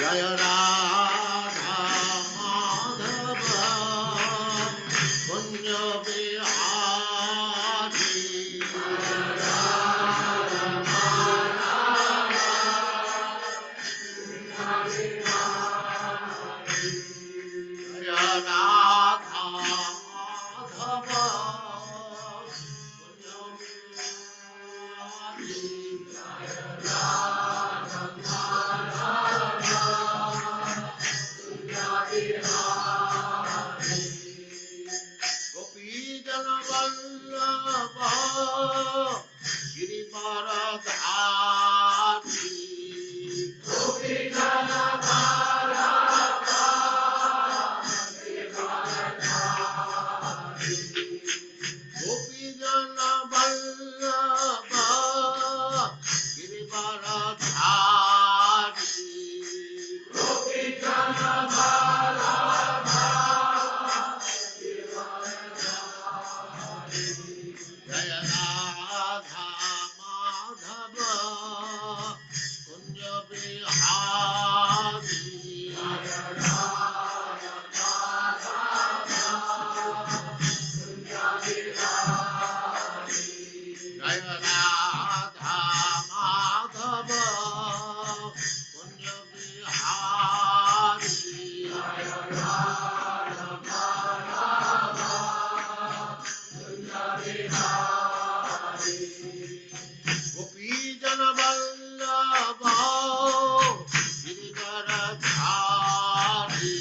Jaya Radha Madhava Kunja Bihari Jaya Radha Madhava Kunja Gopi Jana Vallabha Girivaradhari Gopi Jana Vallabha Girivaradhari Jaya Radha Madhava Kunja Bihari Jaya Radha Madhava Kunja Bihari Gopi Jana Vallabha Girivaradhari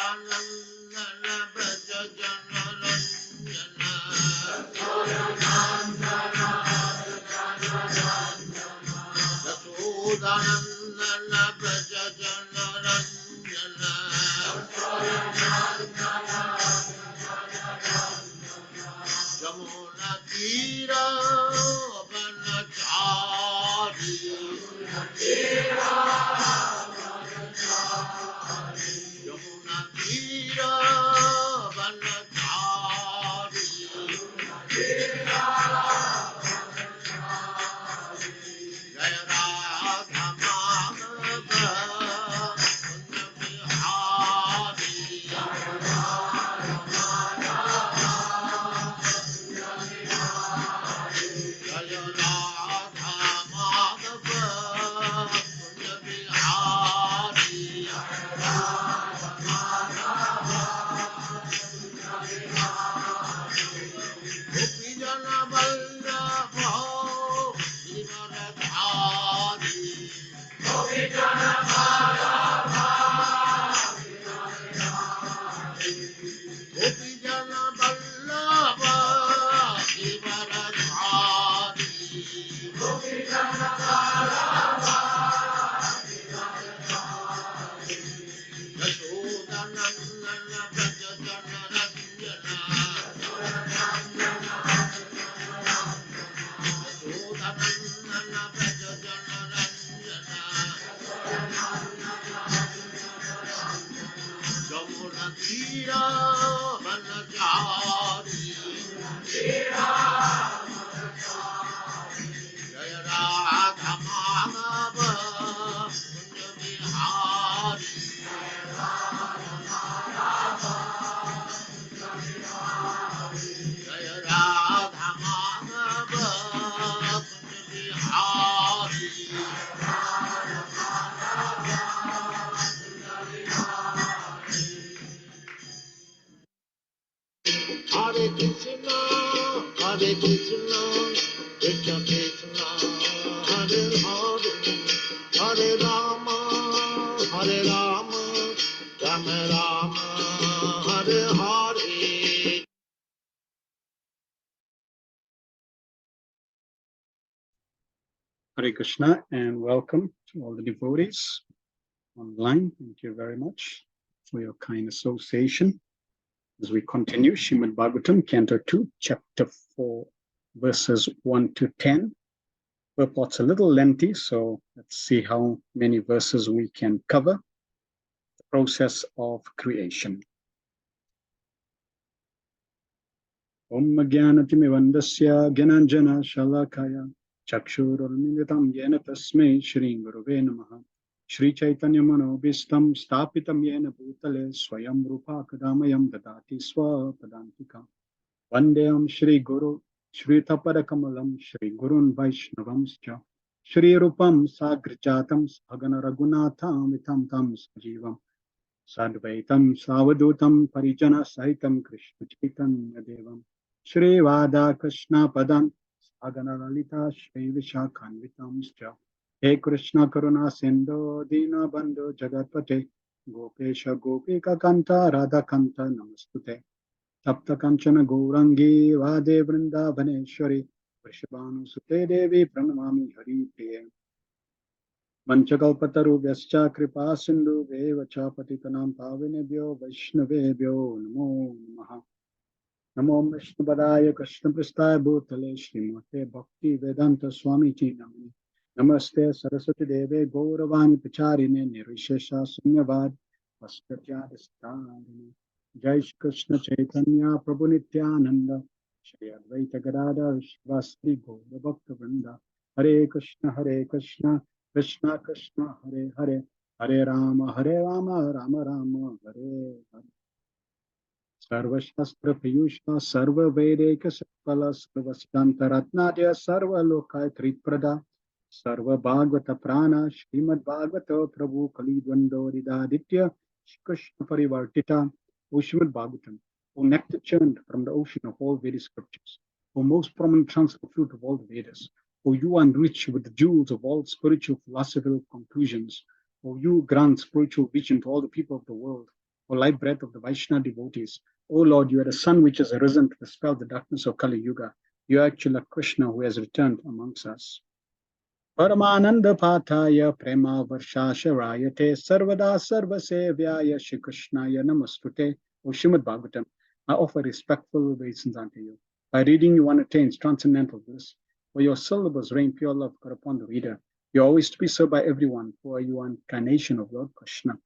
Yashodanandana Braja Jana Ranjana Yashodanandana Braja Jana Ranjana Jamuna Tira Vanachari Jamuna Tira Vanachari Jaya Radha Madhava Kunja Bihari Jaya Radha Madhava Kunja Bihari Gopi Jana Vallabha Girivaradhari Gopi Jana Vallabha Girivaradhari Yashodanandana Braja Jana Ranjana Yashodanandana Braja Jana Ranjana Jamuna Tira Vanachari Jaya Radha Madhava Kunja Bihari Jaya Radha Madhava Kunja Bihari Hare Krishna Krishna Krishna Hare Hare Hare Rama Rama Rama Hare Hare Hare Krishna and welcome to all the devotees online. Thank you very much for your kind association. As we continue, Srimad Bhagavatam Canto 2, Chapter 4, verses 1 to 10. Purport's a little lengthy, so let's see how many verses we can cover. The process of creation. Om Jnanatimirandasya Gyananjana Shalakaya Chakshurunmilitam Yena Tasmai Shri Guruve Namaha Shri Chaitanya Manobhistam Stapitam Yena Bhutale Swayam Rupa Kadamayam Dadati Swapadantika Vandeyam Shri Guru Shri Tapadakamalam Shri Gurun Vaishnavamscha Shri Rupam Sagrajatam Sagana Raghunatham Vitam Tam Sajivam Sadvaitam Savadutam Parijana Sahitam Krishna Chaitanya Devam Shri Vada Krishna Padam Sagana Lalita Shri Vishakhanvitamscha He Krishna Karuna Sindhu Dina Bandhu Jagatpate Gopesha Gopika Kanta Radha Kanta Namastute Tapta Kanchana Gourangi Vade Vrindavaneshwari Vrishabhanu Sute Devi Pranamami Hari Priye Vanchakalpatarubhyascha kripa sindhu vevacha patitanam pavinebhyo vaishnavebhyo namo namaha. Namo Vishnupadaya Krishna Prasthaya Bhutale Srimate Bhakti Vedanta Swami Ji Namani. Namaste Saraswati Deve Gauravani Pacharine Nirvishesha Sunyavad Vaskatyadistharine. Jai Shri Krishna Chaitanya Prabhu Nityananda Shri Advaita Gadadhar Shivasri Gaura Bhakta Vrinda. Hare Krishna Krishna Krishna Hare Hare Hare Rama Rama Rama Hare Hare. Sarva Shastra Piyusha Sarva Vedeka Sapala Sarva Siddhantaratnadya Sarva Lokai Triprada Sarva Bhagavata Prana Srimad Bhagavata Prabhu Kalidvando Ridaditya Krishna Parivartita O Srimad Bhagavatam, O nectar churned from the ocean of all Vedic scriptures, O most prominent transfer fruit of all the Vedas, O you enriched with the jewels of all spiritual philosophical conclusions, O you grant spiritual vision to all the people of the world, O light breath of the Vaishnava devotees, O Lord, you are the sun which has arisen to dispel the darkness of Kali Yuga. You are actually Krishna who has returned amongst us. Paramananda Pathaya Prema Varshasharayate Sarvada Sarvasevyaya Shri Krishnaya Namastute. O Srimad Bhagavatam, I offer respectful obeisance unto you. By reading, one attains transcendental bliss. For your syllables rain pure love upon the reader. You are always to be served by everyone, for you are incarnation of Lord Krishna.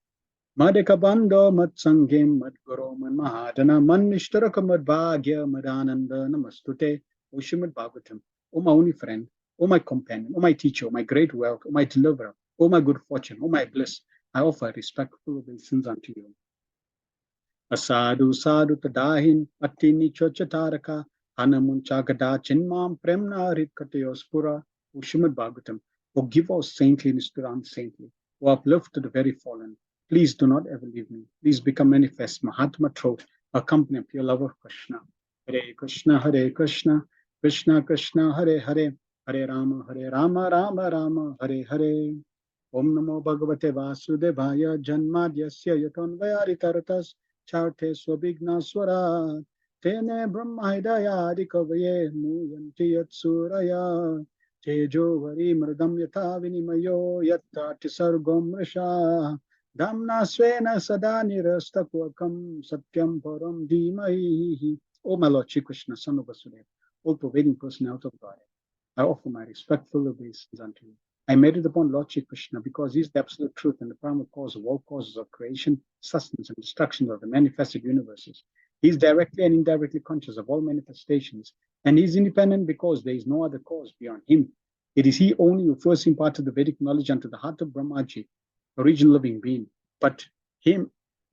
Madhikabando Matsangim Madguru Mahadana Manishtaraka Madbhagya Madananda Namastute. O Srimad Bhagavatam, O my only friend, O my companion, O my teacher, O my great wealth, O my deliverer, O my good fortune, O my bliss, I offer respectful obeisance unto you. Asadu Sadhu Tadahin Atini Chochataraka Hanamunchagada Chinmam Premna Ritkatayospura. O Srimad Bhagavatam, O give us saintliness to the unsaintly, O uplift to the very fallen. Please do not ever leave me. Please become manifest, Mahatma Throat, accompany pure love of Krishna. Hare Krishna, Krishna Krishna, Hare Hare, Hare Rama, Rama Rama, Hare Hare. Om Namo Bhagavate Vasudevaya Janmadyasya Yatonvayari Charte Swabhigna Swara Tene Brahma Hidaya Adikavaye Muyanti Yatsuraya Tejo Vari Mradam Yatha Vinimayo Yatta Tisargom Risha Damna Svena Sada Nirastakvakam Satyam Param Dhimahi. O my Lord Shri Krishna, Son of Vasudeva, all pervading personality of God, I offer my respectful obeisance unto you. I meditate upon Lord Shri Krishna because he is the absolute truth and the primal cause of all causes of creation, sustenance, and destruction of the manifested universes. He is directly and indirectly conscious of all manifestations, and he is independent because there is no other cause beyond him. It is he only who first imparted the Vedic knowledge unto the heart of Brahmaji, original living being. But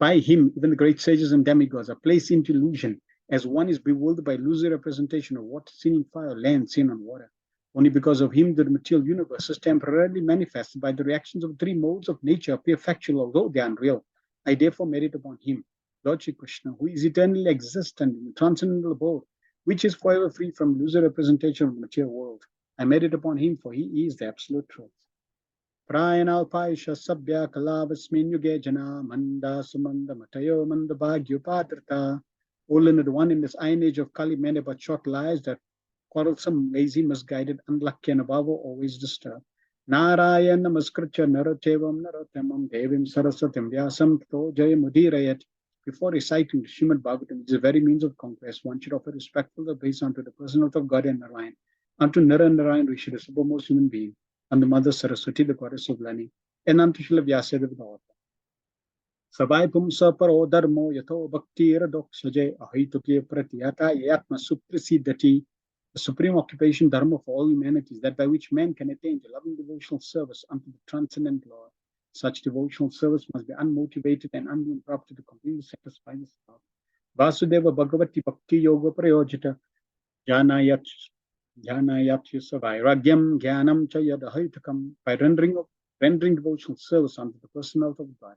by him, even the great sages and demigods are placed into illusion, as one is bewildered by illusory representation of water seen in fire, land seen on water. Only because of him the material universe is temporarily manifested by the reactions of three modes of nature appear factual, although they are unreal. I therefore meditate upon him, Lord Shri Krishna, who is eternally existent in the transcendental abode, which is forever free from illusory representation of the material world. I meditate upon him, for he is the absolute truth. Prayanalpaisha Sabya Kalavasmin Yuge Jana Manda Sumanda Matayo Manda Bhagyopatrata. O learned one, in this iron age of Kali, many but short lives that quarrelsome, lazy, misguided, unlucky, and above all, always disturbed. Narayana Namaskritya Naratevam Naratamam Devim Sarasatam Vyasam Tto Jaya Mudirayat. Before reciting the Srimad Bhagavatam, which is a very means of conquest, one should offer respectful obeisance unto the personality of God and Narayan, unto Nara and Narayan Rishi, the supermost human being, and the Mother Saraswati, the goddess of learning, and unto Srila Vyasadeva, the author. Sabai pumsa paro dharmo yato bhakti radoksaje ahituke pratiyata yatma suprasiddhati. The supreme occupation dharma for all humanity is that by which man can attain to loving devotional service unto the transcendent Lord. Such devotional service must be unmotivated and uninterrupted to completely satisfy the self. Vasudeva Bhagavati Bhakti Yoga Prayojita Janayat Janayat Vairagyam Jnanam Chayadahitakam. By rendering devotional service unto the personality of God,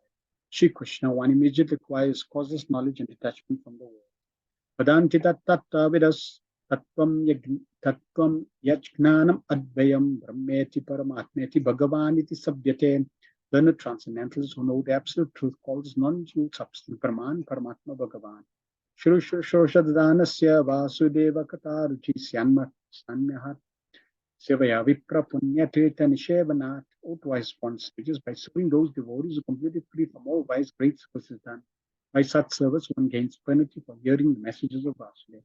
Shri Krishna, one immediately acquires causeless knowledge and detachment from the world. Vedanti tattva vidas tattvam yajnanam advayam brahmeti paramatmeti bhagavaniti sabhyate. Learned transcendentalists who know the absolute truth call this non-dual substance Brahman, Paramatma, Bhagavan. Shrushadhanasya Vasudeva Kataruchi Sanyamhat Sevaya Vipra Punyatita Nishevanat. O twice one stages by serving those devotees who are completely free from all vice, great service is done. By such service, one gains plenty for hearing the messages of Vasudeva.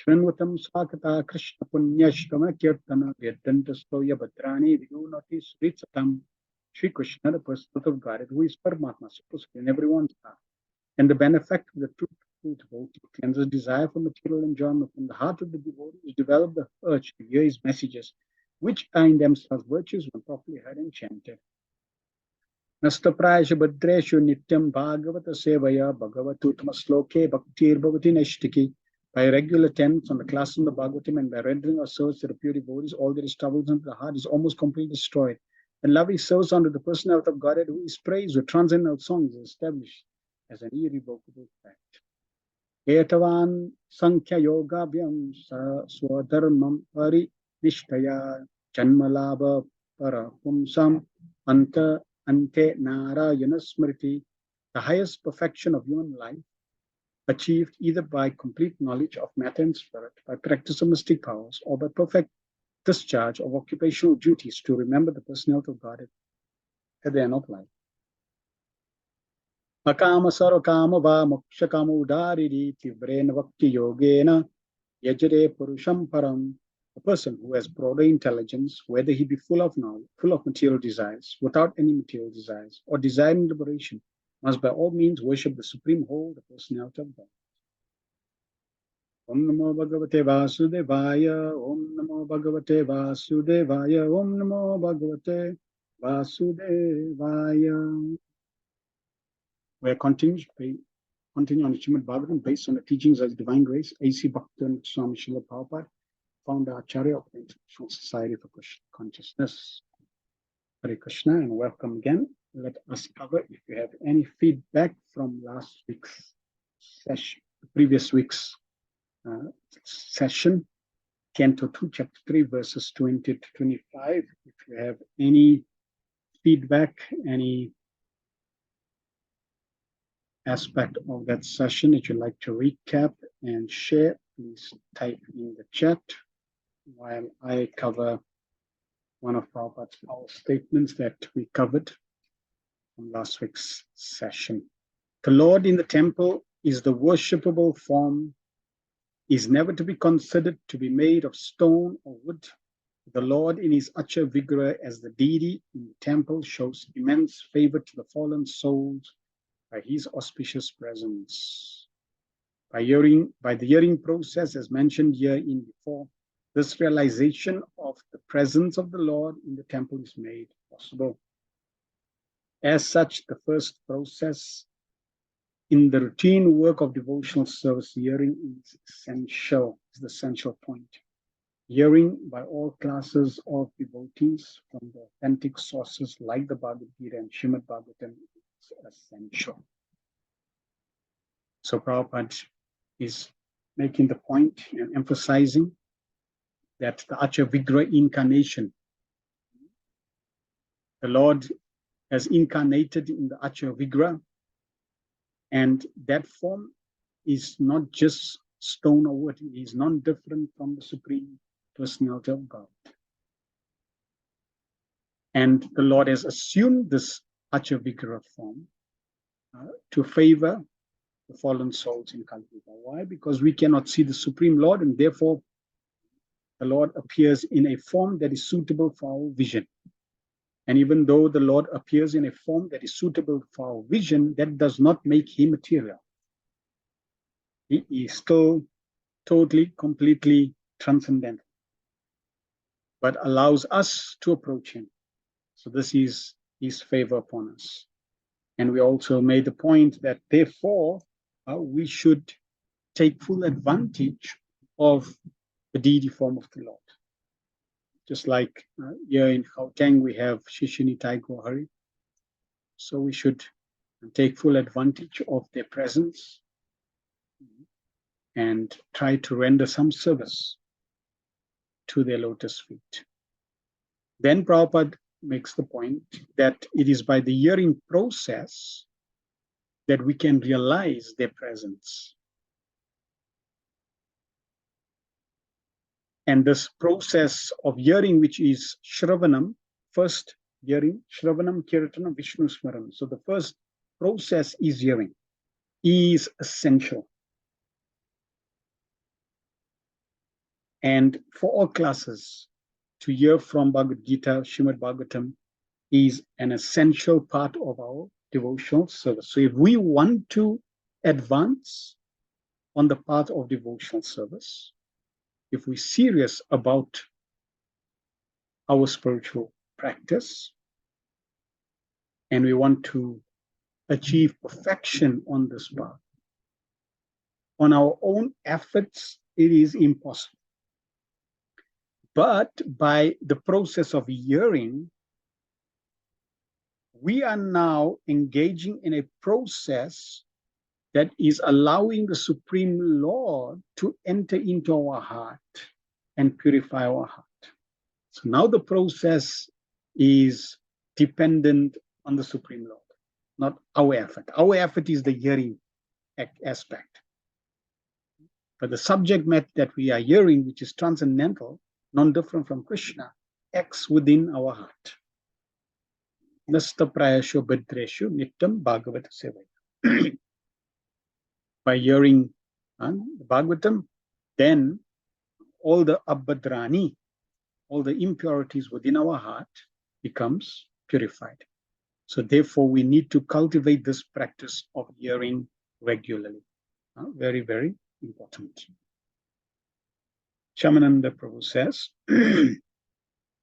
Shvanvatam Swakata Krishna Punyashkama Kirtana Vedantastoya Bhadrani Vidunati Sritsatam. Shri Krishna, the personality of God, who is Paramatma, supposed in everyone's heart. And the benefactor of the truthful devotee cleanses desire for material enjoyment from the heart of the devotee who develop the urge to hear his messages, which are in themselves virtues when properly heard and chanted. Nastaprayasha Bhadreshu Nityam Bhagavata Sevaya Bhagavatutama Sloke Bhaktir Bhavati Nashtiki. By regular attendance on the class of the Bhagavatam and by rendering our service to the pure devotees, all that is troubles into the heart is almost completely destroyed. And loving service unto the personality of Godhead, who is praised with transcendental songs, is established as an irrevocable fact. Etavan Sankhya Yoga Vyam Swadharmam Pari Nishtaya Janmalabha Para Pumsam Ante Narayana Smriti. The highest perfection of human life, achieved either by complete knowledge of matter and spirit, by practice of mystic powers, or by perfect discharge of occupational duties to remember the personality of God at the end of life. Akama sarvakama va mokshakama udariri tivrena bhakti yogena yajare purusham param. A person who has broader intelligence, whether he be full of knowledge, full of material desires, without any material desires, or desiring liberation, must by all means worship the supreme whole, the personality of God. Om Namo Bhagavate Vasudevaya, Om Namo Bhagavate Vasudevaya, Om Namo Bhagavate Vasudevaya. We are continuing on Srimad Bhagavatam based on the teachings of Divine Grace, A.C. Bhaktivinoda Swami Srila Prabhupada, founder Acharya of the International Society for Krishna Consciousness. Hare Krishna and welcome again. Let us cover if you have any feedback from last week's session, previous week's session, Canto 2, Chapter 3, verses 20 to 25. If you have any feedback, any aspect of that session that you'd like to recap and share, please type in the chat while I cover one of our statements that we covered from last week's session. The Lord in the temple is the worshipable form, is never to be considered to be made of stone or wood. The Lord in his Acha Vigraha as the deity in the temple shows immense favor to the fallen souls by his auspicious presence. By the hearing process, as mentioned here in before, this realization of the presence of the Lord in the temple is made possible. As such, the first process in the routine work of devotional service, hearing is essential, is the essential point. Hearing by all classes of devotees from the authentic sources like the Bhagavad Gita and Srimad Bhagavatam is essential. So Prabhupada is making the point and emphasizing that the Acha Vigraha incarnation, the Lord has incarnated in the Acha Vigraha, and that form is not just stone or wood, it is non-different from the Supreme Personality of God. And the Lord has assumed this Acha Vigraha form to favor the fallen souls in Kalpita. Why? Because we cannot see the Supreme Lord, and therefore the Lord appears in a form that is suitable for our vision. And even though the Lord appears in a form that is suitable for our vision, that does not make him material. He is still totally, completely transcendental, but allows us to approach him. So this is his favor upon us. And we also made the point that therefore we should take full advantage of the deity form of the Lord. Just like here in Gauteng, we have Shishini Taigo Hari. So we should take full advantage of their presence and try to render some service to their lotus feet. Then Prabhupada makes the point that it is by the hearing process that we can realize their presence. And this process of hearing, which is Shravanam, first hearing, Shravanam, Kirtanam, Vishnu Smaranam. So the first process is hearing, is essential. And for all classes, to hear from Bhagavad Gita, Srimad Bhagavatam, is an essential part of our devotional service. So if we want to advance on the path of devotional service, if we're serious about our spiritual practice, and we want to achieve perfection on this path, on our own efforts, it is impossible. But by the process of hearing, we are now engaging in a process that is allowing the Supreme Lord to enter into our heart and purify our heart. So now the process is dependent on the Supreme Lord, not our effort. Our effort is the hearing aspect. But the subject matter that we are hearing, which is transcendental, non-different from Krishna, acts within our heart. Nasta prayasho bhadreshu nittam bhagavata sevaya. By hearing the Bhagavatam, then all the abhadrani, all the impurities within our heart becomes purified. So therefore, we need to cultivate this practice of hearing regularly. Very, very important. Shamananda Prabhu says,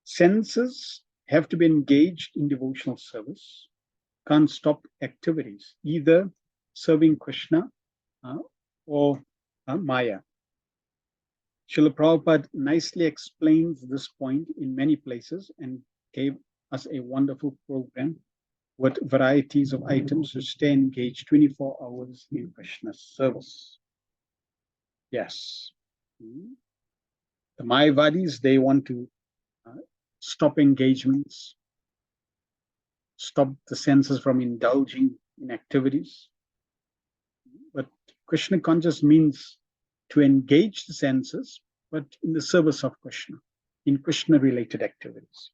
senses have to be engaged in devotional service, can't stop activities, either serving Krishna or Maya. Srila Prabhupada nicely explains this point in many places and gave us a wonderful program with varieties of items to stay engaged 24 hours in Krishna's service. Yes. The Mayavadis, they want to stop engagements, stop the senses from indulging in activities. But Krishna conscious means to engage the senses, but in the service of Krishna, in Krishna-related activities.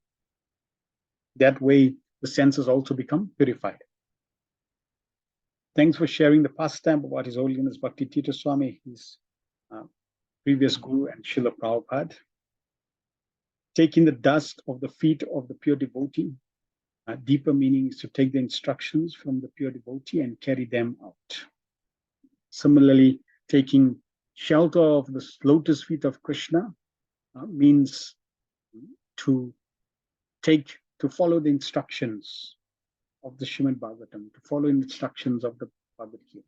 That way, the senses also become purified. Thanks for sharing the pastime about His Holiness Bhakti Tirtha Swami, his previous guru, and Srila Prabhupada. Taking the dust of the feet of the pure devotee, deeper meaning is to take the instructions from the pure devotee and carry them out. Similarly, taking shelter of the lotus feet of Krishna means to follow the instructions of the Srimad Bhagavatam, to follow instructions of the Bhagavad Gita.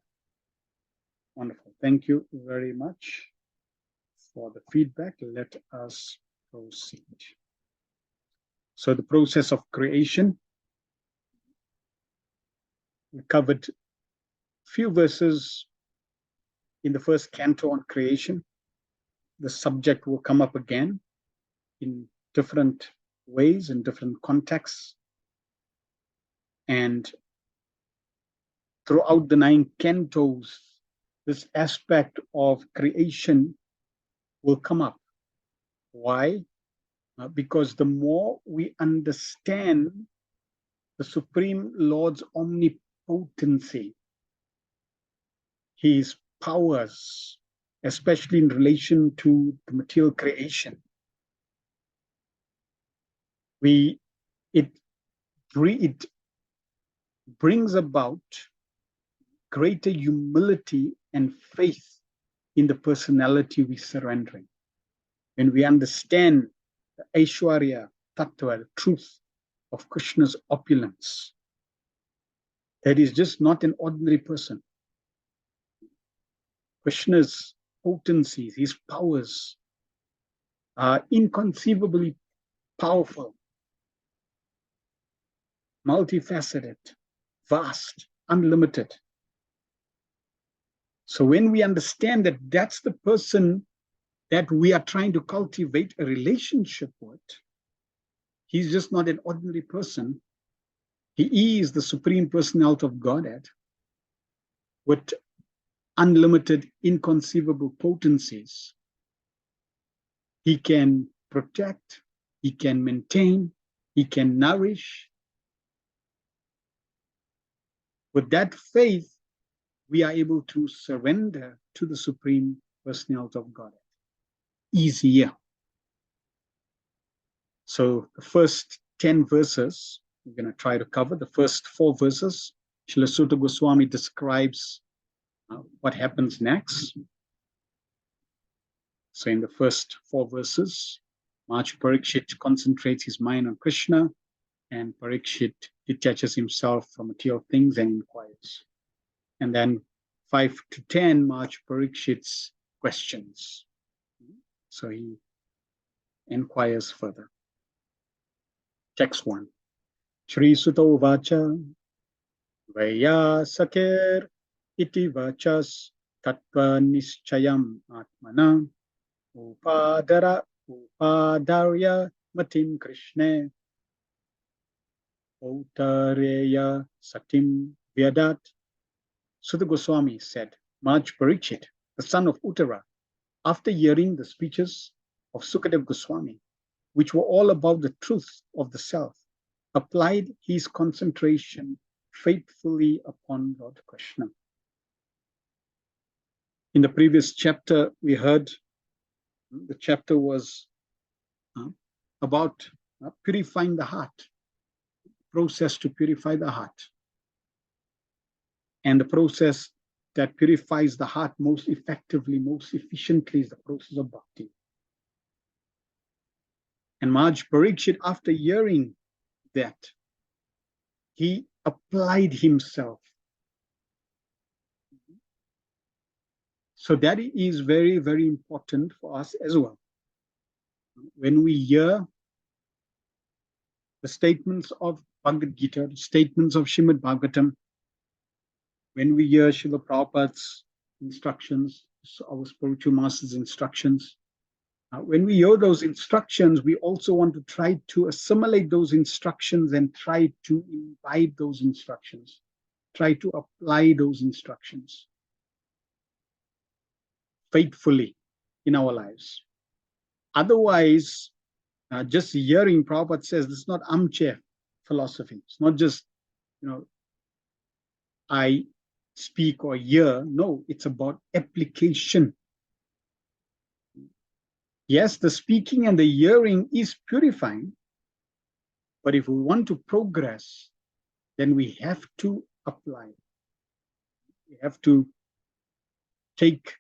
Wonderful. Thank you very much for the feedback. Let us proceed. So the process of creation, we covered a few verses in the first canto on creation. The subject will come up again in different ways, in different contexts. And throughout the 9 cantos, this aspect of creation will come up. Why? Because the more we understand the Supreme Lord's omnipotency, His powers, especially in relation to the material creation, it it brings about greater humility and faith in the personality we're surrendering. When we understand the Aishwarya Tattva, the truth of Krishna's opulence, that is just not an ordinary person. Krishna's potencies, his powers are inconceivably powerful, multifaceted, vast, unlimited. So when we understand that that's the person that we are trying to cultivate a relationship with, he's just not an ordinary person. He is the Supreme Personality of Godhead with unlimited, inconceivable potencies. He can protect, he can maintain, he can nourish. With that faith, we are able to surrender to the Supreme Personality of Godhead. Easier. So the first 10 verses, we're going to try to cover. The first 4 verses, Srila Sutta Goswami describes what happens next. So in the first 4 verses, Maharaj Parikshit concentrates his mind on Krishna, and Parikshit detaches himself from material things and inquires. And then 5 to 10, Maharaj Parikshit's questions. So he inquires further. Text 1. Shri Sutta Vacha Vaya Sakir iti vachas tattva nischayam atmana upadarya matim krishne autareya satim vyadat. Sutta Goswami said, Maharaj Parikshit, the son of Uttara, after hearing the speeches of Sukadev Goswami, which were all about the truth of the self, applied his concentration faithfully upon Lord Krishna. In the previous chapter, we heard the chapter was about purifying the heart, process to purify the heart. And the process that purifies the heart most effectively, most efficiently is the process of bhakti. And Maharaj Parikshit, after hearing that, he applied himself. So that is very, very important for us as well. When we hear the statements of Bhagavad Gita, the statements of Srimad Bhagavatam, when we hear Srila Prabhupada's instructions, our spiritual master's instructions, when we hear those instructions, we also want to try to assimilate those instructions and try to imbibe those instructions, try to apply those instructions faithfully in our lives. Otherwise, just hearing, Prabhupada says, this is not armchair philosophy. It's not just, I speak or hear. No, it's about application. Yes, the speaking and the hearing is purifying, but if we want to progress, then we have to apply. We have to take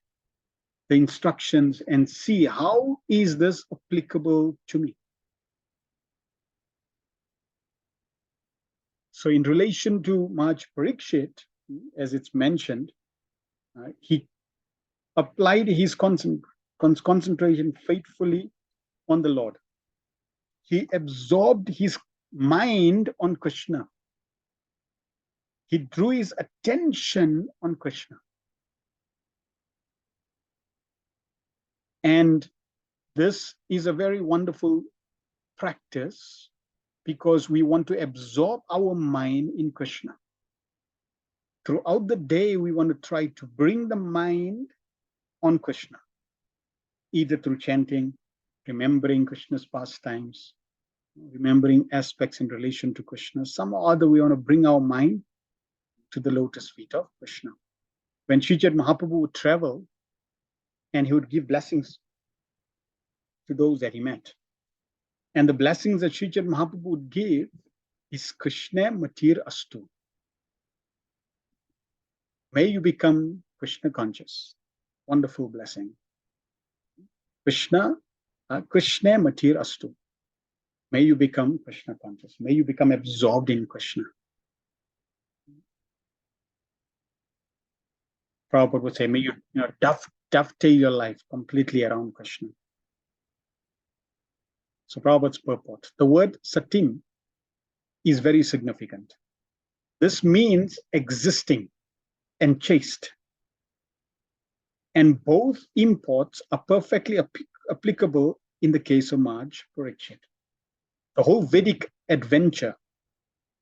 the instructions and see how is this applicable to me. So in relation to Maharaj Parikshit, as it's mentioned, he applied his concentration faithfully on the Lord. He absorbed his mind on Krishna. He drew his attention on Krishna. And this is a very wonderful practice because we want to absorb our mind in Krishna. Throughout the day, we want to try to bring the mind on Krishna, either through chanting, remembering Krishna's pastimes, remembering aspects in relation to Krishna. Some or other, we want to bring our mind to the lotus feet of Krishna. When Sri Chaitanya Mahaprabhu would travel, and he would give blessings to those that he met. And the blessings that Sri Chaitanya Mahaprabhu would give is Krishna Matir Astu. May you become Krishna conscious. Wonderful blessing. Krishna Matir Astu. May you become Krishna conscious. May you become absorbed in Krishna. Prabhupada would say, may you, dovetail your life completely around Krishna. So Prabhupada's purport. The word satim is very significant. This means existing and chaste. And both imports are perfectly applicable in the case of Maj Parikshit. The whole Vedic adventure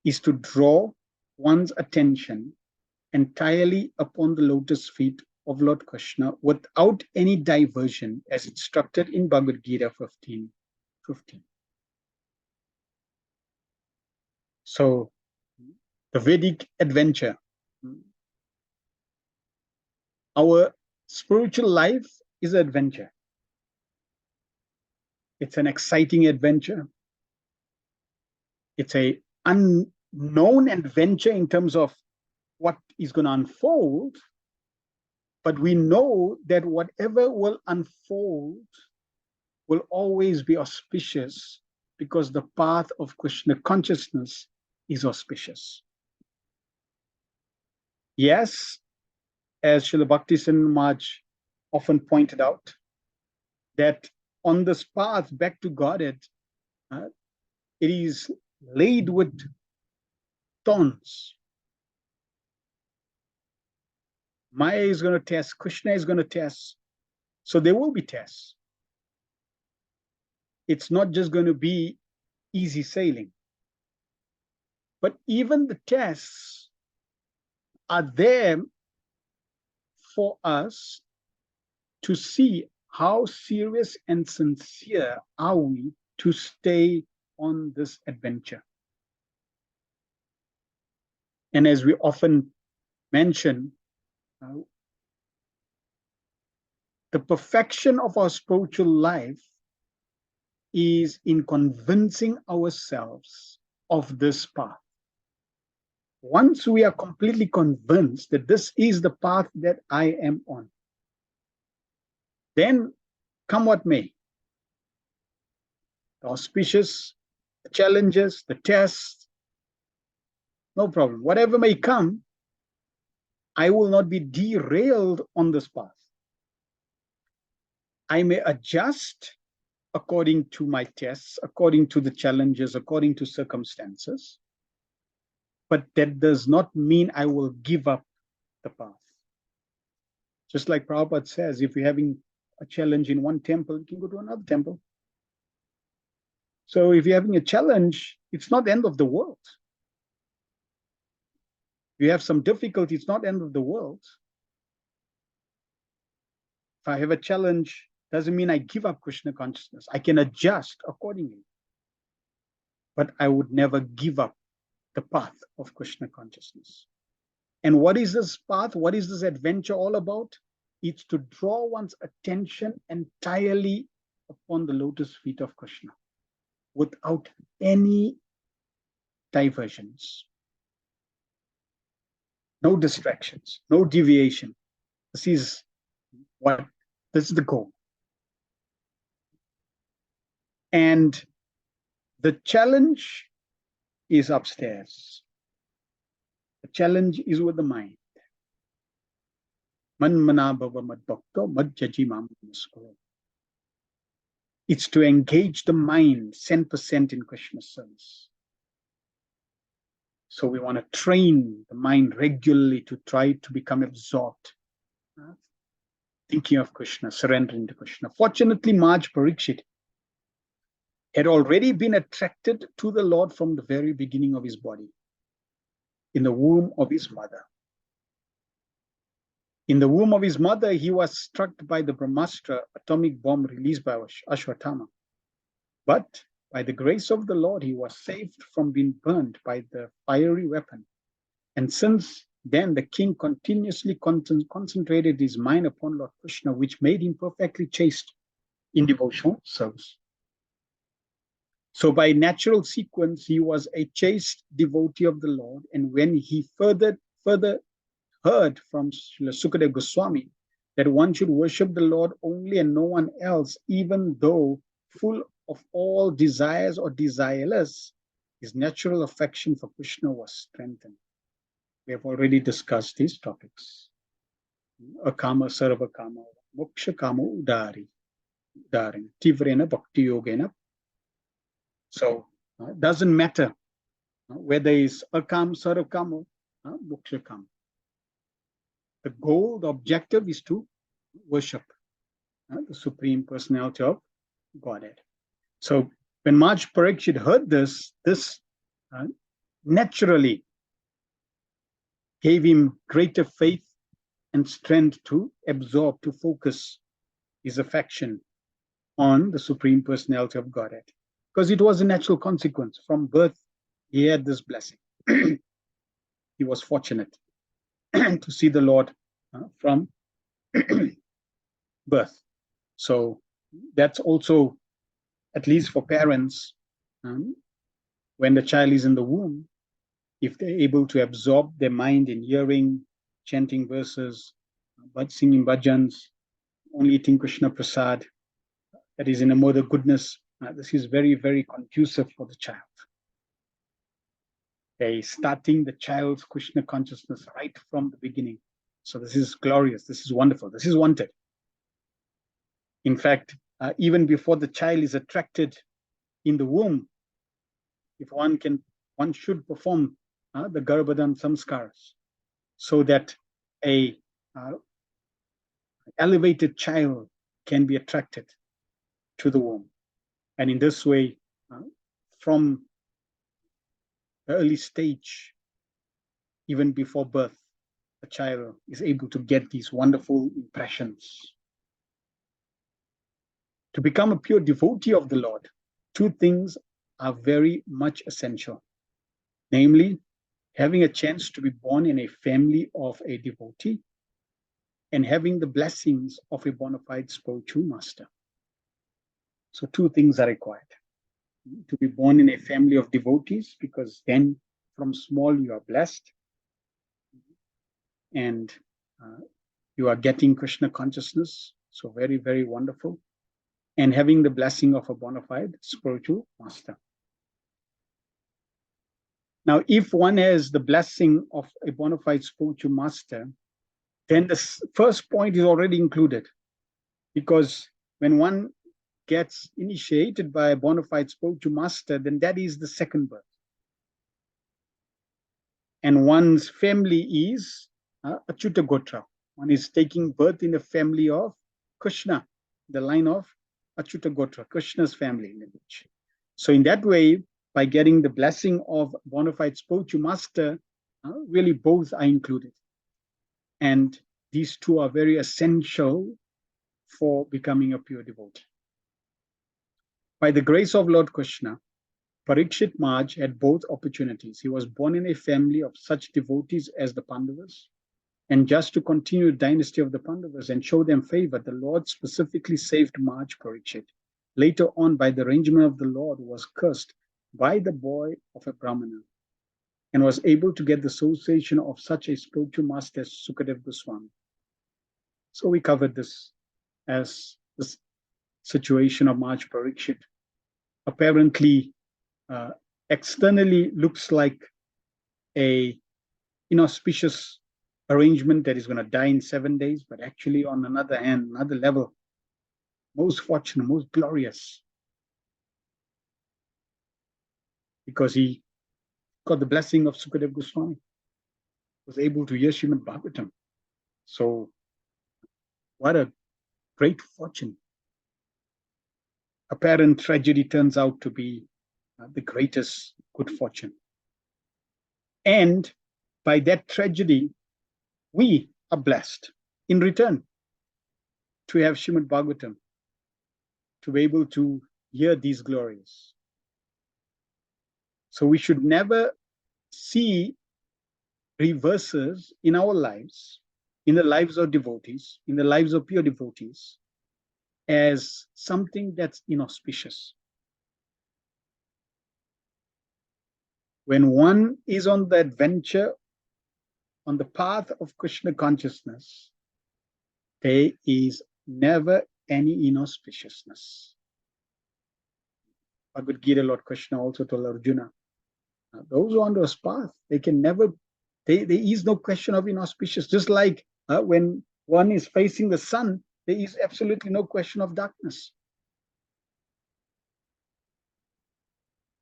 is to draw one's attention entirely upon the lotus feet of Lord Krishna without any diversion, as instructed in Bhagavad Gita 15:15. So the Vedic adventure, our spiritual life is an adventure. It's an exciting adventure. It's a unknown adventure in terms of what is going to unfold, but we know that whatever will unfold will always be auspicious because the path of Krishna consciousness is auspicious. Yes, as Srila Bhakti-Siddhanta Maharaj often pointed out, that on this path back to Godhead, it is laid with thorns. Maya is going to test, Krishna is going to test. So there will be tests. It's not just going to be easy sailing. But even the tests are there for us to see how serious and sincere are we to stay on this adventure. And as we often mention, the perfection of our spiritual life is in convincing ourselves of this path. Once we are completely convinced that this is the path that I am on, then come what may, the auspicious, the challenges, the tests, no problem. Whatever may come, I will not be derailed on this path. I may adjust according to my tests, according to the challenges, according to circumstances, but that does not mean I will give up the path. Just like Prabhupada says, if you're having a challenge in one temple, you can go to another temple. So if you're having a challenge, it's not the end of the world. If you have some difficulty, it's not the end of the world. If I have a challenge, doesn't mean I give up Krishna consciousness. I can adjust accordingly. But I would never give up the path of Krishna consciousness. And what is this path? What is this adventure all about? It's to draw one's attention entirely upon the lotus feet of Krishna without any diversions, no distractions, no deviation. This is the goal. And the challenge is upstairs. The challenge is with the mind. Man mana bhava mad bhakto mad jaji mam muskuro. It's to engage the mind 100% in Krishna's service. So we want to train the mind regularly to try to become absorbed, thinking of Krishna, surrendering to Krishna. Fortunately, Maj Parikshit had already been attracted to the Lord from the very beginning of his body, in the womb of his mother. In the womb of his mother, he was struck by the Brahmastra atomic bomb released by Ashwatthama. But by the grace of the Lord, he was saved from being burned by the fiery weapon. And since then, the king continuously concentrated his mind upon Lord Krishna, which made him perfectly chaste in devotional service. So by natural sequence, he was a chaste devotee of the Lord. And when he further heard from Sukadeva Goswami that one should worship the Lord only and no one else, even though full of all desires or desireless, his natural affection for Krishna was strengthened. We have already discussed these topics. Akama, sarva kama, moksha kama udari, tivrena bhakti yogena. So it doesn't matter whether it's akam, sarva kama, moksha kama. The goal, the objective is to worship the Supreme Personality of Godhead. So when Maharaj Parikshit heard this naturally gave him greater faith and strength to absorb, to focus his affection on the Supreme Personality of Godhead. Because it was a natural consequence. From birth, he had this blessing. He was fortunate to see the Lord from birth. So that's also, at least for parents, when the child is in the womb, if they're able to absorb their mind in hearing, chanting verses, but singing bhajans, only eating Krishna prasad, that is in a mode of goodness, this is very, very conducive for the child. Okay, starting the child's Krishna consciousness right from the beginning. So this is glorious, this is wonderful, this is wanted. In fact, even before the child is attracted in the womb, if one should perform the Garbhadan samskaras, so that a elevated child can be attracted to the womb. And in this way, from the early stage, even before birth, the child is able to get these wonderful impressions. To become a pure devotee of the Lord, two things are very much essential. Namely, having a chance to be born in a family of a devotee and having the blessings of a bona fide spiritual master. So two things are required. To be born in a family of devotees, because then from small you are blessed and you are getting Krishna consciousness. So very, very wonderful. And having the blessing of a bona fide spiritual master. Now, if one has the blessing of a bona fide spiritual master, then the first point is already included. Because when one gets initiated by a bona fide spiritual master, then that is the second birth. And one's family is Achyuta Gotra. One is taking birth in the family of Krishna, the line of Achyuta Gotra, Krishna's family lineage. So in that way, by getting the blessing of bona fide spiritual master, really both are included. And these two are very essential for becoming a pure devotee. By the grace of Lord Krishna, Parikshit Maharaj had both opportunities. He was born in a family of such devotees as the Pandavas. And just to continue the dynasty of the Pandavas and show them favor, the Lord specifically saved Maharaj Parikshit. Later on, by the arrangement of the Lord, was cursed by the boy of a Brahmana and was able to get the association of such a spiritual master as Sukadeva Goswami. So we covered this as the situation of Maharaj Parikshit. Apparently, externally looks like a inauspicious arrangement that is going to die in 7 days, but actually on another hand, another level, most fortunate, most glorious, because he got the blessing of Sukadeva Goswami, was able to hear Srimad Bhagavatam. So what a great fortune. Apparent tragedy turns out to be the greatest good fortune. And by that tragedy, we are blessed in return to have Srimad Bhagavatam, to be able to hear these glories. So we should never see reverses in our lives, in the lives of devotees, in the lives of pure devotees, as something that's inauspicious. When one is on the adventure, on the path of Krishna consciousness, there is never any inauspiciousness. Bhagavad Gita, Lord Krishna also told Arjuna, those who are on this path, they can never, there is no question of inauspicious. Just like when one is facing the sun, there is absolutely no question of darkness.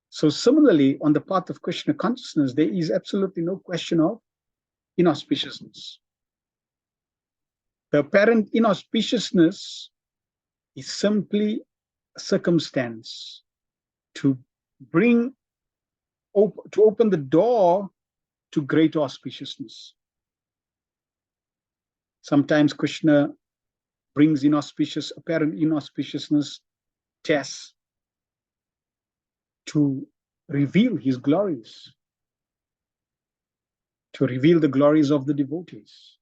So similarly, on the path of Krishna consciousness, there is absolutely no question of inauspiciousness. The apparent inauspiciousness is simply a circumstance to open the door to great auspiciousness. Sometimes Krishna brings apparent inauspiciousness tests to reveal his glories, to reveal the glories of the devotees.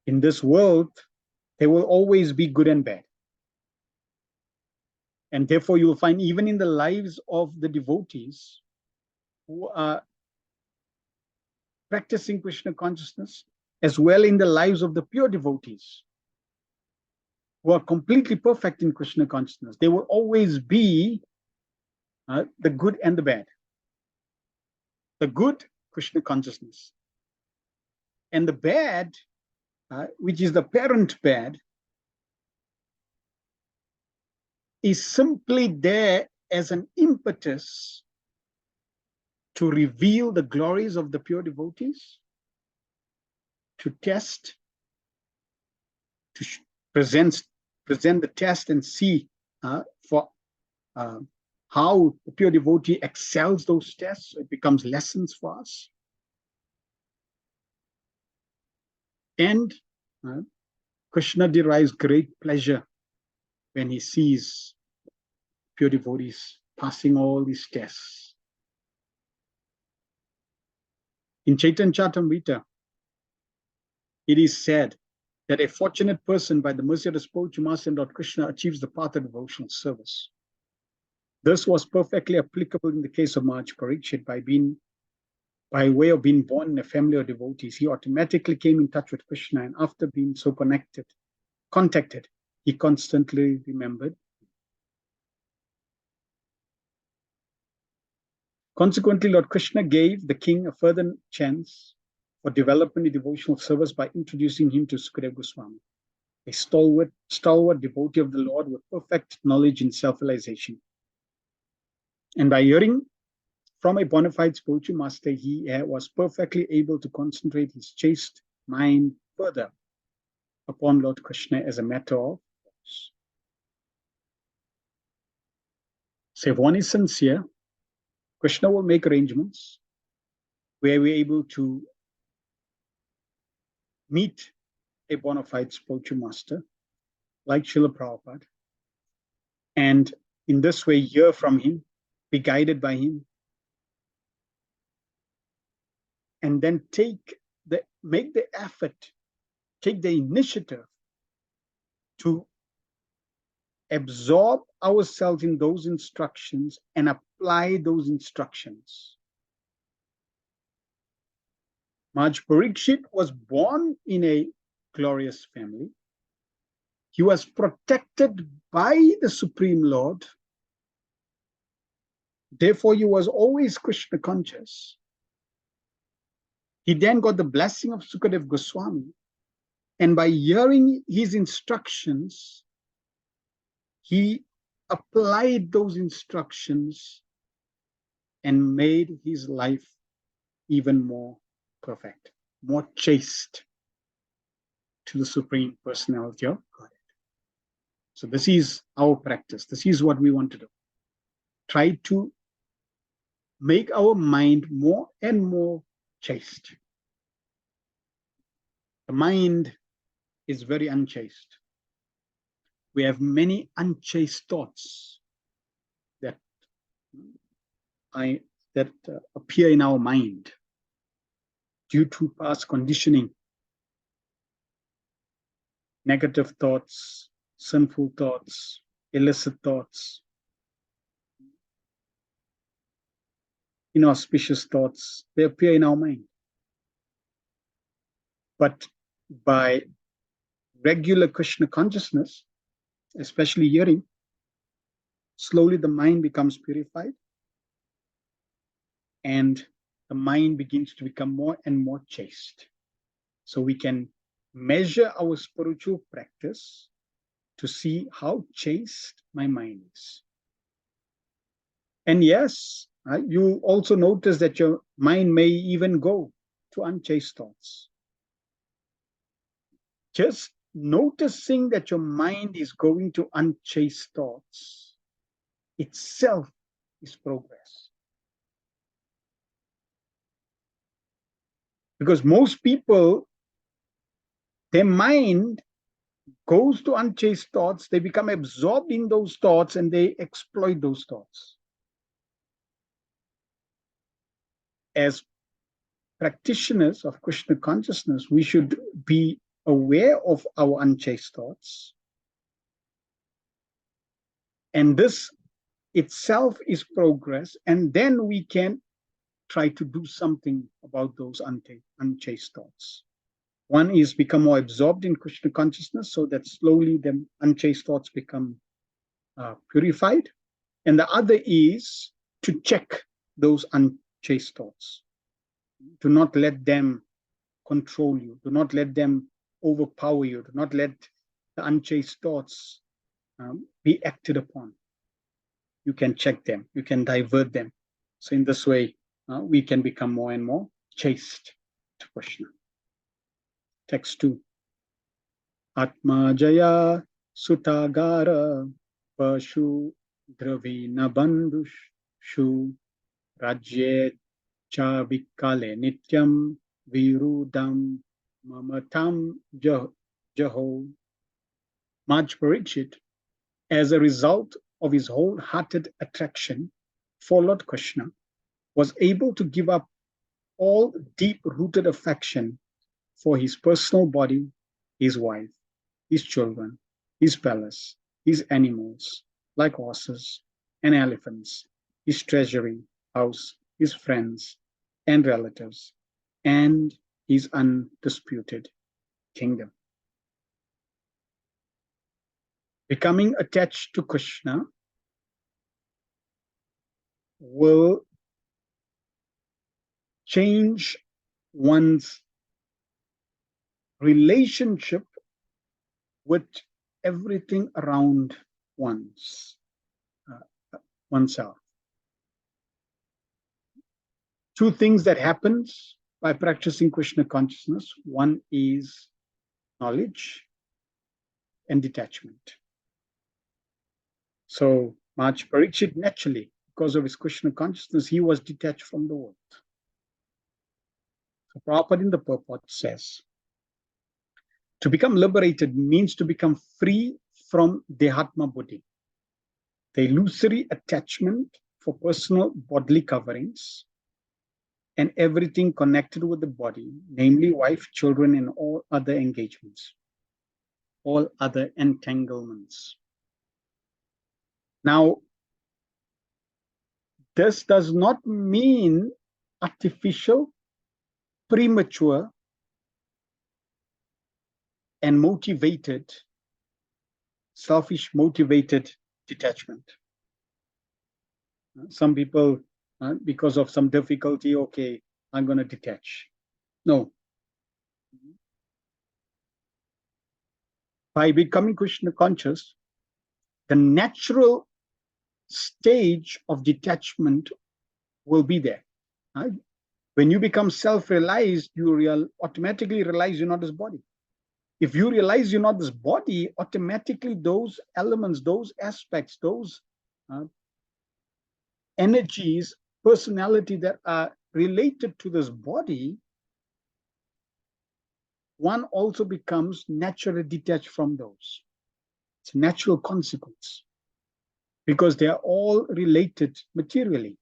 In this world, there will always be good and bad. And therefore, you will find even in the lives of the devotees who are practicing Krishna consciousness, as well in the lives of the pure devotees who are completely perfect in Krishna consciousness, there will always be the good and the bad. The good, Krishna consciousness. And the bad, which is the parent bad, is simply there as an impetus to reveal the glories of the pure devotees, to test, to present the test and see for how the pure devotee excels those tests. It becomes lessons for us. And Krishna derives great pleasure when he sees pure devotees passing all these tests. In Chaitanya Charitamrita, it is said that a fortunate person, by the mercy of the spiritual master and Lord Krishna, achieves the path of devotional service. This was perfectly applicable in the case of Maharaj Parikshit. By way of being born in a family of devotees, he automatically came in touch with Krishna, and after being so contacted, he constantly remembered. Consequently, Lord Krishna gave the king a further chance for development in devotional service by introducing him to Sukadeva Goswami, a stalwart devotee of the Lord with perfect knowledge in self-realization. And by hearing from a bona fide spiritual master, he was perfectly able to concentrate his chaste mind further upon Lord Krishna as a matter of course. So if one is sincere, Krishna will make arrangements where we're able to meet a bona fide spiritual master like Srila Prabhupada, and in this way hear from him, be guided by him, and then make the effort, take the initiative to absorb ourselves in those instructions and apply those instructions. Maharaj Parikshit was born in a glorious family. He was protected by the Supreme Lord. Therefore, he was always Krishna conscious. He then got the blessing of Sukadeva Goswami. And by hearing his instructions, he applied those instructions and made his life even more perfect, more chaste to the Supreme Personality of Godhead. So this is our practice. This is what we want to do. Try to make our mind more and more chaste. The mind is very unchaste. We have many unchaste thoughts that appear in our mind due to past conditioning, negative thoughts, sinful thoughts, illicit thoughts. inauspicious thoughts, they appear in our mind. But by regular Krishna consciousness, especially hearing, slowly the mind becomes purified and the mind begins to become more and more chaste. So we can measure our spiritual practice to see how chaste my mind is. And yes, you also notice that your mind may even go to unchaste thoughts. Just noticing that your mind is going to unchaste thoughts itself is progress. Because most people, their mind goes to unchaste thoughts, they become absorbed in those thoughts and they exploit those thoughts. As practitioners of Krishna consciousness, we should be aware of our unchaste thoughts. And this itself is progress. And then we can try to do something about those unchaste thoughts. One is become more absorbed in Krishna consciousness so that slowly the unchaste thoughts become purified. And the other is to check those unchaste thoughts. Do not let them control you. Do not let them overpower you. Do not let the unchaste thoughts be acted upon. You can check them. You can divert them. So in this way, we can become more and more chaste to Krishna. Text 2. Atma Jaya Sutagara Pashu Dravina Bandushu Rajye Cha Vikale Nityam Virudam Mamatam Jaho. Maj Parikshit, as a result of his wholehearted attraction for Lord Krishna, was able to give up all deep-rooted affection for his personal body, his wife, his children, his palace, his animals, like horses and elephants, his treasury house, his friends and relatives, and his undisputed kingdom. Becoming attached to Krishna will change one's relationship with everything around oneself. Two things that happens by practicing Krishna consciousness. One is knowledge and detachment. So Maj Parikshit, naturally, because of his Krishna consciousness, he was detached from the world. So Prabhupada in the purport says, to become liberated means to become free from Dehatma Buddhi, the illusory attachment for personal bodily coverings and everything connected with the body, namely wife, children, and all other engagements, all other entanglements. Now, this does not mean artificial, premature, and motivated, selfish motivated detachment. Some people, because of some difficulty, okay, I'm going to detach. No. By becoming Krishna conscious, the natural stage of detachment will be there. When you become self-realized, you automatically realize you're not this body. If you realize you're not this body, automatically those elements, those aspects, those energies, personality that are related to this body, one also becomes naturally detached from those. It's a natural consequence because they are all related materially.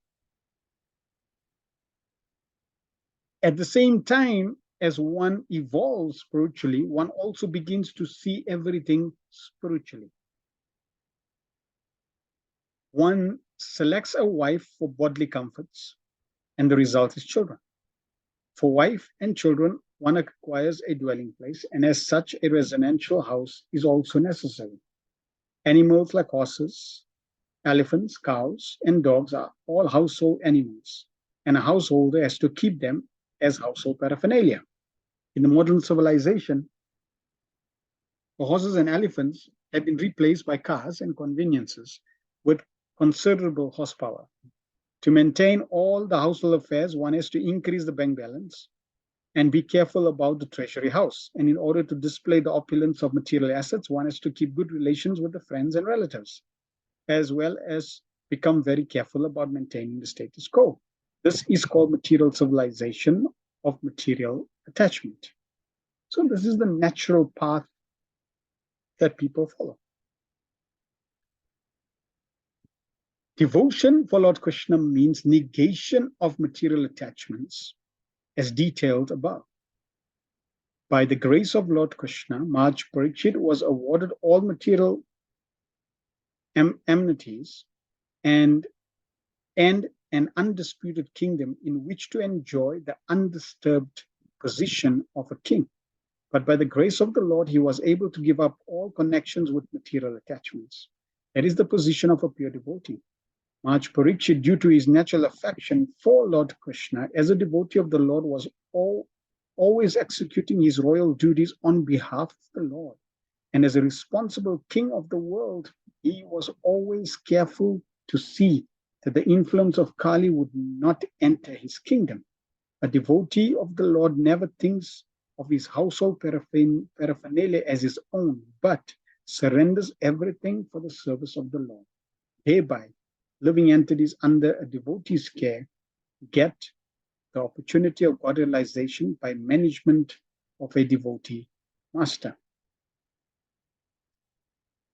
At the same time, as one evolves spiritually, one also begins to see everything spiritually. One selects a wife for bodily comforts. and the result is children. For wife and children, one acquires a dwelling place, and as such, a residential house is also necessary. Animals like horses, elephants, cows, and dogs are all household animals, and a householder has to keep them as household paraphernalia. In the modern civilization, the horses and elephants have been replaced by cars and conveniences with considerable horsepower. To maintain all the household affairs, one has to increase the bank balance and be careful about the treasury house. And in order to display the opulence of material assets, one has to keep good relations with the friends and relatives, as well as become very careful about maintaining the status quo. This is called material civilization of material attachment. So this is the natural path that people follow. Devotion for Lord Krishna means negation of material attachments, as detailed above. By the grace of Lord Krishna, Maharaj Parikshit was awarded all material amenities and an undisputed kingdom in which to enjoy the undisturbed position of a king. But by the grace of the Lord, he was able to give up all connections with material attachments. That is the position of a pure devotee. Maharaj Parikshit, due to his natural affection for Lord Krishna, as a devotee of the Lord, was always executing his royal duties on behalf of the Lord. And as a responsible king of the world, he was always careful to see that the influence of Kali would not enter his kingdom. A devotee of the Lord never thinks of his household paraphernalia as his own, but surrenders everything for the service of the Lord. Thereby, living entities under a devotee's care get the opportunity of God realization by management of a devotee master.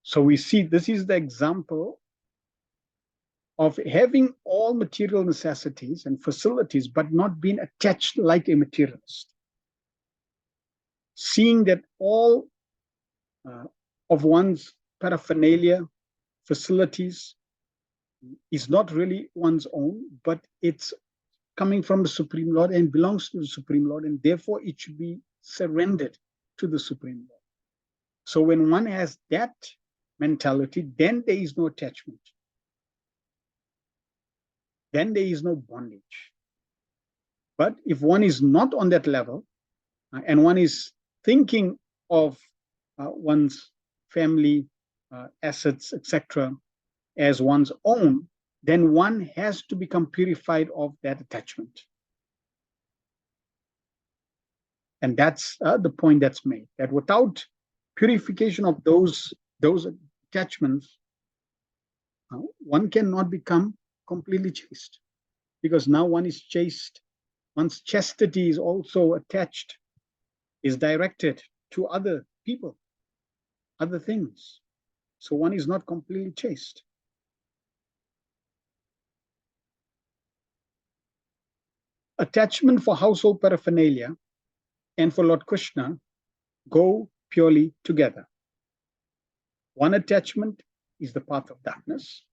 So we see this is the example of having all material necessities and facilities, but not being attached like a materialist. Seeing that all of one's paraphernalia, facilities, is not really one's own, but it's coming from the Supreme Lord and belongs to the Supreme Lord, and therefore it should be surrendered to the Supreme Lord. So when one has that mentality, then there is no attachment. Then there is no bondage. But if one is not on that level, and one is thinking of one's family, assets, etc., as one's own, then one has to become purified of that attachment. And that's the point that's made, that without purification of those attachments, one cannot become completely chaste, because now one is chaste. One's chastity is also attached, is directed to other people, other things. So one is not completely chaste. Attachment for household paraphernalia and for Lord Krishna go purely together. One attachment is the path of darkness,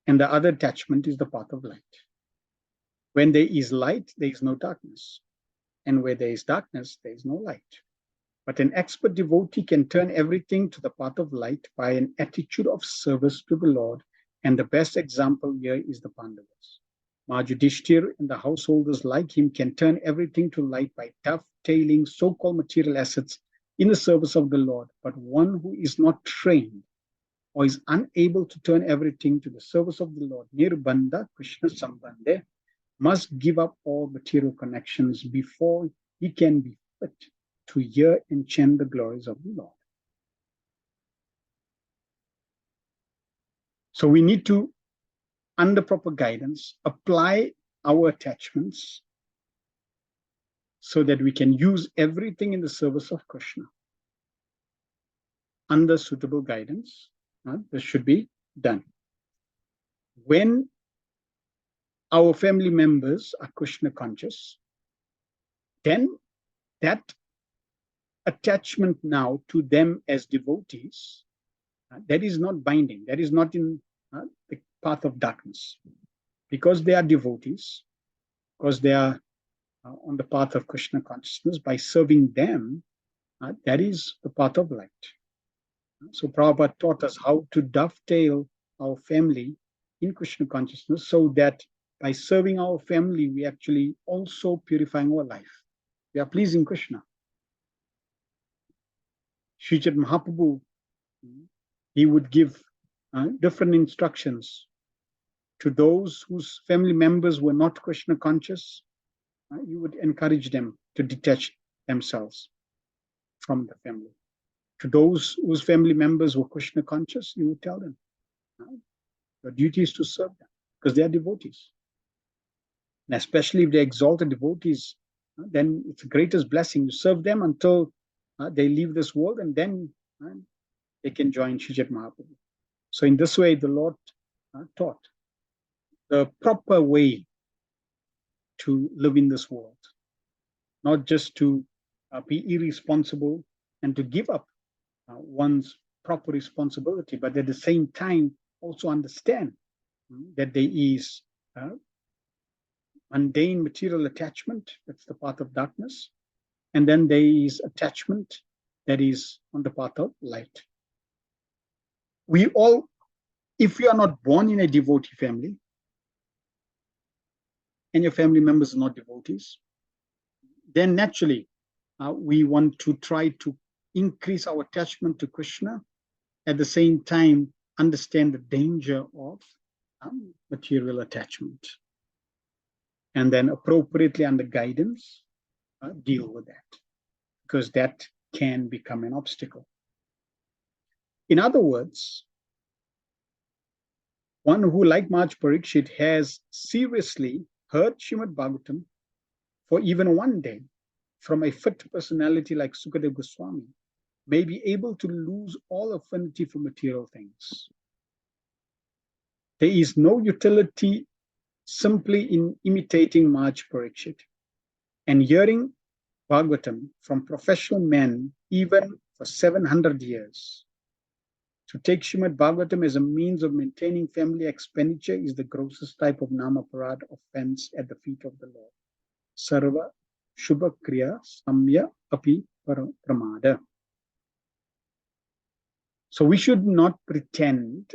and the other attachment is the path of light. When there is light, there is no darkness. And where there is darkness, there is no light. But an expert devotee can turn everything to the path of light by an attitude of service to the Lord. And the best example here is the Pandavas. Yudhishthira and the householders like him can turn everything to light by dovetailing so-called material assets in the service of the Lord. But one who is not trained or is unable to turn everything to the service of the Lord, Nirbandha Krishna Sambandhe, must give up all material connections before he can be fit to hear and chant the glories of the Lord. So we need to, under proper guidance, apply our attachments so that we can use everything in the service of Krishna. Under suitable guidance, this should be done. When our family members are Krishna conscious, then that attachment now to them as devotees, that is not binding, that is not in the path of darkness. Because they are devotees, because they are on the path of Krishna consciousness. By serving them, that is the path of light. So Prabhupada taught us how to dovetail our family in Krishna consciousness, so that by serving our family, we actually also purifying our life. We are pleasing Krishna. Srijat Mahaprabhu, he would give different instructions to those whose family members were not Krishna conscious. You would encourage them to detach themselves from the family. To those whose family members were Krishna conscious, you would tell them, your duty is to serve them, because they are devotees. And especially if they're exalted devotees, then it's the greatest blessing. You serve them until they leave this world, and then they can join Srijat Mahaprabhu. So in this way, the Lord taught the proper way to live in this world, not just to be irresponsible and to give up one's proper responsibility, but at the same time also understand that there is mundane material attachment, that's the path of darkness, and then there is attachment that is on the path of light. We all, if you are not born in a devotee family, and your family members are not devotees, then naturally we want to try to increase our attachment to Krishna, at the same time understand the danger of material attachment, and then appropriately under guidance deal with that, because that can become an obstacle. In other words, one who, like Maharaj Parikshit, has seriously heard Srimad Bhagavatam for even one day from a fit personality like Sukadeva Goswami, may be able to lose all affinity for material things. There is no utility simply in imitating Maharaj Parikshit and hearing Bhagavatam from professional men even for 700 years. To take Srimad Bhagavatam as a means of maintaining family expenditure is the grossest type of namaparad offense at the feet of the Lord. Sarva Shubha Kriya Samya Api Pramada. So we should not pretend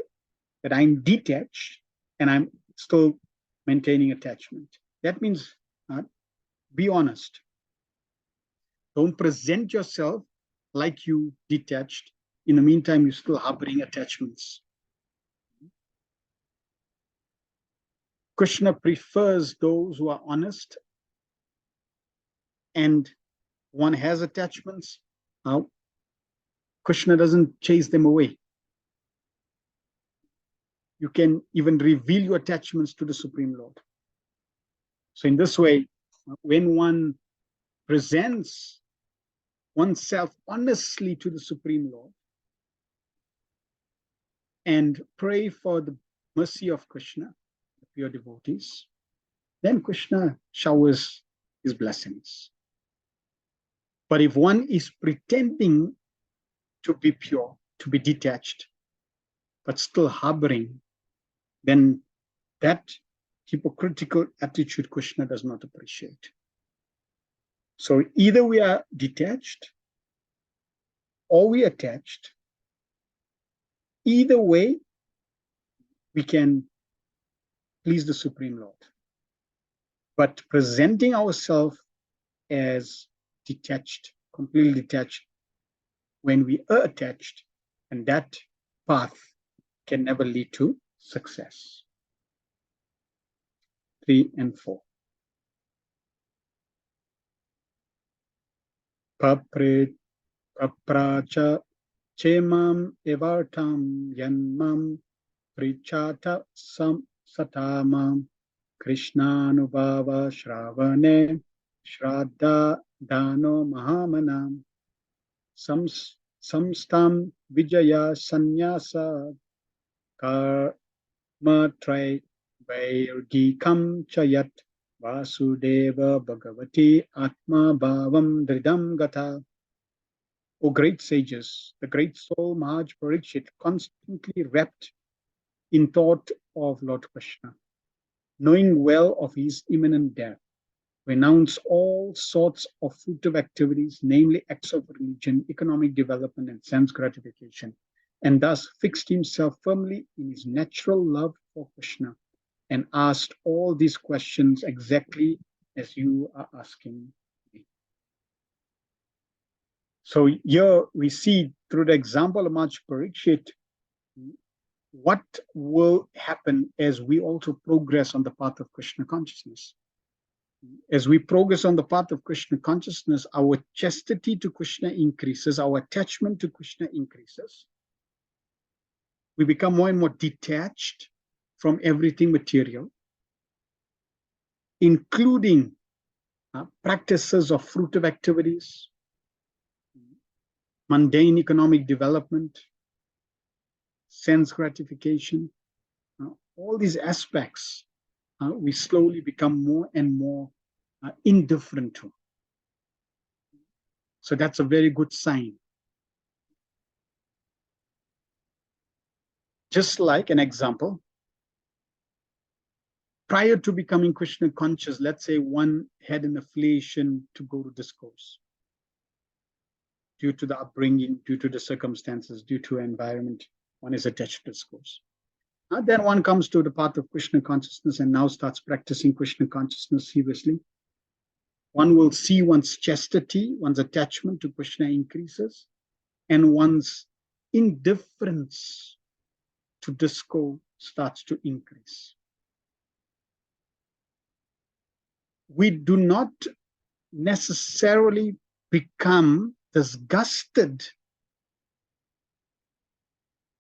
that I'm detached and I'm still maintaining attachment. That means be honest. Don't present yourself like you detached. In the meantime, you're still harboring attachments. Krishna prefers those who are honest, and one has attachments. Krishna doesn't chase them away. You can even reveal your attachments to the Supreme Lord. So in this way, when one presents oneself honestly to the Supreme Lord and pray for the mercy of Krishna, the pure devotees, then Krishna showers his blessings. But if one is pretending to be pure, to be detached, but still harboring, then that hypocritical attitude Krishna does not appreciate. So either we are detached or we are attached. Either way, we can please the Supreme Lord. But presenting ourselves as detached, completely detached, when we are attached, and that path can never lead to success. 3 and 4. Papracha chemam evartam yanmam prichata satamam Krishnanubhava Shravane Shraddha Dano Mahamanam Samstam Vijaya Sannyasa Karma Trai Vairgikam Chayat Vasudeva Bhagavati Atma Bhavam Dridam Gata. O great sages, the great soul Maharaj Parikshit constantly wrapped in thought of Lord Krishna, knowing well of his imminent death. renounce all sorts of fruitive activities, namely acts of religion, economic development, and sense gratification, and thus fixed himself firmly in his natural love for Krishna and asked all these questions exactly as you are asking me. So here we see through the example of Maharaj Parikshit what will happen as we also progress on the path of Krishna consciousness. As we progress on the path of Krishna consciousness, our chastity to Krishna increases, our attachment to Krishna increases. We become more and more detached from everything material, including practices of fruitive activities, mundane economic development, sense gratification, all these aspects we slowly become more and more indifferent to. So that's a very good sign. Just like an example, prior to becoming Krishna conscious, let's say one had an affiliation to go to discourse due to the upbringing, due to the circumstances, due to environment, one is attached to discourse. Then one comes to the path of Krishna consciousness and now starts practicing Krishna consciousness seriously. One will see one's chastity, one's attachment to Krishna increases, and one's indifference to disco starts to increase. We do not necessarily become disgusted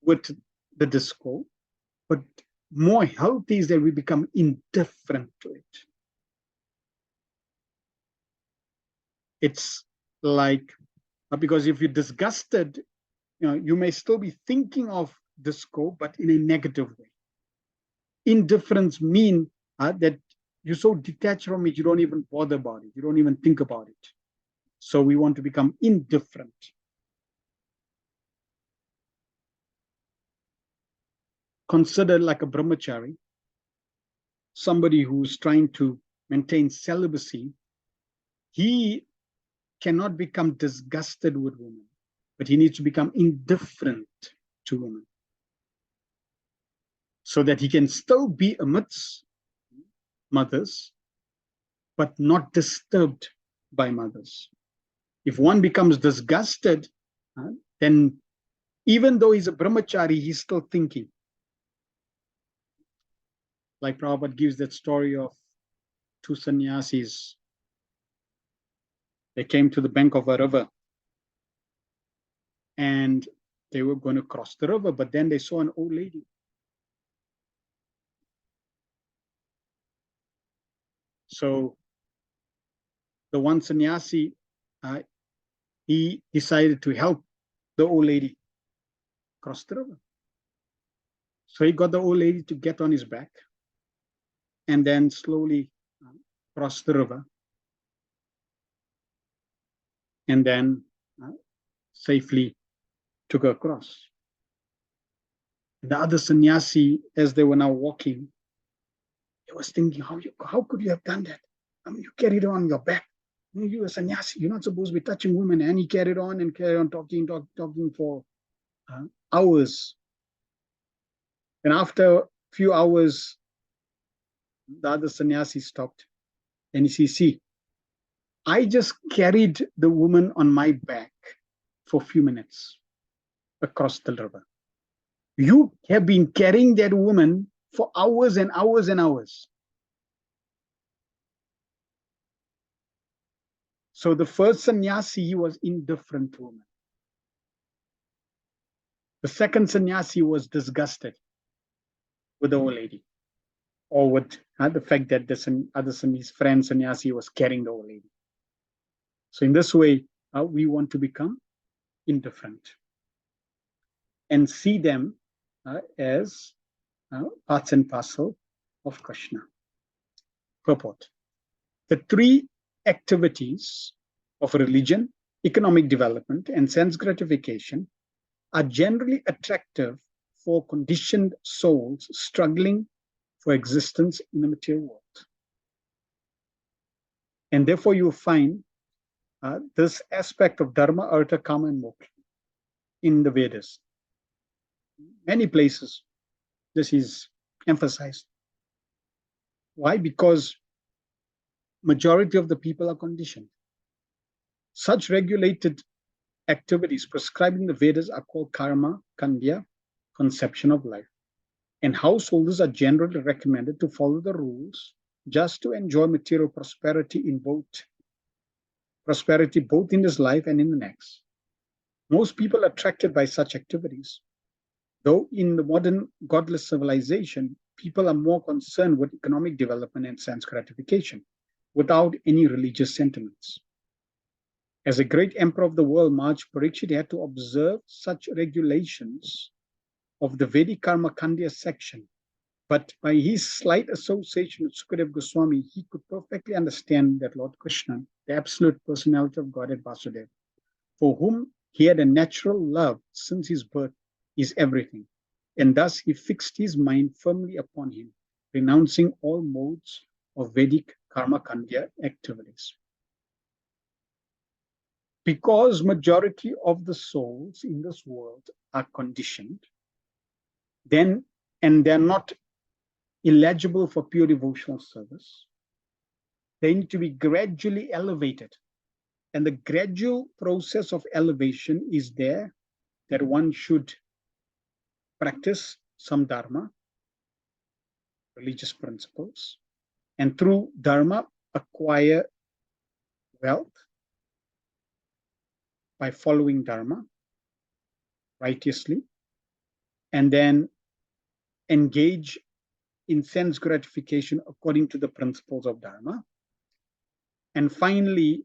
with the disco, but more healthy is that we become indifferent to it. It's like, because if you're disgusted, you may still be thinking of disco, but in a negative way. Indifference means that you're so detached from it, you don't even bother about it. You don't even think about it. So we want to become indifferent. Consider like a brahmachari, somebody who's trying to maintain celibacy. He cannot become disgusted with women, but he needs to become indifferent to women so that he can still be amidst mothers, but not disturbed by mothers. If one becomes disgusted, then even though he's a brahmachari, he's still thinking. Like Prabhupada gives that story of two sannyasis. They came to the bank of a river and they were going to cross the river, but then they saw an old lady. So the one sannyasi, he decided to help the old lady cross the river. So he got the old lady to get on his back and then slowly cross the river and then safely took her across. The other sannyasi, as they were now walking, he was thinking, how could you have done that? I mean, you carried her on your back. You're a sannyasi. You're not supposed to be touching women. And he carried on talking for hours. And after a few hours, the other sannyasi stopped. And he said, see, I just carried the woman on my back for a few minutes across the river. You have been carrying that woman for hours and hours and hours. So the first sannyasi, he was indifferent to women. The second sannyasi was disgusted with the old lady, or with the fact that his friend sannyasi was carrying the old lady. So in this way, we want to become indifferent and see them as parts and parcel of Krishna. Purport. The three activities of religion, economic development, and sense gratification are generally attractive for conditioned souls struggling for existence in the material world. And therefore you find this aspect of dharma, artha, kama, and moksha in the Vedas. Many places this is emphasized. Why? Because majority of the people are conditioned. Such regulated activities prescribed in the Vedas are called karma, kandya, conception of life. And householders are generally recommended to follow the rules just to enjoy material prosperity both in this life and in the next. Most people are attracted by such activities. Though in the modern godless civilization, people are more concerned with economic development and sense gratification without any religious sentiments. As a great emperor of the world, Maharaj Parikshit had to observe such regulations of the Vedic Karma Kandya section. But by his slight association with Sukadeva Goswami, he could perfectly understand that Lord Krishna, the absolute personality of Godhead Vasudeva, for whom he had a natural love since his birth, is everything. And thus he fixed his mind firmly upon him, renouncing all modes of Vedic Karma Kandya activities. Because majority of the souls in this world are conditioned, and they're not eligible for pure devotional service, they need to be gradually elevated. And the gradual process of elevation is there that one should practice some dharma, religious principles, and through dharma acquire wealth by following dharma righteously, and then engage in sense gratification according to the principles of dharma, and finally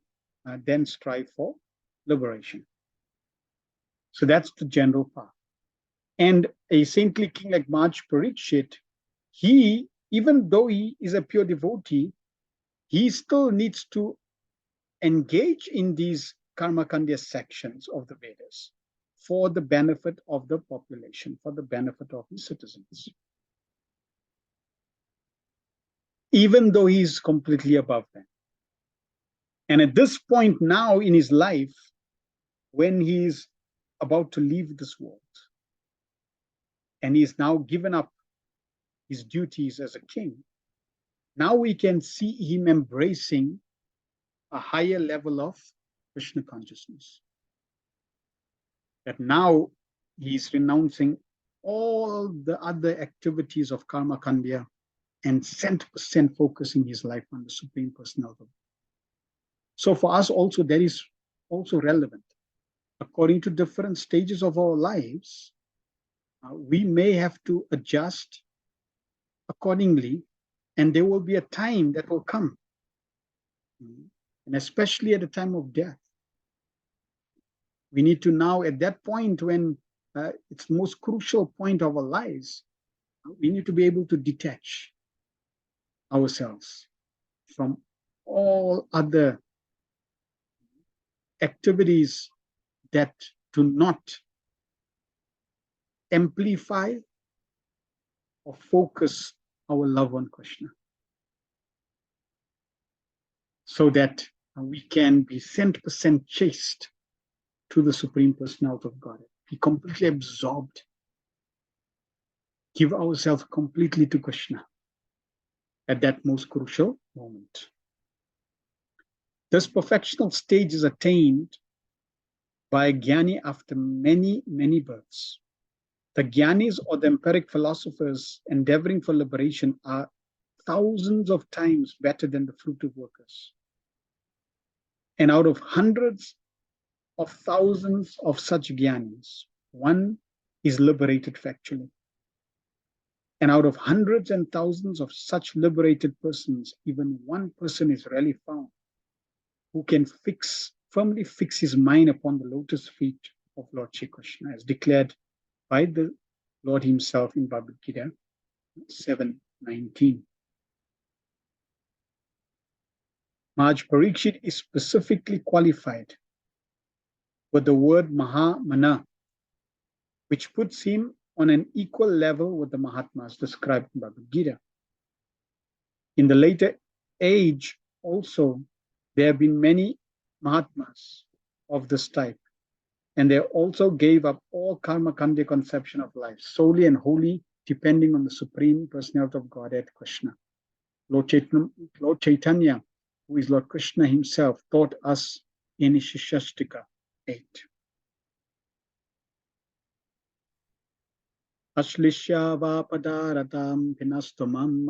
then strive for liberation. So that's the general path. And a saintly king like Maharaj Parikshit, he, even though he is a pure devotee, he still needs to engage in these karma kandya sections of the Vedas for the benefit of the population, for the benefit of his citizens. Even though he is completely above them. And at this point now in his life, when he is about to leave this world, and he is now given up his duties as a king, now we can see him embracing a higher level of Krishna consciousness. That now he's renouncing all the other activities of karma kandya and 100% focusing his life on the Supreme Personality. So for us also, that is also relevant. According to different stages of our lives, we may have to adjust accordingly, and there will be a time that will come, and especially at the time of death. We need to now, at that point when it's the most crucial point of our lives, we need to be able to detach ourselves from all other activities that do not amplify or focus our love on Krishna, so that we can be 100% chaste to the Supreme Personality of God, be completely absorbed, give ourselves completely to Krishna at that most crucial moment. This perfectional stage is attained by a jnani after many, many births. The jnanis, or the empiric philosophers endeavoring for liberation, are thousands of times better than the fruitive workers. And out of hundreds of thousands of such jnanis, one is liberated factually. And out of hundreds and thousands of such liberated persons, even one person is rarely found who can firmly fix his mind upon the lotus feet of Lord Shri Krishna, as declared by the Lord himself in Bhagavad Gita 7:19. Maharaj Parikshit is specifically qualified with the word Mahamana, which puts him on an equal level with the Mahatmas described in Bhagavad Gita. In the later age also, There have been many Mahatmas of this type, and they also gave up all karma kandya conception of life, solely and wholly depending on the Supreme Personality of Godhead, Krishna. Lord Chaitanya, who is Lord Krishna himself, taught us in Shishastika 8. Ashlishya vapadaratam pinastumam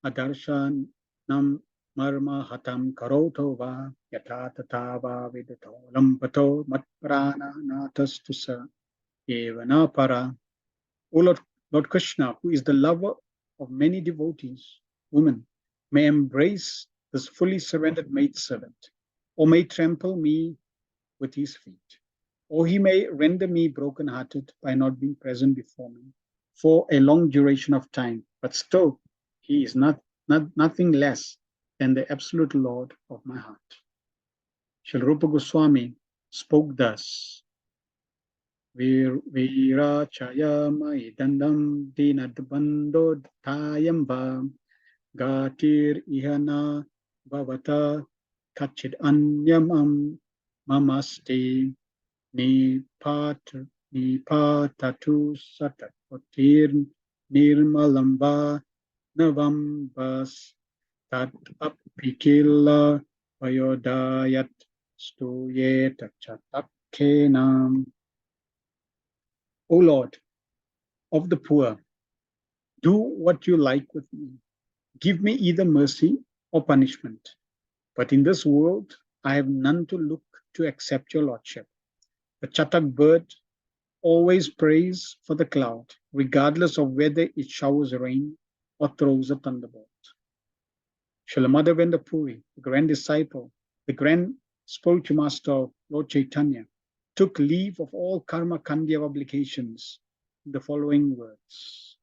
adarshan nam marma hatam karoto va yata tata va vidato lampato matprana natastusa evana para. O Lord Krishna, who is the lover of many devotees, women, may embrace this fully surrendered maidservant, or may trample me with his feet, or he may render me broken-hearted by not being present before me for a long duration of time, but still he is nothing less than the absolute Lord of my heart. Srila Rupa Goswami spoke thus. Virachaya maidandam dinadbando tayamba gatir ihana bhavata kachid anyamam mamaste nipatatu satakotir nirmalamba navambas tat apikila vayodayat stuyet chatakkenam. O Lord of the poor, do what you like with me. Give me either mercy or punishment. But in this world, I have none to look to accept your lordship. The chatak bird always prays for the cloud, regardless of whether it showers rain or throws a thunderbolt. Srila Madhavendra Puri, the grand disciple, the grand spiritual master of Lord Chaitanya, took leave of all karma kandya obligations in the following words.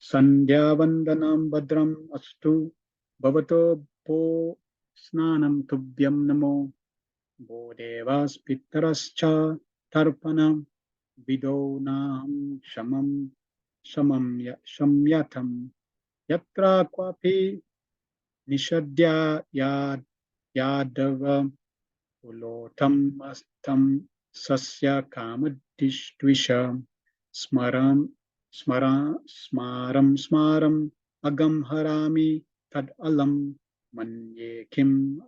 Sandhya vandanam badram astu bhavato po snanam tubhyam namo bodevas pitarascha tarpanam vidonam shamyatam yatra kwapi nishadya yadava ulotam astam sasya kamadishtvisha smaram agam harami tad alam manye kim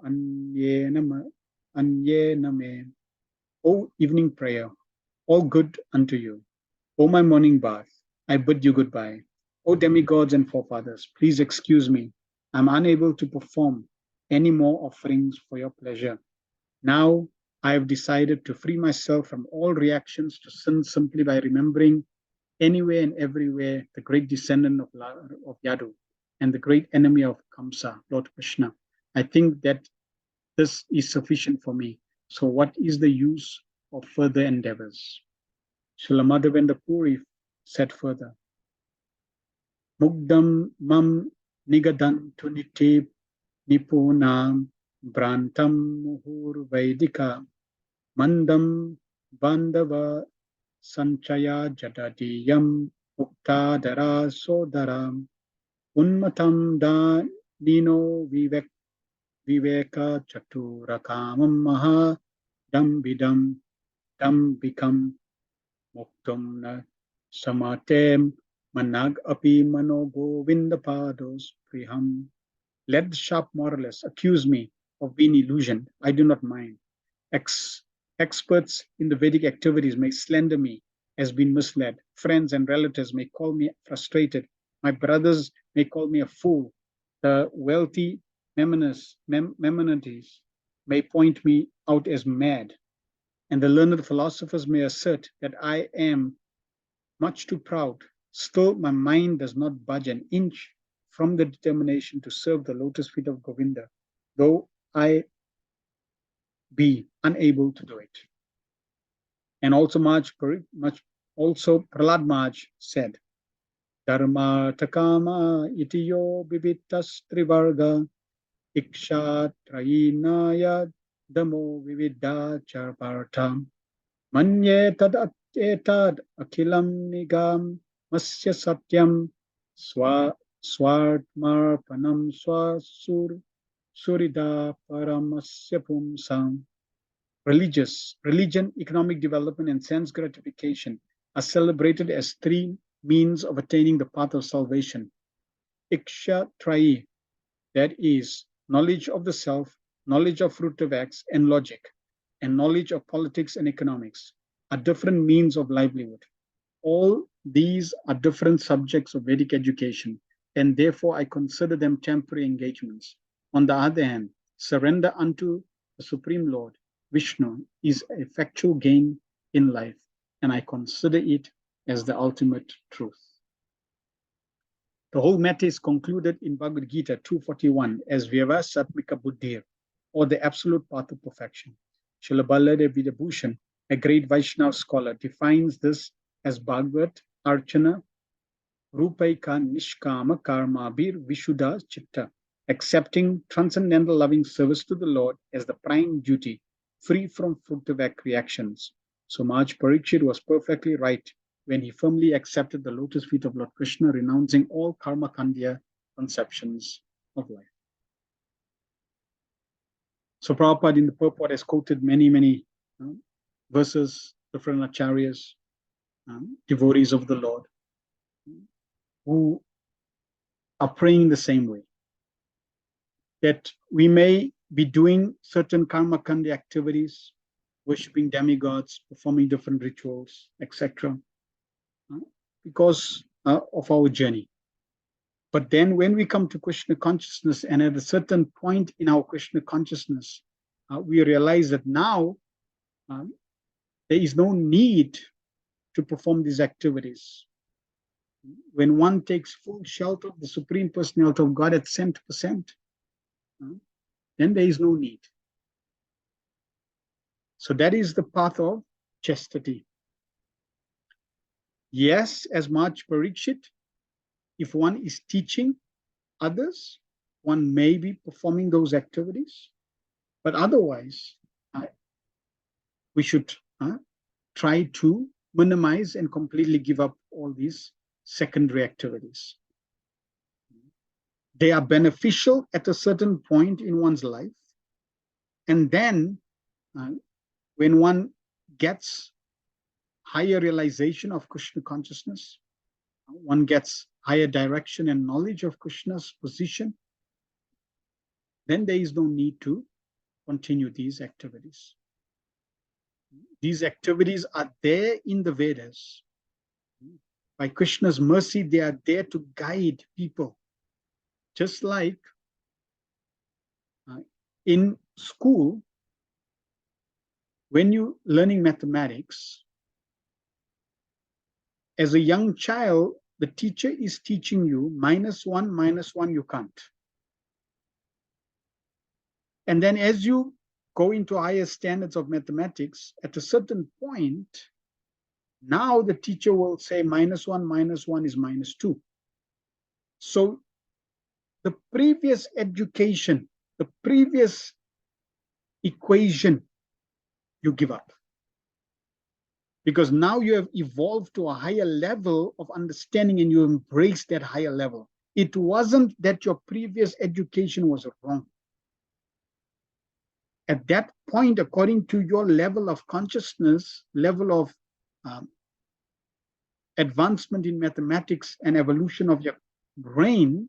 anyename. O evening prayer, all good unto you. O my morning bath, I bid you goodbye. O demigods and forefathers, please excuse me. I'm unable to perform any more offerings for your pleasure. Now I have decided to free myself from all reactions to sin simply by remembering anywhere and everywhere the great descendant of Yadu and the great enemy of Kamsa, Lord Krishna. I think that this is sufficient for me. So what is the use of further endeavors? Srila Madhavendra Puri said further, Mugdam mam nigadan tuniti nipunam brantam muhur vaidika mandam bandava sanchaya jadadiyam muktadara sodaram unmatam da nino viveka chaturakamam maha dambidam dambikam muktum na samatem manag api mano govinda pados priham. Let the sharp moralists accuse me of being illusioned. I do not mind. Experts in the Vedic activities may slander me as being misled. Friends and relatives may call me frustrated. My brothers may call me a fool. The wealthy Maimonides may point me out as mad. And the learned philosophers may assert that I am much too proud. Still, my mind does not budge an inch from the determination to serve the lotus feet of Govinda, though I be unable to do it. And also Prahlad Maharaj said, Dharma takama itiyo bibitas trivarga iksha trayinaya damo vividha charpartam manye tad etad akilam nigam masya satyam swartmarpanam swasur Surida Paramasya Pumsam. Religion, economic development, and sense gratification are celebrated as three means of attaining the path of salvation. Iksha Trayi, that is, knowledge of the self, knowledge of fruitive acts and logic, and knowledge of politics and economics, are different means of livelihood. All these are different subjects of Vedic education, and therefore I consider them temporary engagements. On the other hand, surrender unto the Supreme Lord, Vishnu, is effectual gain in life, and I consider it as the ultimate truth. The whole matter is concluded in Bhagavad Gita 241 as Vyavasatmika Buddhir, or the absolute path of perfection. Srila Baladev Vidabhushan, a great Vaishnava scholar, defines this as Bhagavat Archana Rupaika Nishkama Karmabir Vishuddha Chitta, accepting transcendental loving service to the Lord as the prime duty, free from fruitive reactions. So Maharaj Parikshit was perfectly right when he firmly accepted the lotus feet of Lord Krishna, renouncing all karma kandya conceptions of life. So Prabhupada in the purport has quoted many verses, different acharyas, devotees of the Lord, who are praying the same way. That we may be doing certain karma kandi activities, worshipping demigods, performing different rituals, etc., because of our journey. But then when we come to Krishna consciousness, and at a certain point in our Krishna consciousness, we realize that now there is no need to perform these activities. When one takes full shelter of the Supreme Personality of God at 100%, then there is no need. So that is the path of chastity. Yes, as Maharaj Parikshit, if one is teaching others, one may be performing those activities, but otherwise, we should try to minimize and completely give up all these secondary activities. They are beneficial at a certain point in one's life, and then when one gets higher realization of Krishna consciousness, one gets higher direction and knowledge of Krishna's position, then there is no need to continue these activities. These activities are there in the Vedas. By Krishna's mercy, they are there to guide people. Just like in school, when you're learning mathematics, as a young child, the teacher is teaching you -1, you can't. And then as you go into higher standards of mathematics, at a certain point, now the teacher will say -1 is -2. So the previous education, the previous equation, you give up. Because now you have evolved to a higher level of understanding and you embrace that higher level. It wasn't that your previous education was wrong. At that point, according to your level of consciousness, level of advancement in mathematics and evolution of your brain,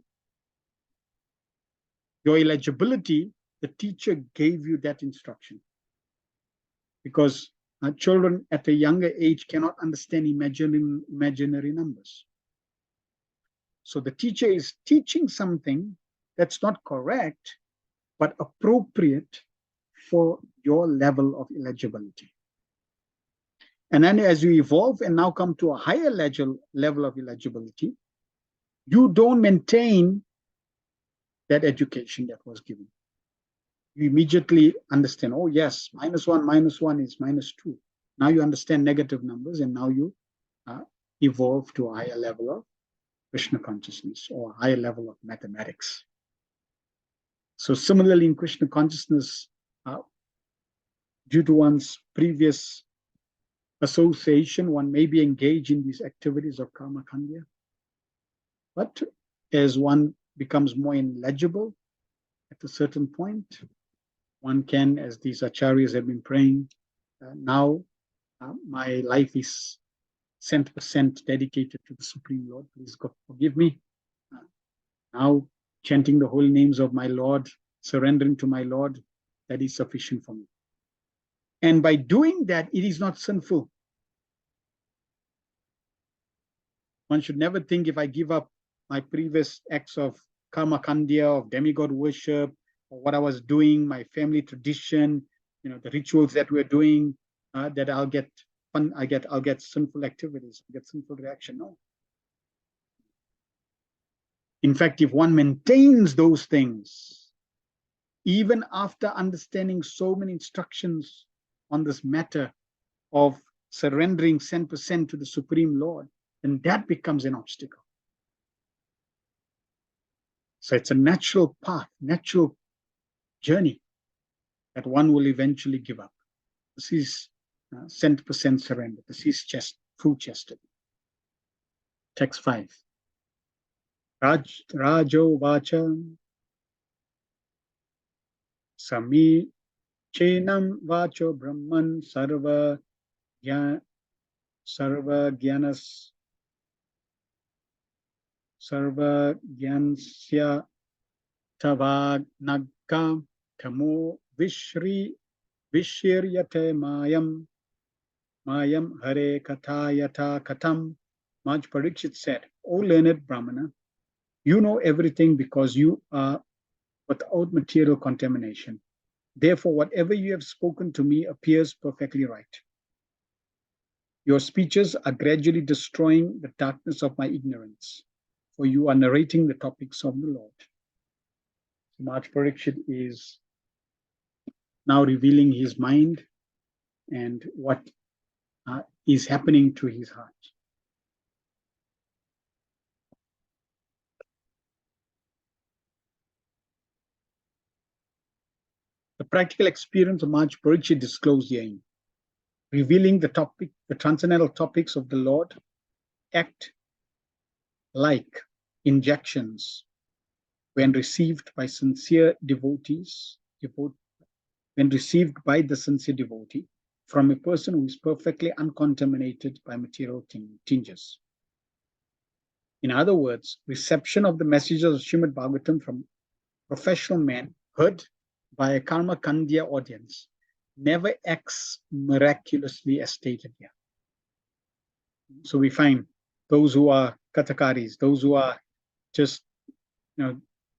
your eligibility, the teacher gave you that instruction. Because children at a younger age cannot understand imaginary numbers. So the teacher is teaching something that's not correct, but appropriate for your level of eligibility. And then as you evolve and now come to a higher level of eligibility, you don't maintain that education that was given. You immediately understand, oh yes, -1 is -2. Now you understand negative numbers, and now you evolve to a higher level of Krishna consciousness or a higher level of mathematics. So similarly in Krishna consciousness, due to one's previous association, one may be engaged in these activities of karma kandya. But as one becomes more intelligible, at a certain point, one can, as these acharyas have been praying, now my life is 100% dedicated to the Supreme Lord. Please God forgive me. Now chanting the holy names of my Lord, surrendering to my Lord, that is sufficient for me. And by doing that, it is not sinful. One should never think, if I give up my previous acts of karma kandya, of demigod worship, or what I was doing, my family tradition, the rituals that we're doing, that I'll get fun, I'll get sinful activities, I'll get sinful reaction. No. In fact, if one maintains those things, even after understanding so many instructions on this matter of surrendering 100% to the Supreme Lord, then that becomes an obstacle. So it's a natural path, natural journey that one will eventually give up. This is 100% surrender. This is full chastity. Text 5. Rajo vacha sami chenam vacho brahman sarva gyansya tavagnagga tamo vishiryate mayam hare kathayata katam. Maj Parikshit said, O learned Brahmana, you know everything because you are without material contamination. Therefore, whatever you have spoken to me appears perfectly right. Your speeches are gradually destroying the darkness of my ignorance, for you are narrating the topics of the Lord. So Maj Parikshit is now revealing his mind and what is happening to his heart. The practical experience of Maj Parikshit disclosed herein, revealing the transcendental topics of the Lord, act like injections when received by sincere devotees, when received by the sincere devotee from a person who is perfectly uncontaminated by material tinges. In other words, reception of the messages of Srimad Bhagavatam from professional men heard by a karma kandya audience never acts miraculously as stated here. So we find those who are kathakaris, those who are just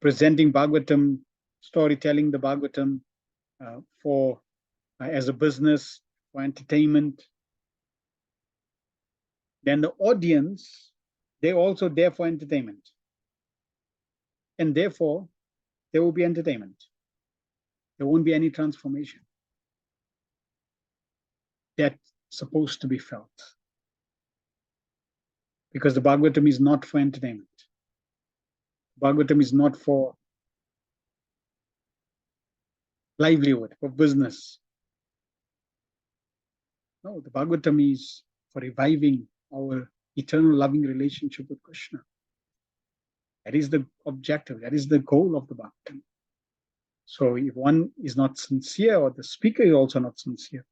presenting Bhagavatam, storytelling the Bhagavatam for as a business, for entertainment. Then the audience, they're also there for entertainment. And therefore, there will be entertainment. There won't be any transformation that's supposed to be felt. Because the Bhagavatam is not for entertainment. Bhagavatam is not for livelihood, for business. No, the Bhagavatam is for reviving our eternal loving relationship with Krishna. That is the objective, that is the goal of the Bhagavatam. So if one is not sincere, or the speaker is also not sincere,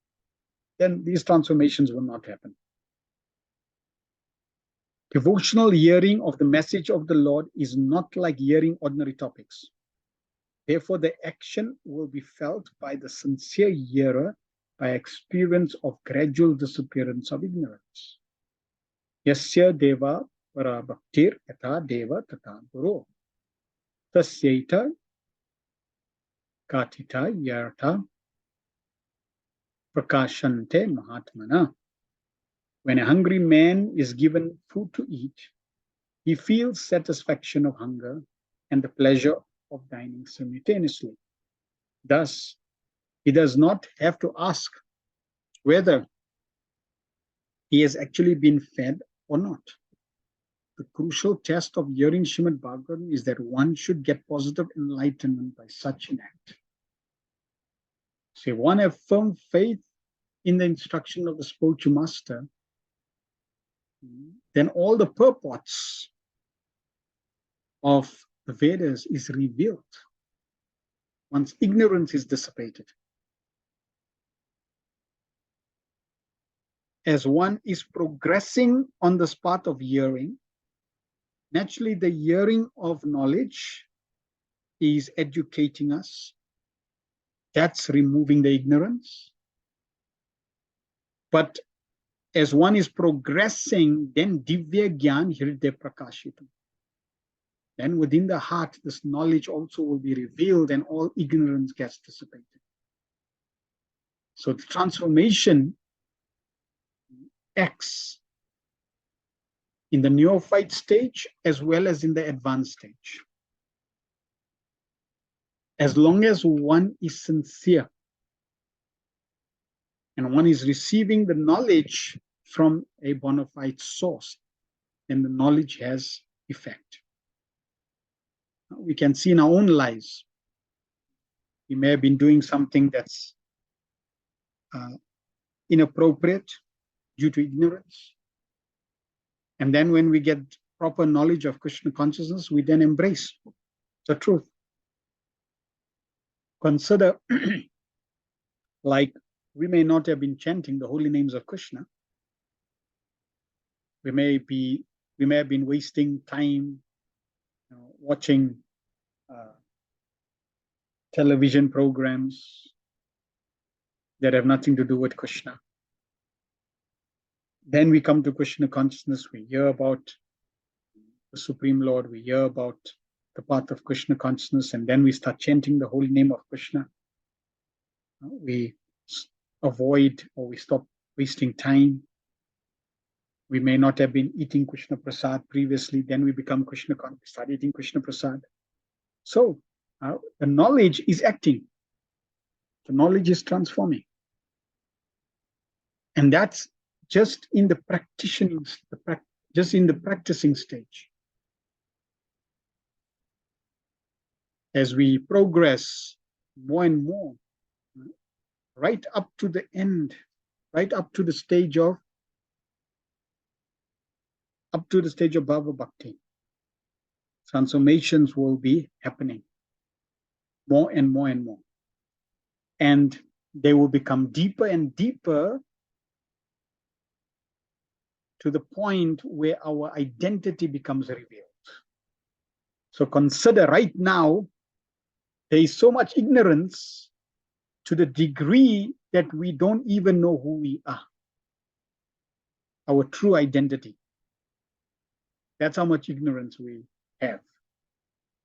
then these transformations will not happen. Devotional hearing of the message of the Lord is not like hearing ordinary topics. Therefore, the action will be felt by the sincere hearer by experience of gradual disappearance of ignorance. Yasya deva para bhaktir yatha deva tata guru. Tasyaita katita yartha prakashante mahatmana. When a hungry man is given food to eat, he feels satisfaction of hunger and the pleasure of dining simultaneously. Thus, he does not have to ask whether he has actually been fed or not. The crucial test of hearing Srimad Bhagavatam is that one should get positive enlightenment by such an act. So if one has firm faith in the instruction of the spiritual master, then all the purports of the Vedas is revealed. one's ignorance is dissipated. As one is progressing on this path of hearing, naturally the hearing of knowledge is educating us. That's removing the ignorance. But as one is progressing, then Divya Gyan Hridaya Prakashitam. Then within the heart, this knowledge also will be revealed and all ignorance gets dissipated. So the transformation acts in the neophyte stage as well as in the advanced stage. As long as one is sincere and one is receiving the knowledge from a bona fide source, then the knowledge has effect. We can see in our own lives, we may have been doing something that's inappropriate due to ignorance. And then when we get proper knowledge of Krishna consciousness, we then embrace the truth. Consider like we may not have been chanting the holy names of Krishna. We may have been wasting time watching television programs that have nothing to do with Krishna. Then we come to Krishna consciousness, we hear about the Supreme Lord, we hear about the path of Krishna consciousness, and then we start chanting the holy name of Krishna. We avoid or we stop wasting time. We may not have been eating Krishna Prasad previously, then we become Krishna conscious, we start eating Krishna Prasad. So the knowledge is acting. The knowledge is transforming. And that's just in the practicing, just in the practicing stage. As we progress more and more, right up to the end, right up to the stage of Bhava Bhakti, transformations will be happening more and more and more. And they will become deeper and deeper to the point where our identity becomes revealed. So consider right now, there is so much ignorance to the degree that we don't even know who we are, our true identity. That's how much ignorance we have.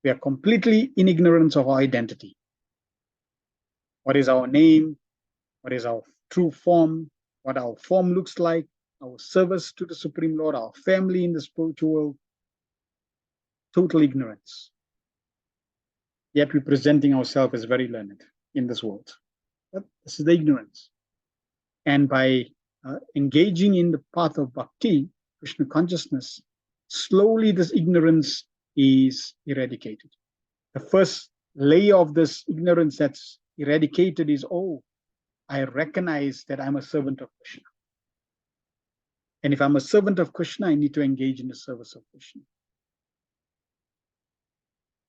We are completely in ignorance of our identity. What is our name? What is our true form? What our form looks like? Our service to the Supreme Lord, our family in the spiritual world. Total ignorance. Yet we're presenting ourselves as very learned in this world. But this is the ignorance. And by engaging in the path of bhakti, Krishna consciousness, slowly this ignorance is eradicated. The first layer of this ignorance that's eradicated is, oh, I recognize that I'm a servant of Krishna. And if I'm a servant of Krishna, I need to engage in the service of Krishna.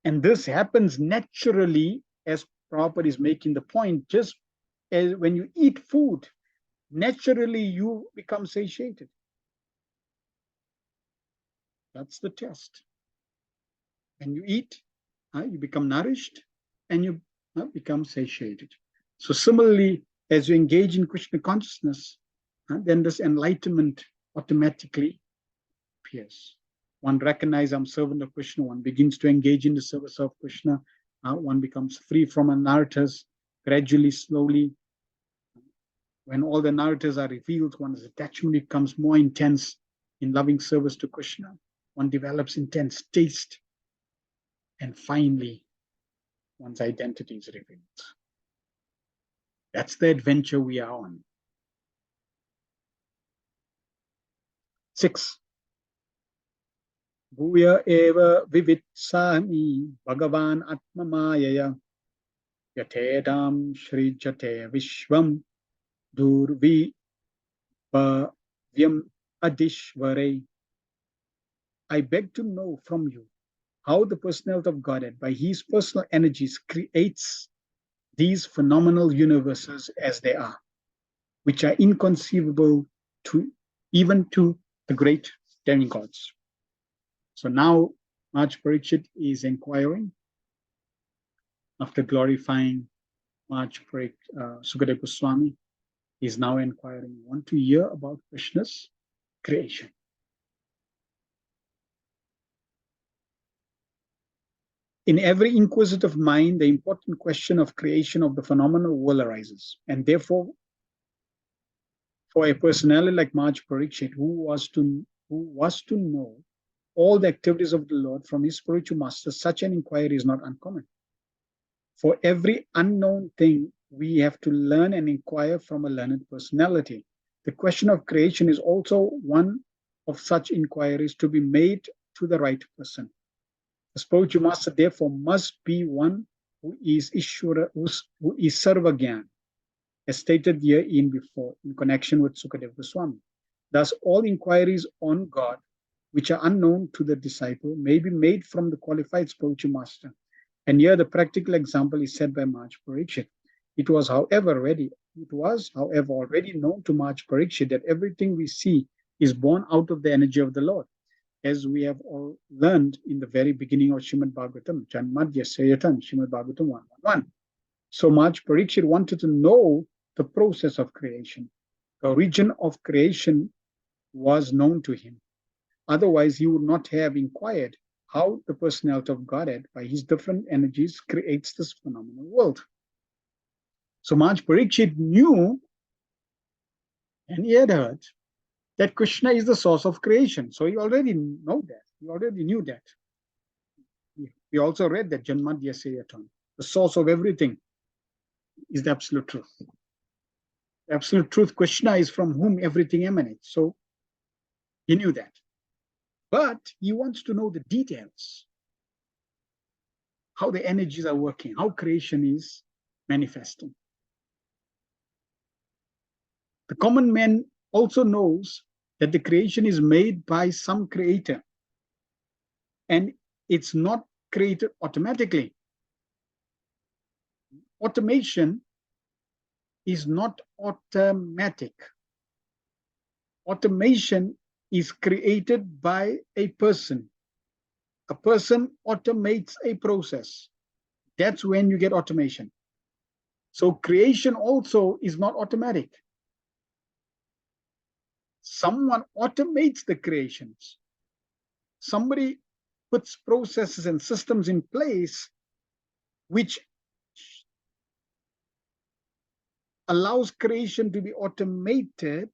And this happens naturally, as Prabhupada is making the point, just as when you eat food, naturally you become satiated. That's the test. When you eat, you become nourished and you become satiated. So similarly, as you engage in Krishna consciousness, then this enlightenment automatically appears. One recognizes I'm servant of Krishna, one begins to engage in the service of Krishna, one becomes free from narratives gradually, slowly. When all the narratives are revealed, one's attachment becomes more intense in loving service to Krishna. One develops intense taste, and finally, one's identity is revealed. That's the adventure we are on. 6. Bhuya eva vivitsami Bhagavan Atma Mayaya Yatedam Srijate Vishwam Durvi Bhavyam Adishvare. I beg to know from you how the personality of Godhead by his personal energies creates these phenomenal universes as they are, which are inconceivable to even to the great demigods. So now Maharaj Parikshit is inquiring after glorifying Maharaj Sukadeva Goswami. He is now inquiring, want to hear about Krishna's creation. In every inquisitive mind, the important question of creation of the phenomenal world arises. And therefore, for a personality like Maharaj Parikshit, who was to know all the activities of the Lord from his spiritual master, such an inquiry is not uncommon. For every unknown thing, we have to learn and inquire from a learned personality. The question of creation is also one of such inquiries to be made to the right person. The spiritual master, therefore, must be one who is Ishvara, who is Sarvagyan, as stated herein before in connection with Sukadeva Goswami. Thus, all inquiries on God, which are unknown to the disciple, may be made from the qualified spiritual master. And here the practical example is set by Maharaj Parikshit. It was, however, already known to Maharaj Parikshit that everything we see is born out of the energy of the Lord, as we have all learned in the very beginning of Srimad Bhagavatam, Janmadhya Seyatan, Srimad Bhagavatam 1:1. So Maharaj Parikshit wanted to know the process of creation. The origin of creation was known to him. Otherwise, he would not have inquired how the personality of Godhead, by his different energies, creates this phenomenal world. So Maharaj Parikshit knew, and he had heard, that Krishna is the source of creation. So he already knew that. He already knew that. We also read that Janmadhya Seyatan, the source of everything, is the absolute truth. The absolute truth, Krishna, is from whom everything emanates. So he knew that. But he wants to know the details, how the energies are working, how creation is manifesting. The common man also knows that the creation is made by some creator, and it's not created automatically. Automation is not automatic. Automation is created by a person. A person automates a process. That's when you get automation. So creation also is not automatic. Someone automates the creations. Somebody puts processes and systems in place which allows creation to be automated,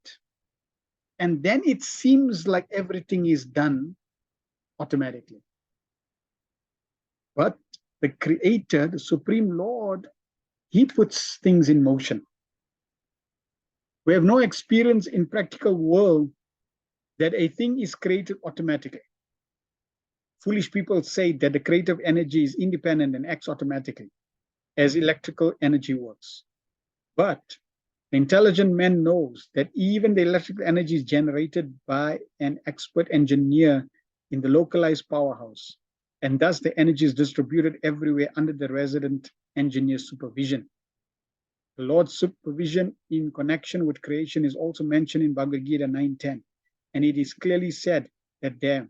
and then it seems like everything is done automatically. But the Creator, the Supreme Lord, he puts things in motion. We have no experience in practical world that a thing is created automatically. Foolish people say that the creative energy is independent and acts automatically, as electrical energy works. But the intelligent man knows that even the electrical energy is generated by an expert engineer in the localized powerhouse, and thus the energy is distributed everywhere under the resident engineer's supervision. The Lord's supervision in connection with creation is also mentioned in Bhagavad Gita 9:10, and it is clearly said that the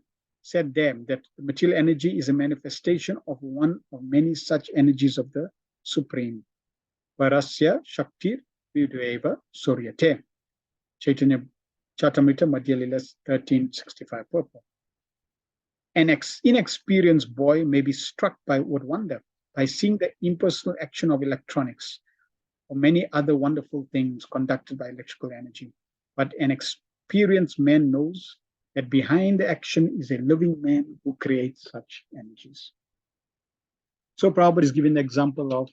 material energy is a manifestation of one of many such energies of the Supreme. Parasya Shaktir Vidveva Suryate. Chaitanya Chatamrita Madhya Lila 1365 purport. An inexperienced boy may be struck with wonder by seeing the impersonal action of electronics or many other wonderful things conducted by electrical energy. But an experienced man knows that behind the action is a living man who creates such energies. So Prabhupada is giving the example of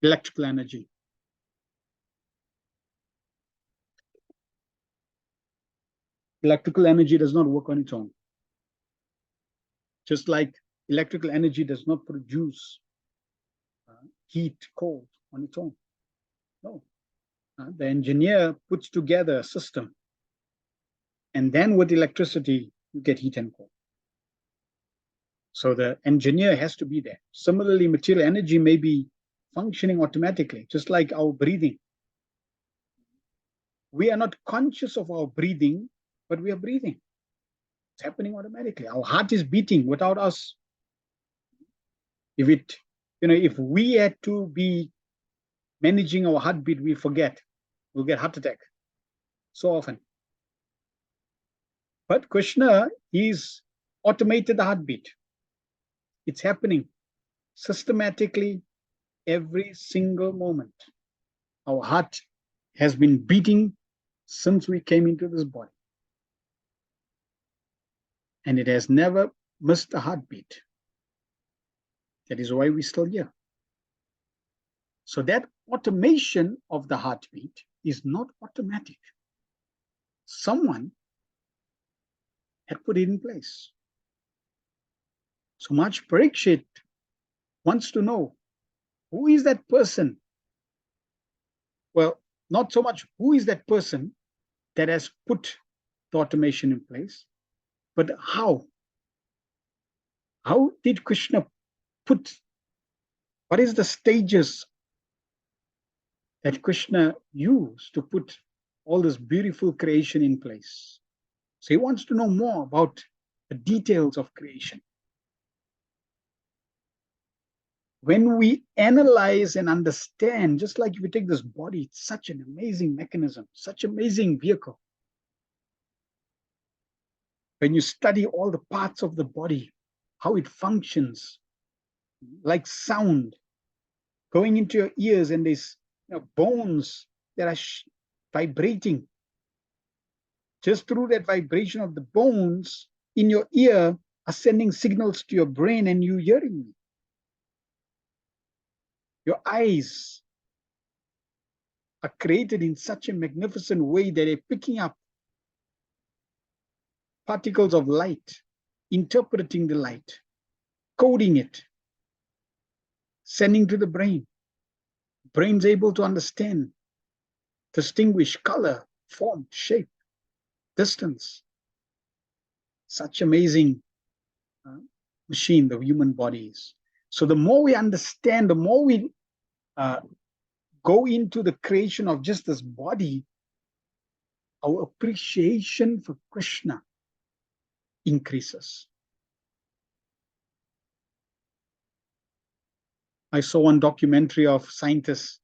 electrical energy. Electrical energy does not work on its own. Just like electrical energy does not produce heat, cold on its own. No. The engineer puts together a system, and then with electricity, you get heat and cold. So the engineer has to be there. Similarly, material energy may be functioning automatically, just like our breathing. We are not conscious of our breathing, but we are breathing. It's happening automatically. Our heart is beating without us. If we had to be managing our heartbeat, we forget. We'll get heart attack so often. But Krishna, he's automated the heartbeat. It's happening systematically every single moment. Our heart has been beating since we came into this body. And it has never missed a heartbeat. That is why we're still here. So that automation of the heartbeat is not automatic. Someone had put it in place. So much Parikshit wants to know, who is that person? Well, not so much who is that person that has put the automation in place, but how? How did Krishna what is the stages that Krishna used to put all this beautiful creation in place? So he wants to know more about the details of creation. When we analyze and understand, just like if you take this body, it's such an amazing mechanism, such an amazing vehicle. When you study all the parts of the body, how it functions, like sound going into your ears, and there's bones that are vibrating. Just through that vibration of the bones in your ear are sending signals to your brain, and you hearing me. Your eyes are created in such a magnificent way that they're picking up particles of light, interpreting the light, coding it, sending to the brain. Brain's able to understand, distinguish color, form, shape, distance. Such amazing machine the human body is. So the more we understand, the more we go into the creation of just this body, our appreciation for Krishna increases. I saw one documentary of scientists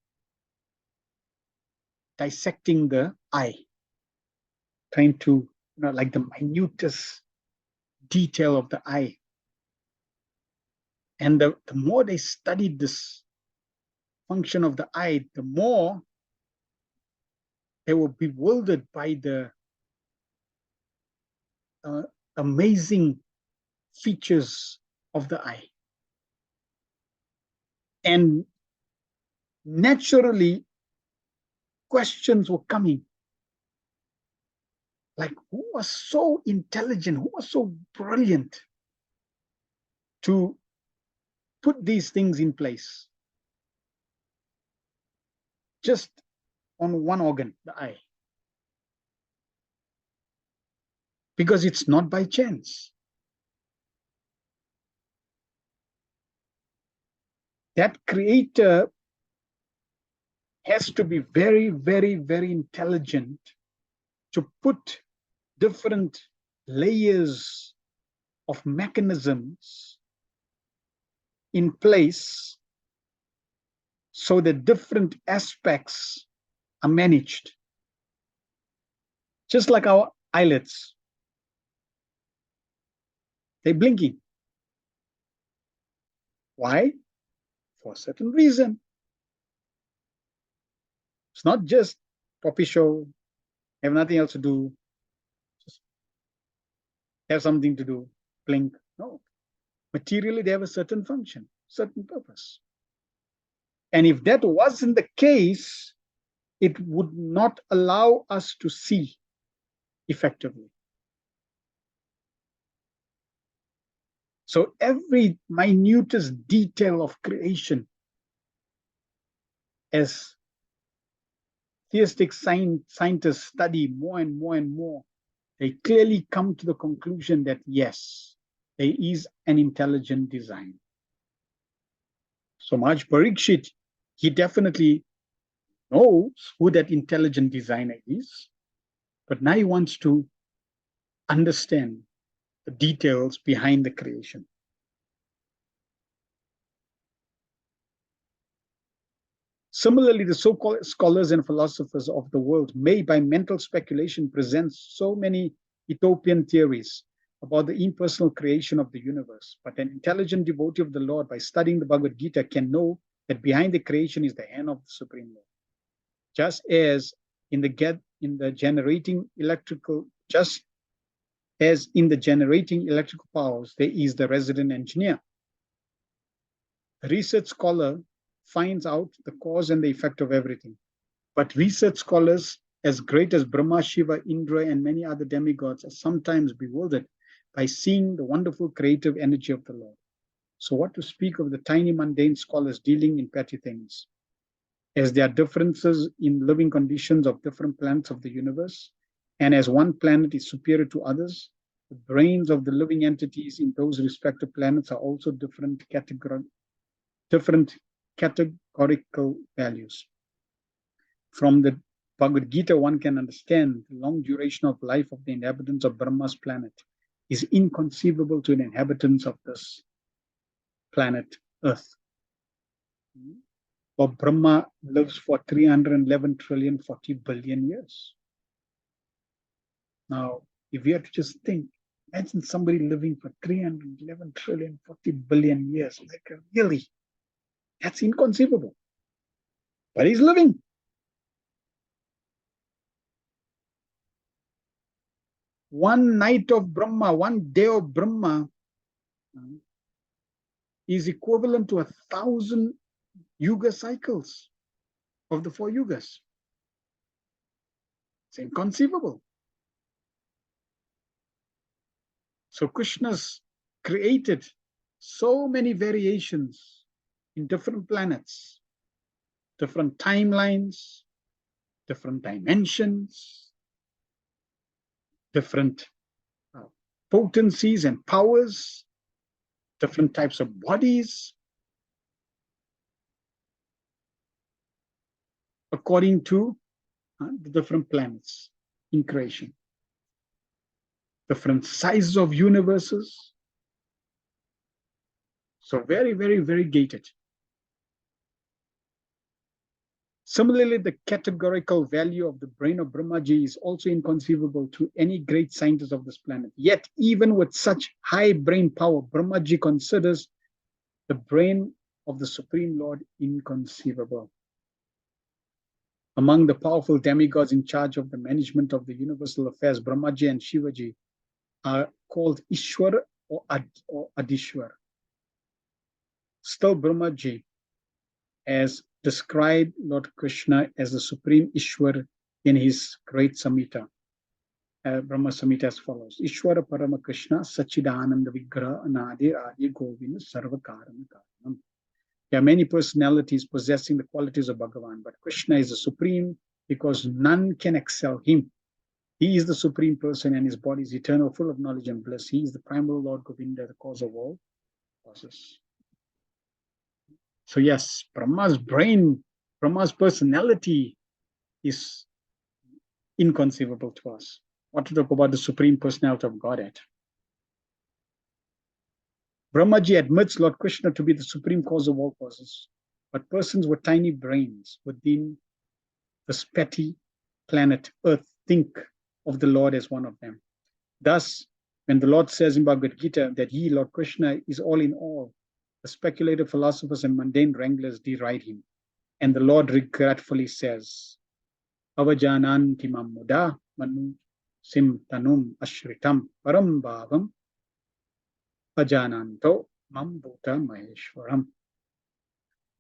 dissecting the eye, trying to, like the minutest detail of the eye. And the more they studied this function of the eye, the more they were bewildered by the amazing features of the eye. And naturally, questions were coming. Like, who was so intelligent, who was so brilliant to put these things in place? Just on one organ, the eye. Because it's not by chance. That creator has to be very, very, very intelligent to put different layers of mechanisms in place so that different aspects are managed. Just like our eyelids. They're blinking. Why? For a certain reason. It's not just poppy show, have nothing else to do, just have something to do, blink. No. Materially, they have a certain function, certain purpose. And if that wasn't the case, it would not allow us to see effectively. So every minutest detail of creation, as theistic scientists study more and more and more, they clearly come to the conclusion that yes, there is an intelligent design. So Maharaj Parikshit, He definitely knows who that intelligent designer is, but now he wants to understand the details behind the creation. Similarly, the so-called scholars and philosophers of the world may, by mental speculation, present so many utopian theories about the impersonal creation of the universe. But an intelligent devotee of the Lord, by studying the Bhagavad Gita, can know that behind the creation is the hand of the Supreme Lord. Just as in the generating electrical powers, there is the resident engineer. The research scholar finds out the cause and the effect of everything. But research scholars as great as Brahma, Shiva, Indra, and many other demigods are sometimes bewildered by seeing the wonderful creative energy of the Lord. So what to speak of the tiny mundane scholars dealing in petty things? As there are differences in living conditions of different planets of the universe, and as one planet is superior to others, the brains of the living entities in those respective planets are also different categorical values. From the Bhagavad Gita, one can understand the long duration of life of the inhabitants of Brahma's planet is inconceivable to the inhabitants of this planet, Earth. For Brahma lives for 311 trillion, 40 billion years. Now, if you have to just think, imagine somebody living for 311 trillion, 40 billion years. Like, really, that's inconceivable. But he's living. One night of Brahma, one day of Brahma is equivalent to 1,000 yuga cycles of the 4 yugas. It's inconceivable. So Krishna's created so many variations in different planets, different timelines, different dimensions, different potencies and powers, different types of bodies, according to the different planets in creation, different sizes of universes. So very, very, very gated. Similarly, the categorical value of the brain of Brahmaji is also inconceivable to any great scientist of this planet. Yet, even with such high brain power, Brahmaji considers the brain of the Supreme Lord inconceivable. Among the powerful demigods in charge of the management of the universal affairs, Brahmaji and Shivaji are called Ishwar or Adishwar. Still, Brahmaji has described Lord Krishna as the supreme Ishwar in his great Samhita, Brahma Samhita, as follows: Ishwara Parama Krishna Sachidananda Vigraha Anadi Adi Govinda Sarva Karana Karanam. There are many personalities possessing the qualities of Bhagavan, but Krishna is the supreme because none can excel him. He is the supreme person and his body is eternal, full of knowledge and bliss. He is the primal Lord Govinda, the cause of all causes. So yes, Brahma's brain, Brahma's personality is inconceivable to us. What to talk about the supreme personality of Godhead? Brahmaji admits Lord Krishna to be the supreme cause of all causes, but persons with tiny brains within this petty planet Earth think of the Lord as one of them. Thus, when the Lord says in Bhagavad Gita that he, Lord Krishna, is all in all, the speculative philosophers and mundane wranglers deride him. And the Lord regretfully says, Avajananti muda manu sim tanum ashritam param bhavam ajananto mam bhuta maheshwaram.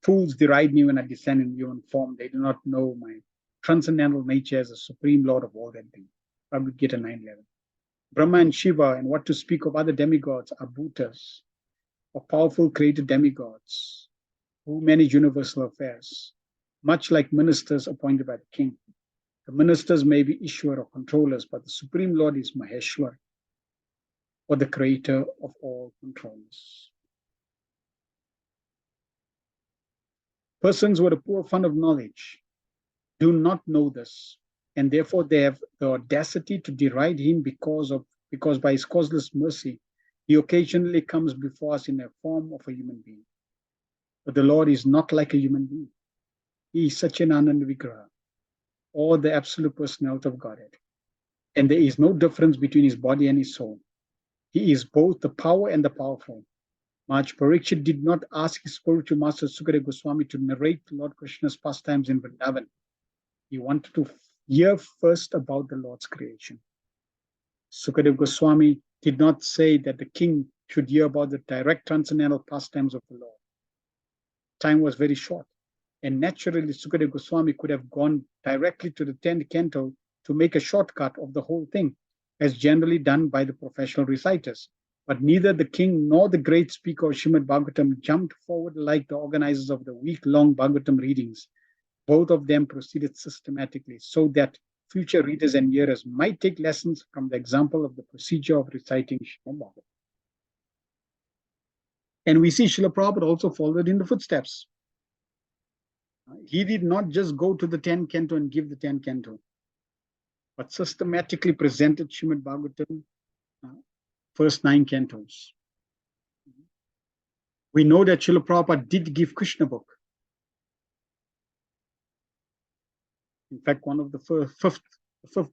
Fools deride me when I descend in human form. They do not know my transcendental nature as the supreme Lord of all that be. Bhagavad Gita 9:11. Brahma and Shiva, and what to speak of other demigods, are bhutas, or powerful created demigods who manage universal affairs, much like ministers appointed by the king. The ministers may be Ishwar or controllers, but the Supreme Lord is Maheshwar, or the creator of all controllers. Persons who are poor fund of knowledge do not know this, and therefore they have the audacity to deride him because by his causeless mercy, he occasionally comes before us in the form of a human being. But the Lord is not like a human being. He is such an Ananda Vigraha, or the absolute personality of Godhead. And there is no difference between his body and his soul. He is both the power and the powerful. Maharaj Parikshit did not ask his spiritual master Sukadeva Goswami to narrate Lord Krishna's pastimes in Vrindavan. He wanted to hear first about the Lord's creation. Sukadeva Goswami did not say that the king should hear about the direct transcendental pastimes of the Lord. Time was very short, and naturally Sukadeva Goswami could have gone directly to the 10th canto to make a shortcut of the whole thing, as generally done by the professional reciters. But neither the king nor the great speaker of Srimad Bhagavatam jumped forward like the organizers of the week-long Bhagavatam readings. Both of them proceeded systematically so that future readers and hearers might take lessons from the example of the procedure of reciting Srimad Bhagavatam. And we see Srila Prabhupada also followed in the footsteps. He did not just go to the 10th canto and give the 10th canto, but systematically presented Srimad Bhagavatam first 9 cantos. We know that Srila Prabhupada did give Krishna book. In fact, one of the fifth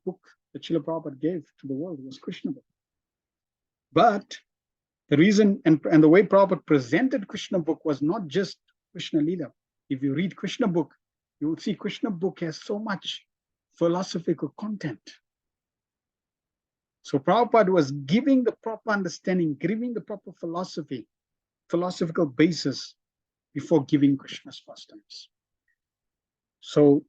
book that Srila Prabhupada gave to the world was Krishna book. But the reason and the way Prabhupada presented Krishna book was not just Krishna Lila. If you read Krishna book, you will see Krishna book has so much philosophical content. So Prabhupada was giving the proper understanding, giving the proper philosophical basis before giving Krishna's pastimes. So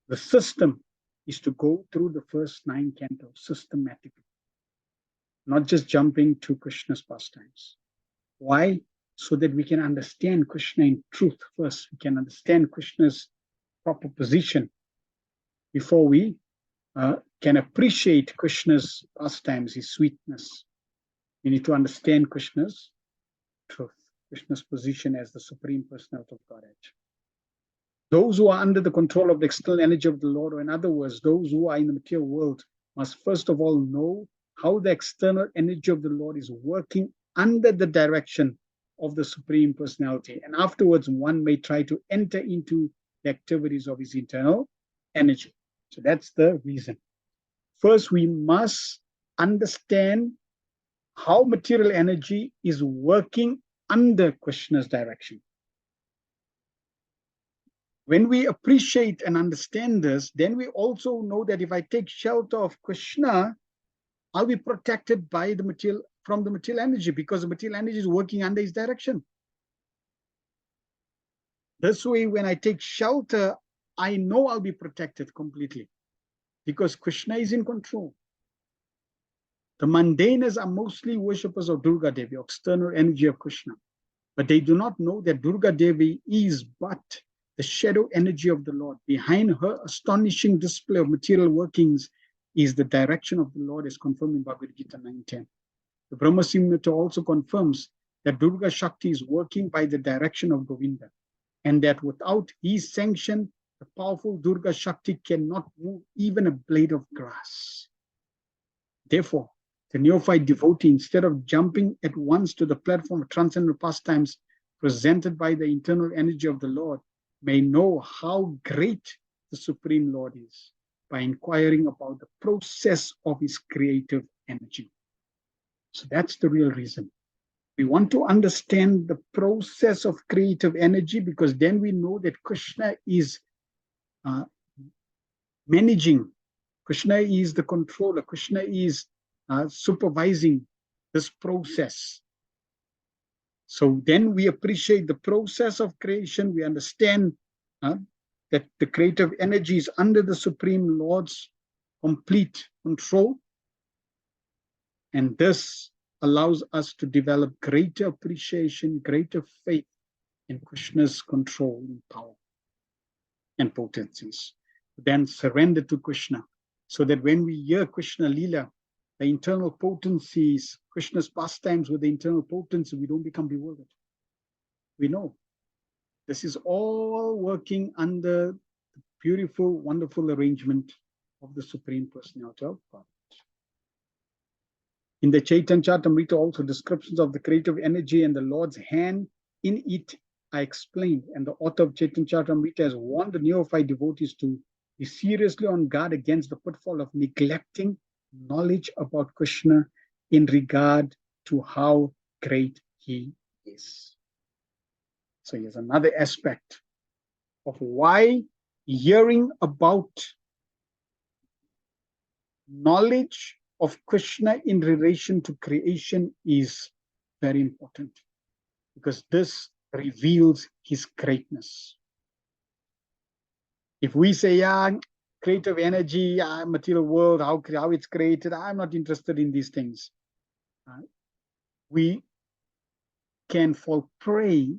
the system is to go through the first 9 cantos systematically, not just jumping to Krishna's pastimes. Why? So that we can understand Krishna in truth first. We can understand Krishna's proper position before we can appreciate Krishna's pastimes, his sweetness. We need to understand Krishna's truth, Krishna's position as the Supreme Personality of Godhead. Those who are under the control of the external energy of the Lord, or in other words, those who are in the material world, must first of all know how the external energy of the Lord is working under the direction of the Supreme Personality. And afterwards, one may try to enter into the activities of his internal energy. So that's the reason. First, we must understand how material energy is working under Krishna's direction. When we appreciate and understand this, then we also know that if I take shelter of Krishna, I'll be protected by the material, from the material energy, because the material energy is working under his direction. This way, when I take shelter, I know I'll be protected completely, because Krishna is in control. The mundanes are mostly worshippers of Durga Devi, external energy of Krishna. But they do not know that Durga Devi is but the shadow energy of the Lord. Behind her astonishing display of material workings is the direction of the Lord, as confirmed in Bhagavad Gita 9:10. The Brahma Samhita also confirms that Durga Shakti is working by the direction of Govinda, and that without his sanction, the powerful Durga Shakti cannot move even a blade of grass. Therefore, the neophyte devotee, instead of jumping at once to the platform of transcendental pastimes presented by the internal energy of the Lord, may know how great the Supreme Lord is by inquiring about the process of his creative energy. So that's the real reason. We want to understand the process of creative energy, because then we know that Krishna is managing. Krishna is the controller. Krishna is supervising this process. So then we appreciate the process of creation. We understand that the creative energy is under the Supreme Lord's complete control. And this allows us to develop greater appreciation, greater faith in Krishna's control and power and potencies. Then surrender to Krishna, so that when we hear Krishna Lila, the internal potencies, Krishna's pastimes with the internal potency, we don't become bewildered. We know This is all working under the beautiful, wonderful arrangement of the Supreme Personality of God. In the Chaitanya Charitamrita, also descriptions of the creative energy and the Lord's hand in it are explained, and the author of Chaitanya Charitamrita has warned the neophyte devotees to be seriously on guard against the pitfall of neglecting knowledge about Krishna in regard to how great he is. So here's another aspect of why hearing about knowledge of Krishna in relation to creation is very important, because this reveals his greatness. If we say, yeah, creative energy, yeah, material world, how it's created, I'm not interested in these things, we can fall prey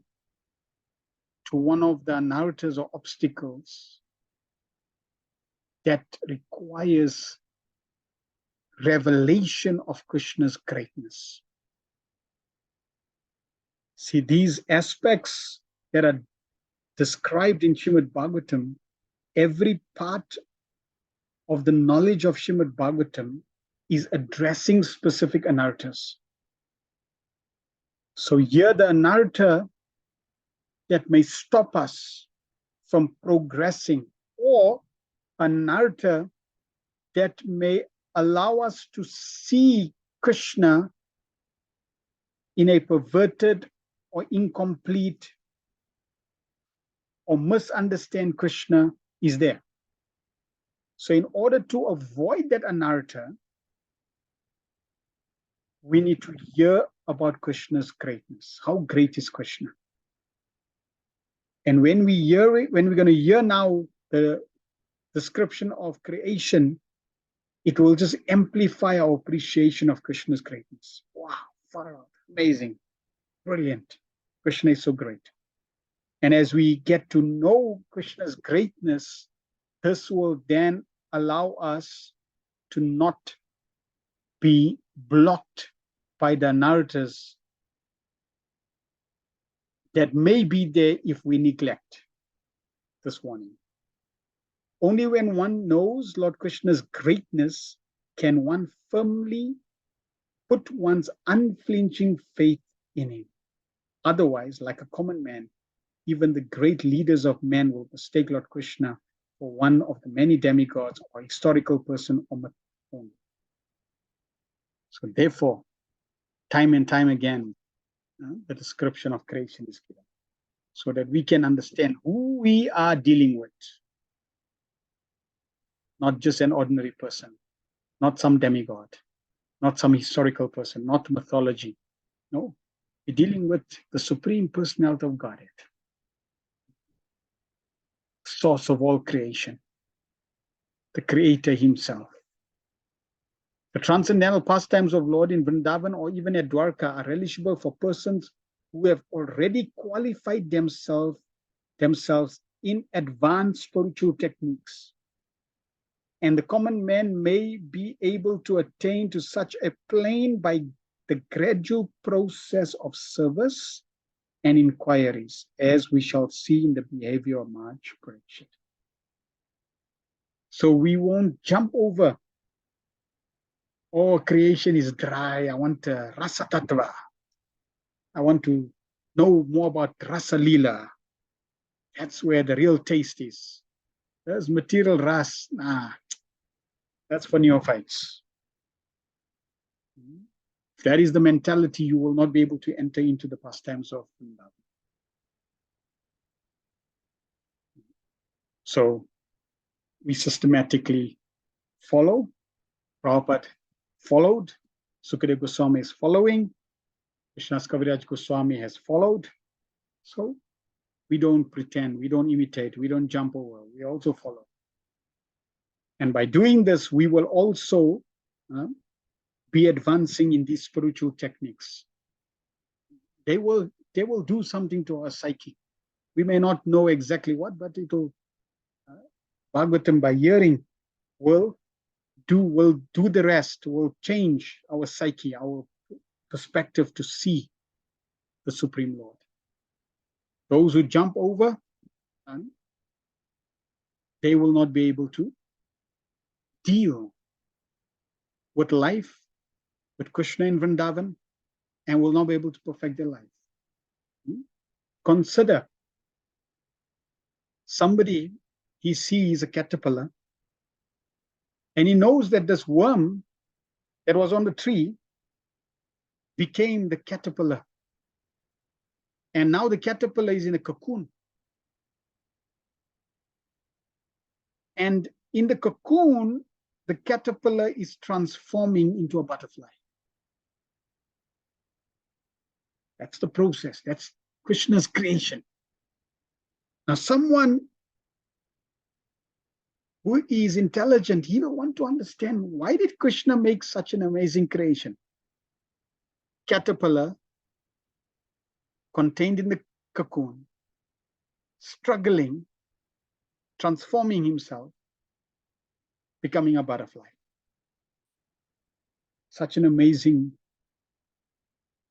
to one of the narratives or obstacles that requires revelation of Krishna's greatness. See, these aspects that are described in Srimad Bhagavatam, every part of the knowledge of Srimad Bhagavatam is addressing specific anarthas. So here the anartha that may stop us from progressing, or anartha that may allow us to see Krishna in a perverted or incomplete or misunderstand Krishna, is there. So in order to avoid that anartha, we need to hear about Krishna's greatness. How great is Krishna? And when we hear it, when we're going to hear now the description of creation, it will just amplify our appreciation of Krishna's greatness. Wow, far out, amazing, brilliant. Krishna is so great. And as we get to know Krishna's greatness, this will then allow us to not be blocked by the narratives that may be there if we neglect this warning. Only when one knows Lord Krishna's greatness can one firmly put one's unflinching faith in him. Otherwise, like a common man, even the great leaders of men will mistake Lord Krishna for one of the many demigods or historical person or myth only. So therefore, time and time again, the description of creation is given, so that we can understand who we are dealing with. Not just an ordinary person, not some demigod, not some historical person, not mythology. No, we're dealing with the Supreme Personality of Godhead, source of all creation, the Creator himself. The transcendental pastimes of Lord in Vrindavan or even at Dwarka are relishable for persons who have already qualified themselves in advanced spiritual techniques. And the common man may be able to attain to such a plane by the gradual process of service and inquiries, as we shall see in the behavior of Maharaj Parikshit. So we won't jump over, oh, creation is dry, I want rasa tattva. I want to know more about rasa lila. That's where the real taste is. There's material ras, nah, that's for neophytes. If that is the mentality, you will not be able to enter into the pastimes of Vrindavan. So we systematically follow. Prabhupada followed. Sukadeva Goswami is following. Krishnas Kaviraj Goswami has followed. So we don't pretend, we don't imitate, we don't jump over, we also follow. And by doing this, we will also be advancing in these spiritual techniques. They will do something to our psyche. We may not know exactly what, but it will, Bhagavatam by hearing will do the rest, will change our psyche, our perspective to see the Supreme Lord. Those who jump over, they will not be able to deal with life, with Krishna in Vrindavan, and will not be able to perfect their life. Consider somebody, he sees a caterpillar, and he knows that this worm that was on the tree became the caterpillar. And now the caterpillar is in a cocoon. And in the cocoon, the caterpillar is transforming into a butterfly. That's the process. That's Krishna's creation. Now, someone who is intelligent, he will want to understand, why did Krishna make such an amazing creation? Caterpillar contained in the cocoon, struggling, transforming himself, becoming a butterfly. Such an amazing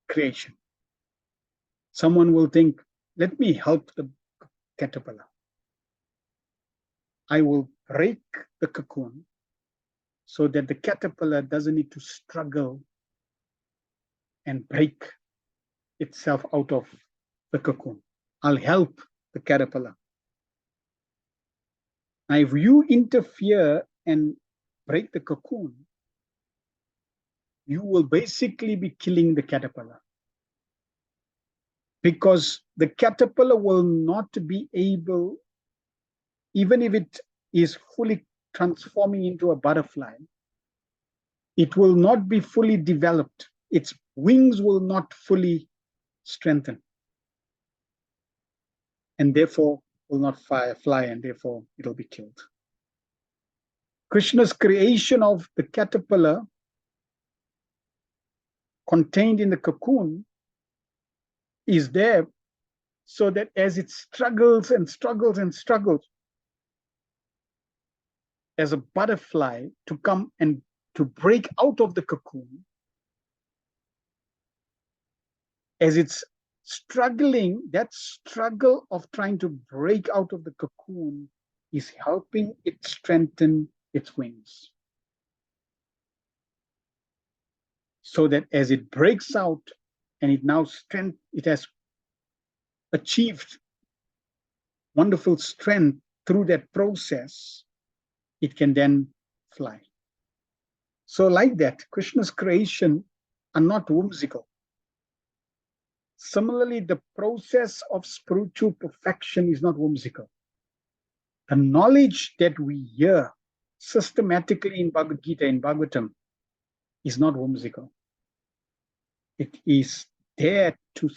creation. Someone will think, let me help the caterpillar. I will break the cocoon so that the caterpillar doesn't need to struggle and break itself out of the cocoon. I'll help the caterpillar. Now, if you interfere and break the cocoon, you will basically be killing the caterpillar, because the caterpillar will not be able, even if it is fully transforming into a butterfly, it will not be fully developed. Its wings will not fully strengthen, and therefore will not fly, and therefore it'll be killed. Krishna's creation of the caterpillar contained in the cocoon is there so that as it struggles and struggles and struggles as a butterfly to come and to break out of the cocoon, as it's struggling, that struggle of trying to break out of the cocoon is helping it strengthen its wings, so that as it breaks out and it has achieved wonderful strength through that process, it can then fly. So like that, Krishna's creation are not whimsical. Similarly, the process of spiritual perfection is not whimsical. The knowledge that we hear systematically in Bhagavad Gita, in Bhagavatam, is not whimsical. It is there to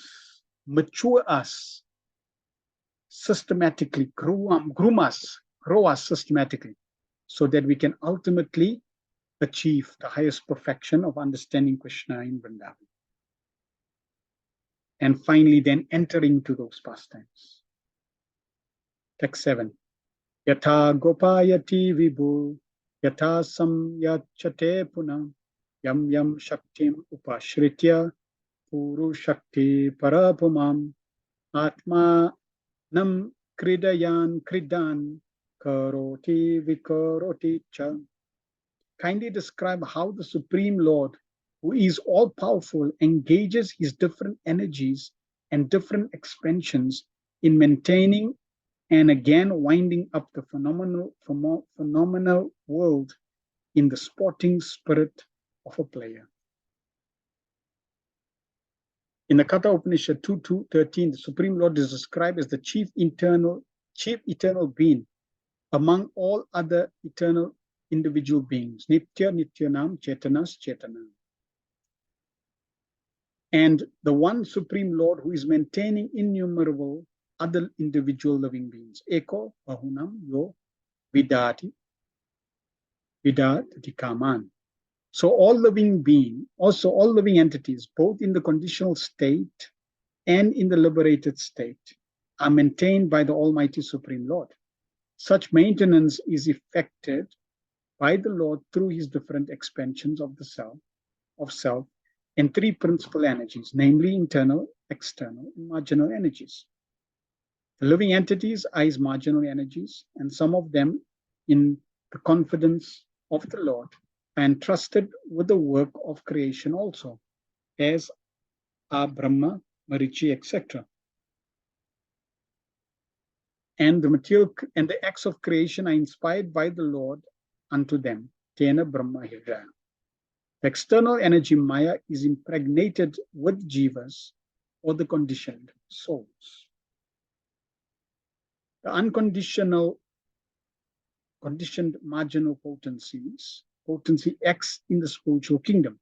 mature us systematically, groom us, grow us systematically, so that we can ultimately achieve the highest perfection of understanding Krishna in Vrindavan. And finally, then enter into those pastimes. Text 7. Yatha gopayati vibhu, yatha samyachate puna, yam yam shaktim upashritya, puru shakti parapumam, atma nam kridayan kridan, karoti vikaroti cha. Kindly describe how the Supreme Lord, who is all-powerful, engages his different energies and different expansions in maintaining and again winding up the phenomenal world in the sporting spirit of a player. In the Katha Upanishad 2.2.13, the Supreme Lord is described as the chief eternal being among all other eternal individual beings. Nitya Nityanam Chetanas Chetanam. And the one Supreme Lord who is maintaining innumerable other individual living beings. Eko Bahunam Yo Vidati Kaman. So all living beings, also all living entities, both in the conditional state and in the liberated state, are maintained by the Almighty Supreme Lord. Such maintenance is effected by the Lord through his different expansions of the self, and three principal energies, namely internal, external, and marginal energies. The living entities are his marginal energies, and some of them, in the confidence of the Lord, are entrusted with the work of creation also, as are Brahma, Marichi, etc. And the acts of creation are inspired by the Lord unto them. Tena Brahma Hridaya. The external energy Maya is impregnated with jivas, or the conditioned souls. The conditioned marginal potency acts in the spiritual kingdom.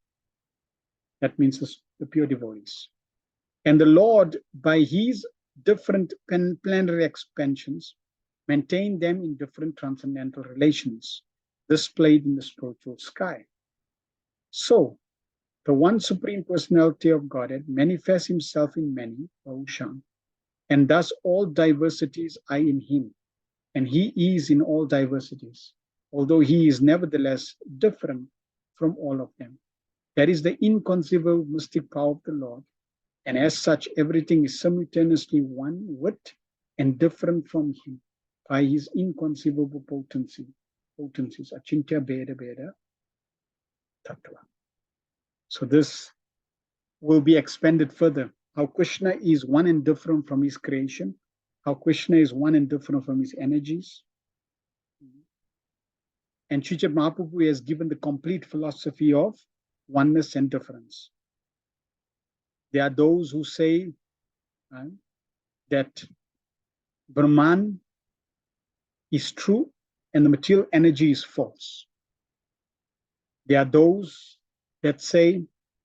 That means the pure devotees. And the Lord, by his different planetary expansions, maintained them in different transcendental relations, displayed in the spiritual sky. So, the one Supreme Personality of Godhead manifests himself in many, Bahushan, and thus all diversities are in him, and he is in all diversities, although he is nevertheless different from all of them. That is the inconceivable mystic power of the Lord, and as such, everything is simultaneously one with and different from him by his inconceivable potencies, Achintya Bheda Bheda Tattva. So this will be expanded further. How Krishna is one and different from his creation, how Krishna is one and different from his energies. And Sri Mahaprabhu has given the complete philosophy of oneness and difference. There are those who say that Brahman is true and the material energy is false. There are those that say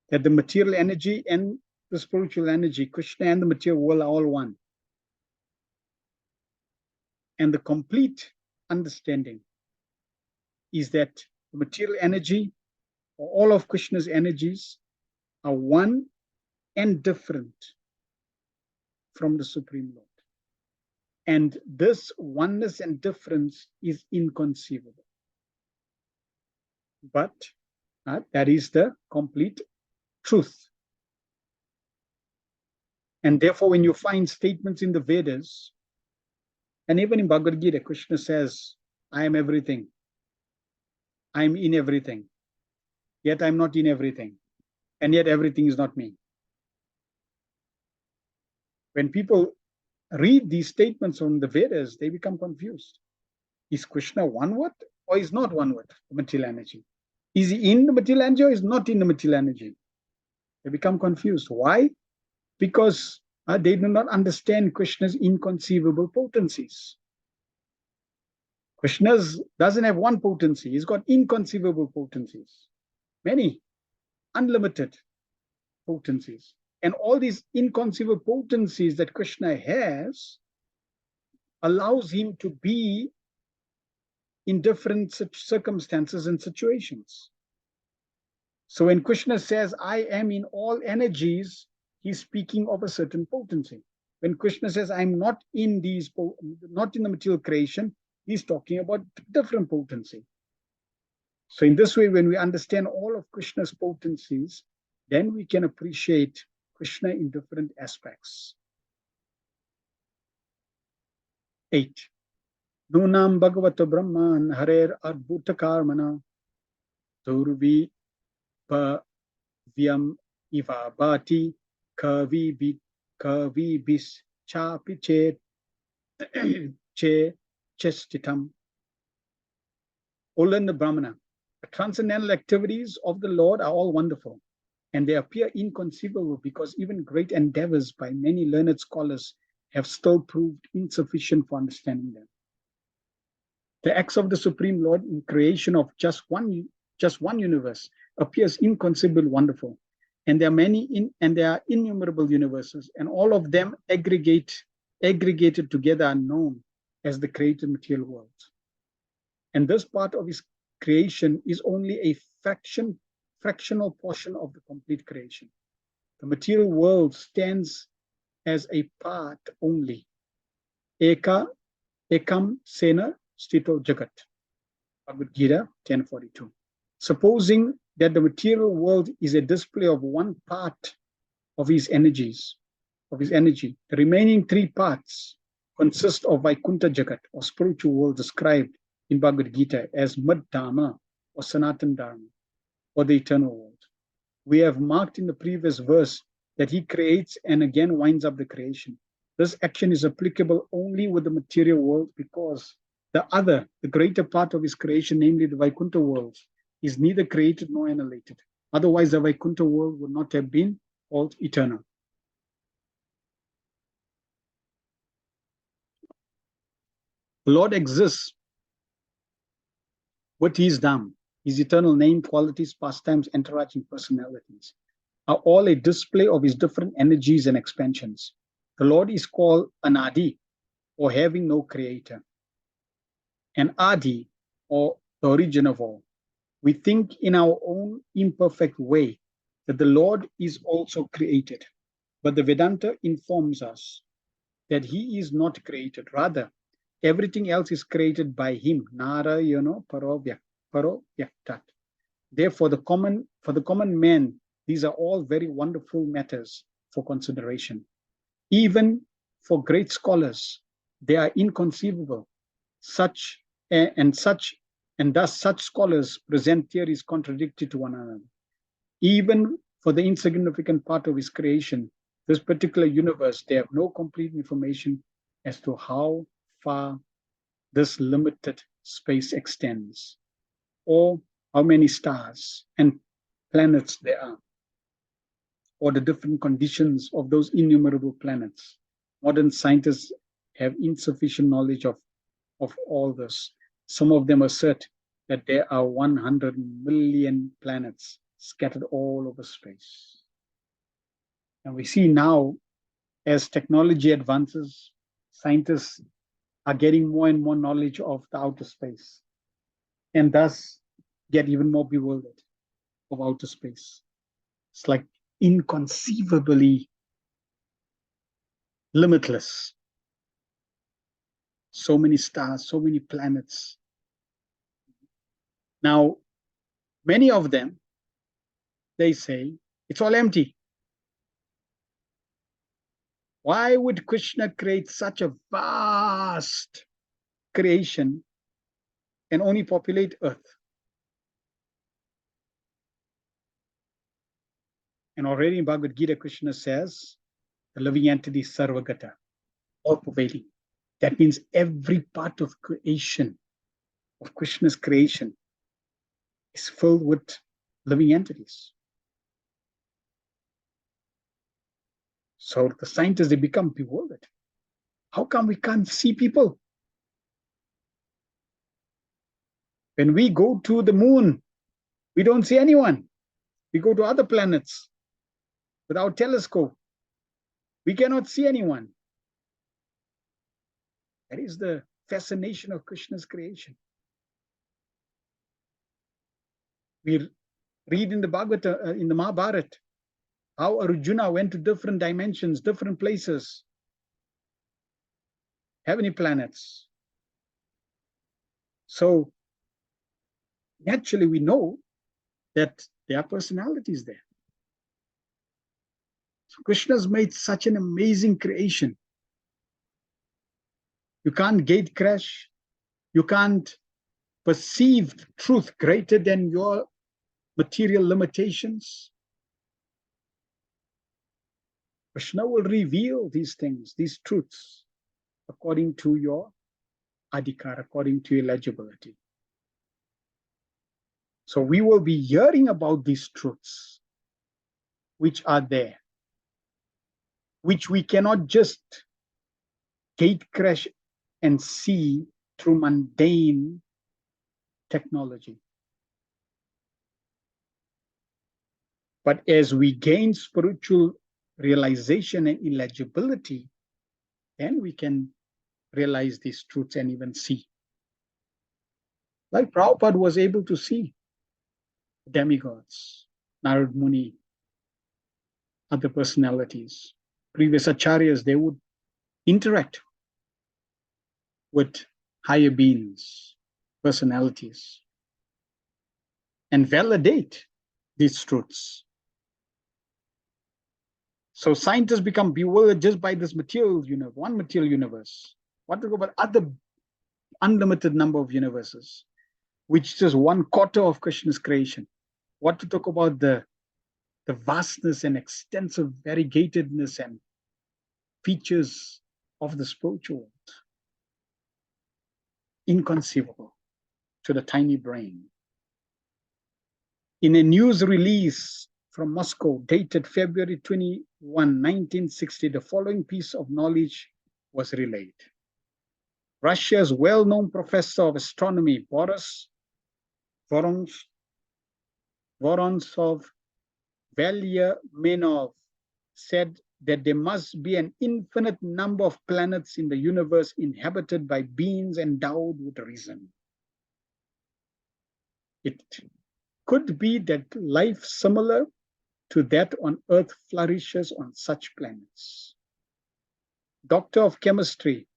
that the material energy and the spiritual energy, Krishna and the material world, are all one. And the complete understanding is that the material energy, or all of Krishna's energies, are one and different from the Supreme Lord. And this oneness and difference is inconceivable. But that is the complete truth. And therefore, when you find statements in the Vedas, and even in Bhagavad Gita, Krishna says, I am everything. I am in everything. Yet I am not in everything. And yet everything is not me. When people read these statements from the Vedas, they become confused. Is Krishna one word or is not one word, the material energy? Is he in the material energy or is not in the material energy? They become confused. Why? Because they do not understand Krishna's inconceivable potencies. Krishna doesn't have one potency. He's got inconceivable potencies. Many, unlimited potencies. And all these inconceivable potencies that Krishna has allows him to be in different circumstances and situations. So when Krishna says, I am in all energies, he's speaking of a certain potency. When Krishna says, I'm not in not in the material creation, he's talking about different potency. So in this way, when we understand all of Krishna's potencies, then we can appreciate Krishna in different aspects. 8. Nunam Bhagavata Brahman Harer Adbhuta Karmana Durvi Pavyam Iva Bhati Kavi Bis Chapi Che Chestitam. O learned Brahmana, the transcendental activities of the Lord are all wonderful, and they appear inconceivable because even great endeavors by many learned scholars have still proved insufficient for understanding them. The acts of the Supreme Lord in creation of just one universe appears inconceivably wonderful, and there are innumerable universes, and all of them aggregated together are known as the created material world. And this part of his creation is only a fractional portion of the complete creation. The material world stands as a part only. Ekam Sena Stito Jagat. Bhagavad Gita 10:42. Supposing that the material world is a display of one part of his energy, the remaining three parts consists of Vaikuntha Jagat, or spiritual world described in Bhagavad Gita as Mad Dharma, or Sanatan Dharma, or the eternal world. We have marked in the previous verse that he creates and again winds up the creation. This action is applicable only with the material world because the greater part of his creation, namely the Vaikuntha world, is neither created nor annihilated. Otherwise, the Vaikuntha world would not have been called eternal. The Lord exists with his Dham, his eternal name, qualities, pastimes, entourage, and personalities are all a display of his different energies and expansions. The Lord is called Anadi, or having no creator, and Adi, or the origin of all. We think in our own imperfect way that the Lord is also created, but the Vedanta informs us that he is not created. Rather, everything else is created by him. Narayana Paro Vyaktat. Therefore, for the common man, these are all very wonderful matters for consideration. Even for great scholars, they are inconceivable. Thus such scholars present theories contradictory to one another. Even for the insignificant part of his creation, this particular universe, they have no complete information as to how far this limited space extends, or how many stars and planets there are, or the different conditions of those innumerable planets. Modern scientists have insufficient knowledge of all this. Some of them assert that there are 100 million planets scattered all over space. And we see now, as technology advances, scientists are getting more and more knowledge of the outer space, and thus get even more bewildered of outer space. It's like inconceivably limitless. So many stars, so many planets. Now, many of them, they say, it's all empty. Why would Krishna create such a vast creation and only populate Earth? And already in Bhagavad Gita, Krishna says, the living entity is Sarvagata, all pervading. That means every part of creation, of Krishna's creation, is filled with living entities. So the scientists, they become bewildered. How come we can't see people? When we go to the moon, we don't see anyone. We go to other planets with our telescope. We cannot see anyone. That is the fascination of Krishna's creation. We read in the Bhagavata, in the Mahabharata, how Arjuna went to different dimensions, different places, heavenly planets. So naturally, we know that there are personalities there. So Krishna's made such an amazing creation. You can't gate crash. You can't perceive truth greater than your material limitations. Krishna will reveal these things, these truths, according to your adhikar, according to your legibility. So we will be hearing about these truths, which are there, which we cannot just gate crash and see through mundane technology. But as we gain spiritual realization and illegibility, then we can realize these truths and even see. Like Prabhupada was able to see demigods, Narad Muni, other personalities, previous acharyas, they would interact with higher beings, personalities, and validate these truths. So scientists become bewildered just by this material universe, one material universe. What to talk about other unlimited number of universes, which is 1/4 of Krishna's creation? What to talk about the vastness and extensive variegatedness and features of the spiritual world? Inconceivable to the tiny brain. In a news release from Moscow dated February 21, 1960, the following piece of knowledge was relayed. Russia's well-known professor of astronomy, Boris Vorontsov Valiamenov, said that there must be an infinite number of planets in the universe inhabited by beings endowed with reason. It could be that life similar to that on Earth flourishes on such planets. Doctor of Chemistry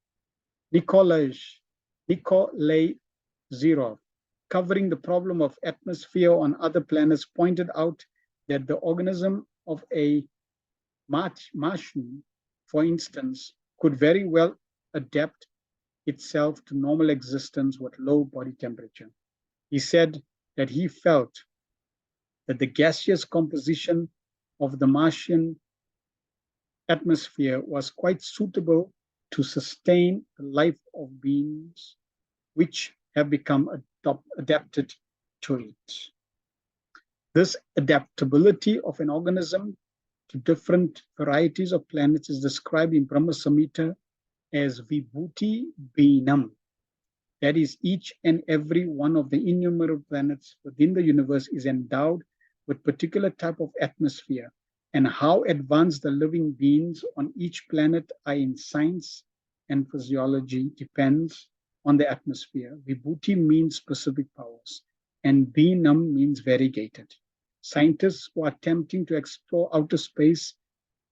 Nikolai Zirov, covering the problem of atmosphere on other planets, pointed out that the organism of a Martian, for instance, could very well adapt itself to normal existence with low body temperature. He said that he felt that the gaseous composition of the Martian atmosphere was quite suitable to sustain the life of beings which have become adapted to it. This adaptability of an organism to different varieties of planets is described in Brahma Samhita as Vibhuti Bhinam. That is, each and every one of the innumerable planets within the universe is endowed with particular type of atmosphere, and how advanced the living beings on each planet are in science and physiology depends on the atmosphere. Vibhuti means specific powers, and Bhinam means variegated. Scientists who are attempting to explore outer space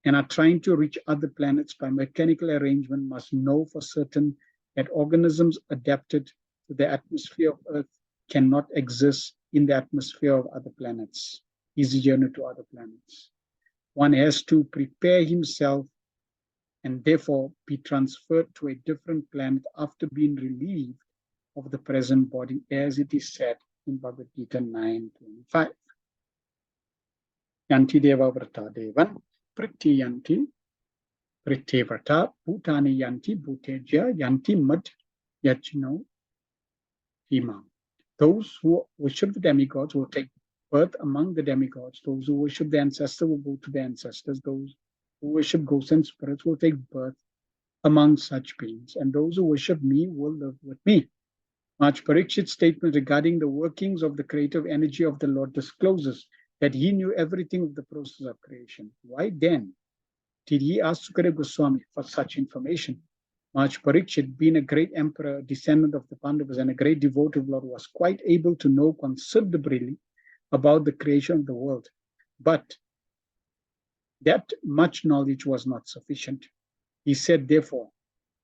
and are trying to reach other planets by mechanical arrangement must know for certain that organisms adapted to the atmosphere of Earth cannot exist in the atmosphere of other planets. Easy journey to other planets. One has to prepare himself and therefore be transferred to a different planet after being relieved of the present body, as it is said in Bhagavad Gita 9:25. Yanti deva vrata devan priti yanti prite vrata bhutani yanti bhuteja yanti mad yachino imam. Those who worship the demigods will take birth among the demigods. Those who worship the ancestors will go to the ancestors. Those who worship ghosts and spirits will take birth among such beings. And those who worship me will live with me. Maharaj Parikshit's statement regarding the workings of the creative energy of the Lord discloses that he knew everything of the process of creation. Why then did he ask Sukadeva Goswami for such information? Maharaj Parikshit, being a great emperor, descendant of the Pandavas, and a great devotee of the Lord, was quite able to know considerably about the creation of the world. But that much knowledge was not sufficient. He said, therefore,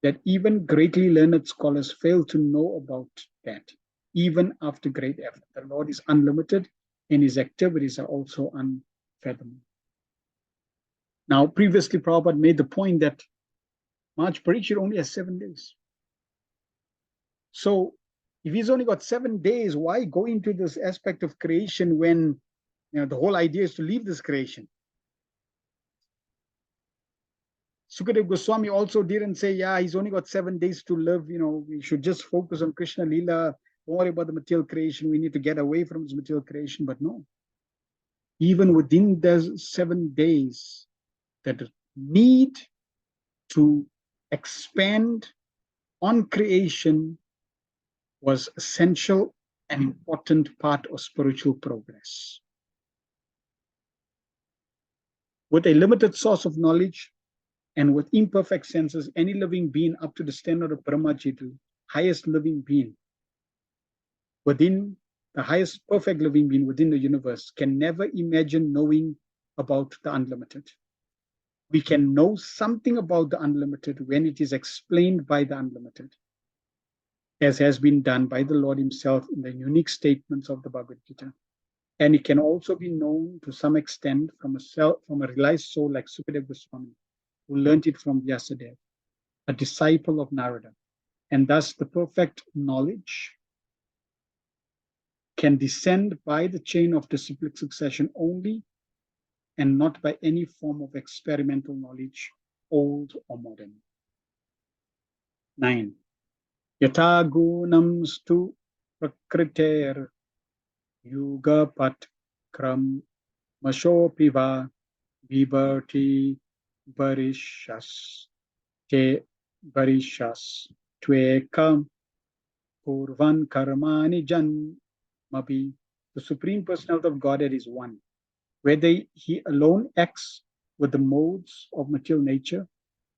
that even greatly learned scholars fail to know about that, even after great effort. The Lord is unlimited, and his activities are also unfathomable. Now, previously, Prabhupada made the point that Maharaj Parikshit only has 7 days. So, if he's only got 7 days, why go into this aspect of creation when the whole idea is to leave this creation? Sukadeva Goswami also didn't say, yeah, he's only got 7 days to live. We should just focus on Krishna Leela. Don't worry about the material creation. We need to get away from this material creation. But no, even within those 7 days, that need to expand on creation was essential and important part of spiritual progress. With a limited source of knowledge and with imperfect senses, any living being up to the standard of Brahmaji, the highest living being within the highest perfect living being within the universe, can never imagine knowing about the unlimited. We can know something about the unlimited when it is explained by the unlimited, as has been done by the Lord himself in the unique statements of the Bhagavad Gita. And it can also be known to some extent from a realized soul like Sukadeva Goswami, who learned it from Vyasadeva, a disciple of Narada. and thus the perfect knowledge can descend by the chain of disciplic succession only, and not by any form of experimental knowledge, old or modern. 9. Yata gunam stu prakriter yugapat kram mashopiva vibharti barishas te barishas tvekam purvan karmani janmabi. The Supreme Personality of Godhead is one. Whether he alone acts with the modes of material nature,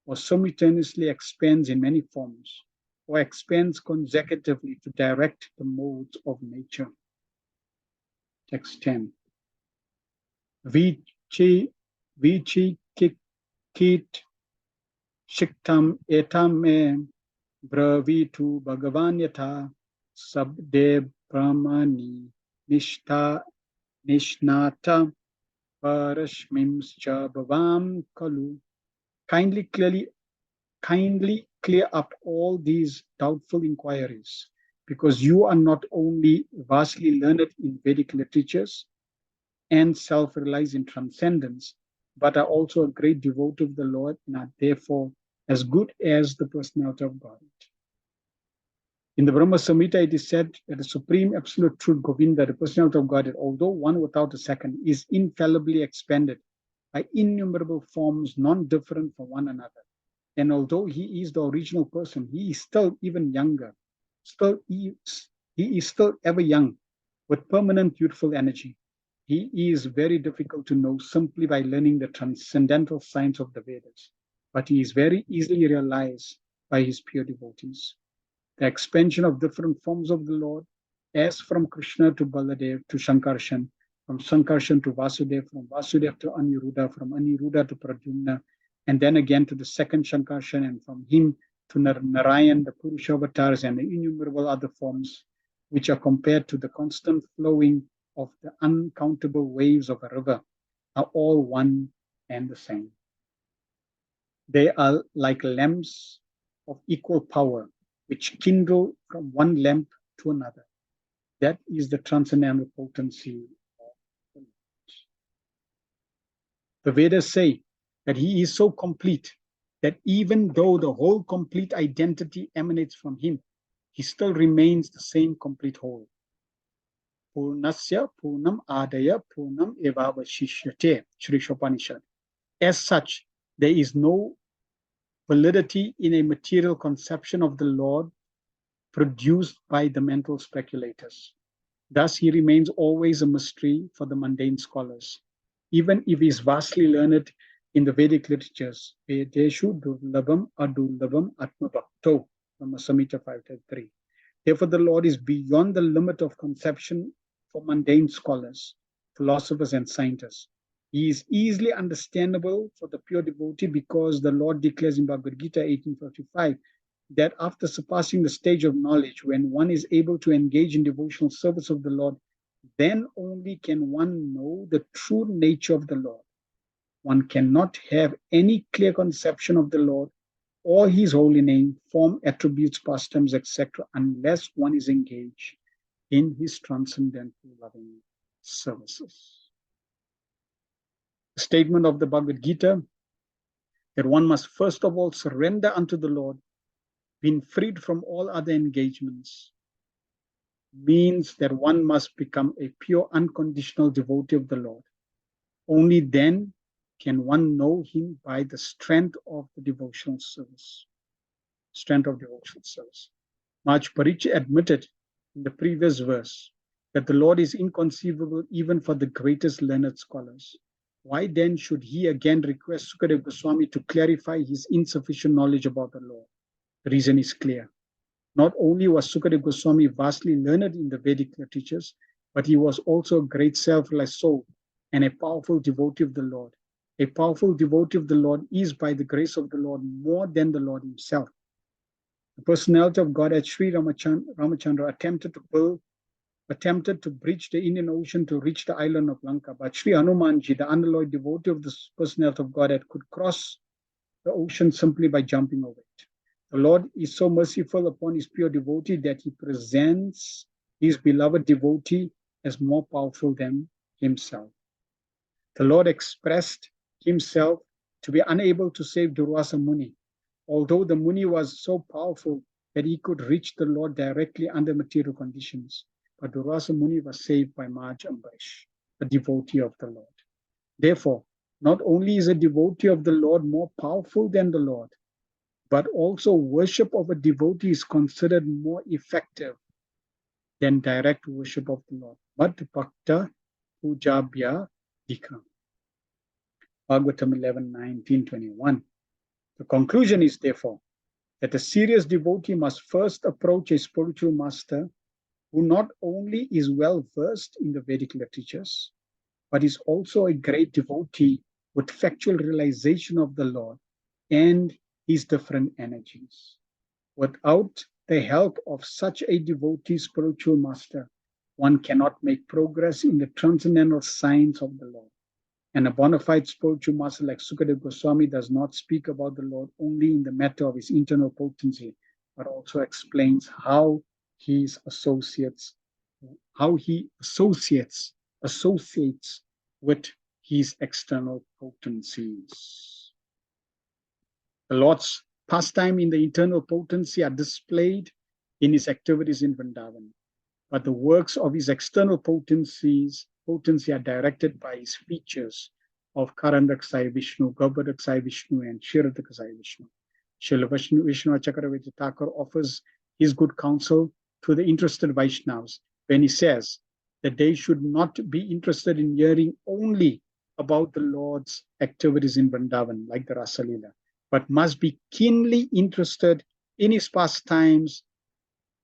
or simultaneously expands in many forms, or expands consecutively to direct the modes of nature. Text 10. Vichi kit shiktam etam me bravitu bhagavan yata sabde brahmani nishnata parashmimscha bhavam kalu. Kindly clear up all these doubtful inquiries, because you are not only vastly learned in Vedic literatures and self-realized in transcendence, but are also a great devotee of the Lord and are therefore as good as the personality of God. In the Brahma Samhita, it is said that the Supreme Absolute Truth, Govinda, the personality of God, although one without a second, is infallibly expanded by innumerable forms non-different from one another. And although he is the original person, he is still even younger. He is still ever young, with permanent youthful energy. He is very difficult to know simply by learning the transcendental science of the Vedas, but he is very easily realized by his pure devotees. The expansion of different forms of the Lord, as from Krishna to Baladev to Shankarshan, from Shankarshan to Vasudev, from Vasudev to Aniruddha, from Aniruddha to Pradyumna, and then again to the second Shankarshan, and from him to Narayan, the Purusha avatars, and the innumerable other forms, which are compared to the constant flowing of the uncountable waves of a river, are all one and the same. They are like lamps of equal power, which kindle from one lamp to another. That is the transcendental potency of the Lord. The Vedas say that he is so complete that even though the whole complete identity emanates from him, he still remains the same complete whole. Purnasya Purnam Adaya Purnam Evavashishyate, Shri Shopanishad. As such, there is no validity in a material conception of the Lord produced by the mental speculators. Thus, he remains always a mystery for the mundane scholars, even if he is vastly learned in the Vedic literatures. Vedeshu Durlabam Adurlabam Atmabhakto, from Samhita 5.3. Therefore, the Lord is beyond the limit of conception for mundane scholars, philosophers, and scientists. He is easily understandable for the pure devotee, because the Lord declares in Bhagavad Gita 18:55 that after surpassing the stage of knowledge, when one is able to engage in devotional service of the Lord, then only can one know the true nature of the Lord. One cannot have any clear conception of the Lord or his holy name, form, attributes, pastimes, etc., unless one is engaged in his transcendental loving services. The statement of the Bhagavad Gita that one must first of all surrender unto the Lord, being freed from all other engagements, means that one must become a pure, unconditional devotee of the Lord. Only then can one know him by the strength of the devotional service. Maharaj Parikshit admitted in the previous verse that the Lord is inconceivable even for the greatest learned scholars. Why then should he again request Sukadeva Goswami to clarify his insufficient knowledge about the Lord? The reason is clear. Not only was Sukadeva Goswami vastly learned in the Vedic literatures, but he was also a great self-realized soul and a powerful devotee of the Lord. A powerful devotee of the Lord is, by the grace of the Lord, more than the Lord himself. The personality of God as Sri Ramachandra attempted to bridge the Indian Ocean to reach the island of Lanka, but Sri Hanumanji, the unalloyed devotee of the personality of Godhead, could cross the ocean simply by jumping over it. The Lord is so merciful upon his pure devotee that he presents his beloved devotee as more powerful than himself. The Lord expressed himself to be unable to save Durvasa Muni, although the Muni was so powerful that he could reach the Lord directly under material conditions. But Durvasa Muni was saved by Maharaj Ambarish, a devotee of the Lord. Therefore, not only is a devotee of the Lord more powerful than the Lord, but also worship of a devotee is considered more effective than direct worship of the Lord. But Bhakta Pujabhya Dika. Bhagavatam 11, 19, 21. The conclusion is therefore that a serious devotee must first approach a spiritual master who not only is well versed in the Vedic literatures, but is also a great devotee with factual realization of the Lord and his different energies. Without the help of such a devotee spiritual master, one cannot make progress in the transcendental science of the Lord. And a bona fide spiritual master like Sukadeva Goswami does not speak about the Lord only in the matter of his internal potency, but also explains how he associates with his external potencies. The Lord's pastime in the internal potency are displayed in his activities in Vrindavan, but the works of his external potency are directed by his features of Karandak Sai Vishnu, Gaubadak Sai Vishnu, and Shiradak Sai Vishnu. Srila Vishnu Chakravarti Thakur offers his good counsel to the interested Vaishnavas when he says that they should not be interested in hearing only about the Lord's activities in Vrindavan, like the Rasa Leela, but must be keenly interested in his pastimes,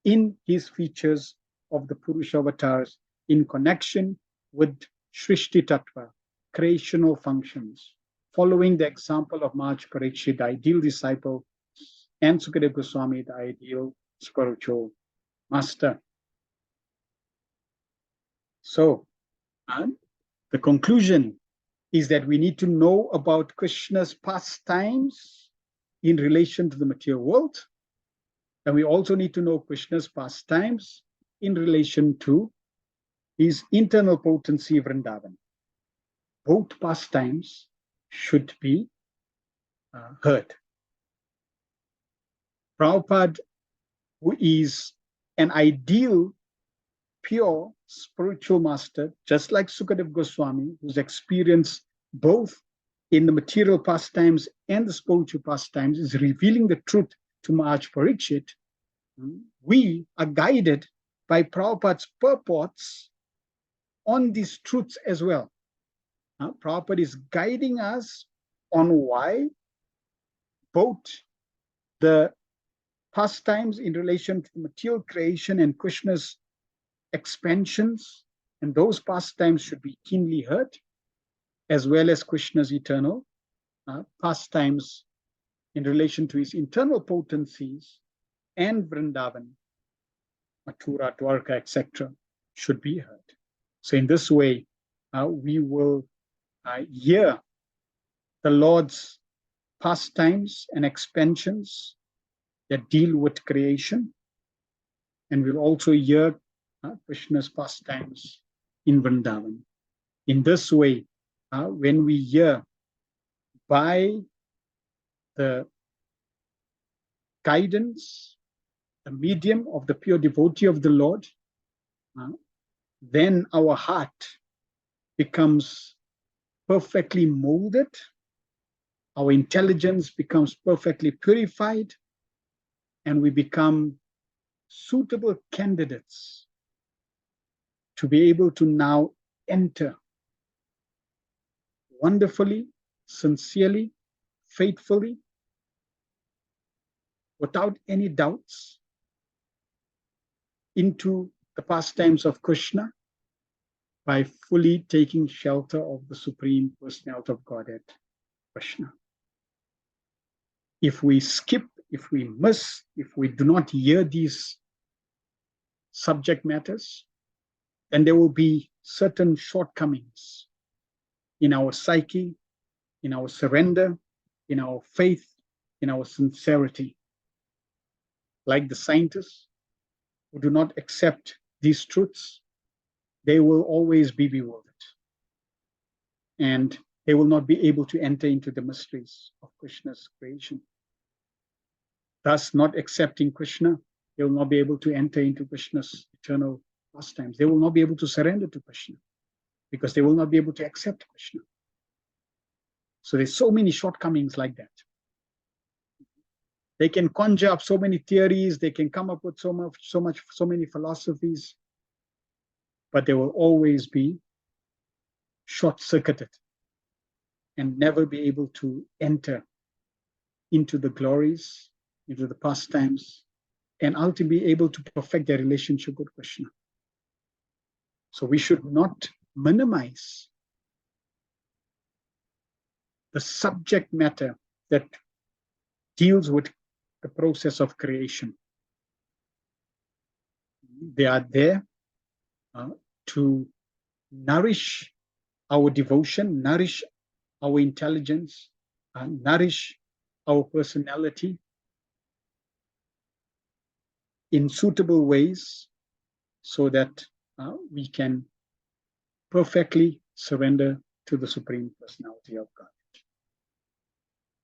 in his features of the Purusha avatars, in connection with Shrishti Tattva, creational functions, following the example of Maharaj Parikshit, the ideal disciple, and Sukadeva Goswami, the ideal spiritual master. So, the conclusion is that we need to know about Krishna's pastimes in relation to the material world, and we also need to know Krishna's pastimes in relation to his internal potency, Vrindavan. Both pastimes should be heard. Prabhupada, who is an ideal, pure spiritual master, just like Sukadeva Goswami, who's experienced both in the material pastimes and the spiritual pastimes, is revealing the truth to Maharaj Parikshit. We are guided by Prabhupada's purports on these truths as well. Prabhupada is guiding us on why both the pastimes in relation to material creation and Krishna's expansions, and those pastimes should be keenly heard, as well as Krishna's eternal pastimes in relation to his internal potencies and Vrindavan, Mathura, Dwarka, etc., should be heard. So in this way, we will hear the Lord's pastimes and expansions that deal with creation, and we'll also hear Krishna's pastimes in Vrindavan. In this way, when we hear by the guidance, the medium of the pure devotee of the Lord, then our heart becomes perfectly molded, our intelligence becomes perfectly purified, and we become suitable candidates to be able to now enter wonderfully, sincerely, faithfully, without any doubts, into the pastimes of Krishna by fully taking shelter of the Supreme Personality of Godhead, Krishna. If we skip, if we miss, if we do not hear these subject matters, then there will be certain shortcomings in our psyche, in our surrender, in our faith, in our sincerity. like the scientists who do not accept these truths, they will always be bewildered. And they will not be able to enter into the mysteries of Krishna's creation. Thus, not accepting Krishna, they will not be able to enter into Krishna's eternal pastimes. They will not be able to surrender to Krishna because they will not be able to accept Krishna. So there's so many shortcomings like that. They can conjure up so many theories, they can come up with so many philosophies, but they will always be short-circuited and never be able to enter into the glories, into the pastimes, and ultimately be able to perfect their relationship with Krishna. So we should not minimize the subject matter that deals with the process of creation. They are there to nourish our devotion, nourish our intelligence, nourish our personality in suitable ways so that we can perfectly surrender to the Supreme Personality of God.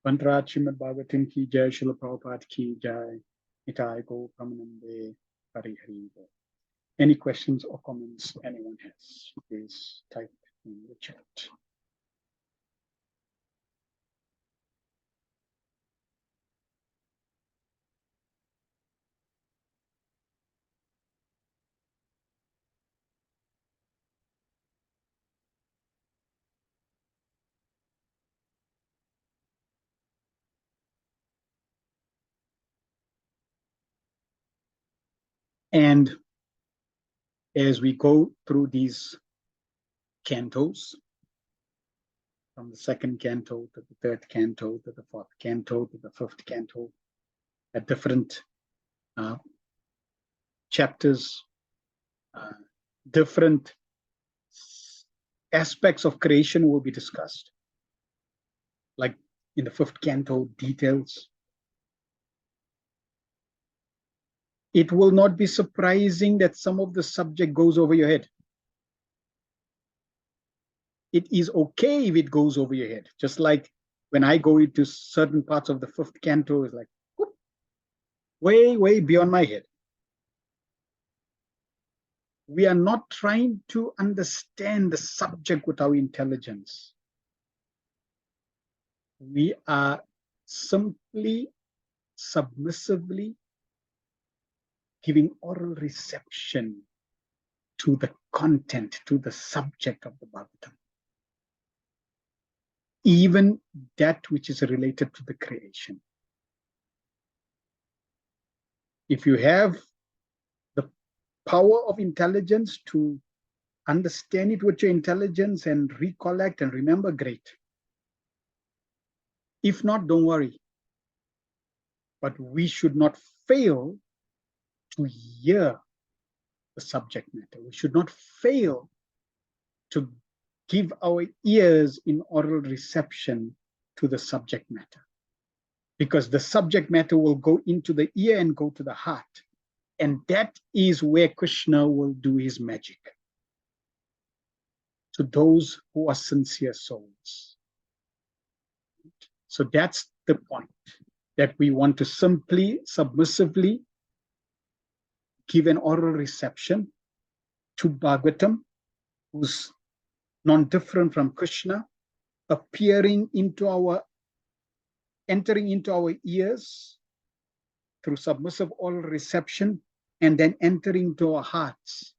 Pantrat Srimad Bhagavatam ki jai, Srila Prabhupada ki jai, Nitai Go Pramanande Hari Hari. Any questions or comments anyone has, please type in the chat. And as we go through these cantos, from the second canto to the third canto to the fourth canto to the fifth canto, at different chapters, different aspects of creation will be discussed. Like in the fifth canto, details. It will not be surprising that some of the subject goes over your head. It is okay if it goes over your head. Just like when I go into certain parts of the fifth canto, it's like, whoop, way, way beyond my head. We are not trying to understand the subject with our intelligence. We are simply, submissively giving oral reception to the content, to the subject of the Bhagavatam. Even that which is related to the creation. If you have the power of intelligence to understand it with your intelligence and recollect and remember, great. If not, don't worry. But we should not fail to hear the subject matter. We should not fail to give our ears in oral reception to the subject matter. Because the subject matter will go into the ear and go to the heart. And that is where Krishna will do his magic. To those who are sincere souls. So that's the point. That we want to simply, submissively give an oral reception to Bhagavatam, who's non-different from Krishna, entering into our ears through submissive oral reception, and then entering into our hearts.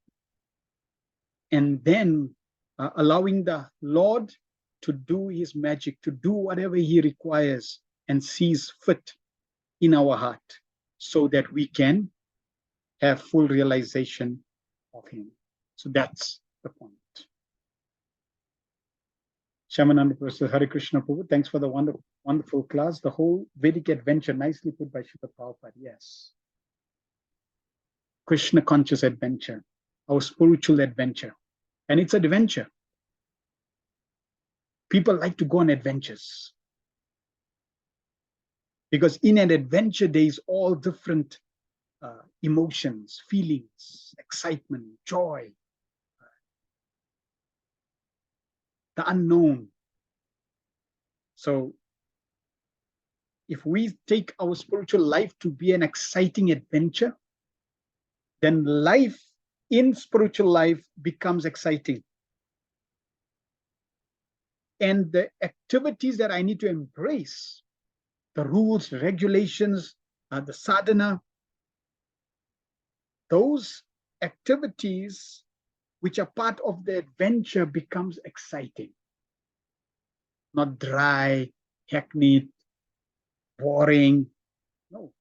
And then allowing the Lord to do his magic, to do whatever he requires and sees fit in our heart, so that we can have full realization of him. So that's the point. Shamananda Professor Hare Krishna Prabhu, thanks for the wonderful class. The whole Vedic adventure, nicely put by Srila Prabhupada. Yes. Krishna conscious adventure, our spiritual adventure. And it's an adventure. People like to go on adventures. Because in an adventure, there is all different emotions, feelings, excitement, joy, the unknown. So if we take our spiritual life to be an exciting adventure, then life in spiritual life becomes exciting. And the activities that I need to embrace, the rules, regulations, the sadhana, those activities which are part of the adventure becomes exciting. Not dry, hackneyed, boring. No,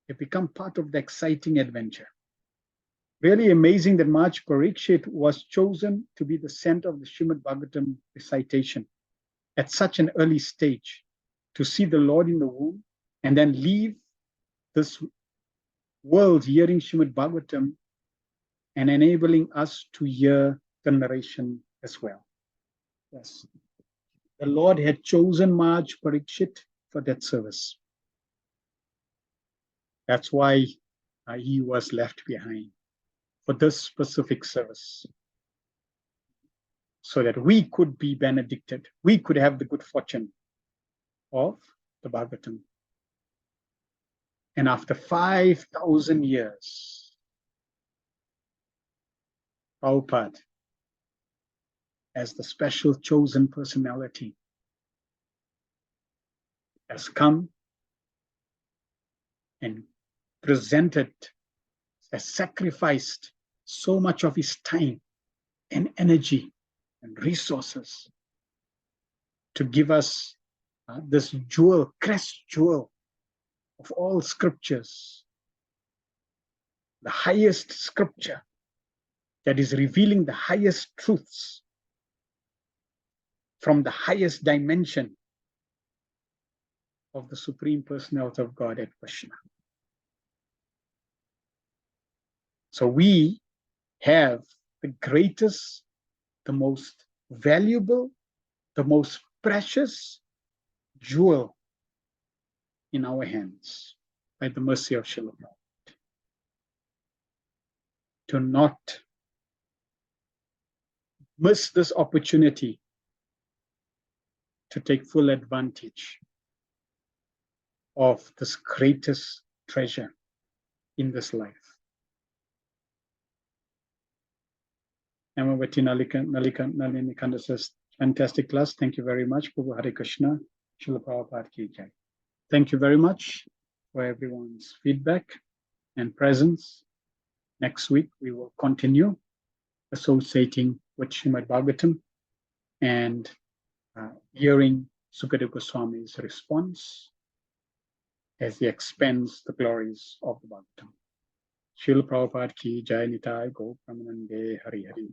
they become part of the exciting adventure. Really amazing that Maharaj Parikshit was chosen to be the center of the Srimad Bhagavatam recitation at such an early stage, to see the Lord in the womb and then leave this world hearing Srimad Bhagavatam and enabling us to hear the narration as well. Yes, the Lord had chosen Maharaj Parikshit for that service. That's why he was left behind for this specific service, so that we could be benedicted, we could have the good fortune of the Bhagavatam. And after 5,000 years, Prabhupada, as the special chosen personality, has come and presented, has sacrificed so much of his time and energy and resources to give us this jewel, crest jewel of all scriptures, the highest scripture that is revealing the highest truths from the highest dimension of the Supreme Personality of Godhead, Krishna. So we have the greatest, the most valuable, the most precious jewel in our hands by the mercy of Srila Prabhupada. To not miss this opportunity to take full advantage of this greatest treasure in this life. Namavati Nalini Kanda says, fantastic class. Thank you very much. Prabhu Hare Krishna. Srila Prabhupada ki jai. Thank you very much for everyone's feedback and presence. Next week, we will continue associating with Srimad Bhagavatam and hearing Sukadeva Goswami's response as he expands the glories of the Bhagavatam. Srila Prabhupada ki jai, Nitai Go Pramanande Hari Hari.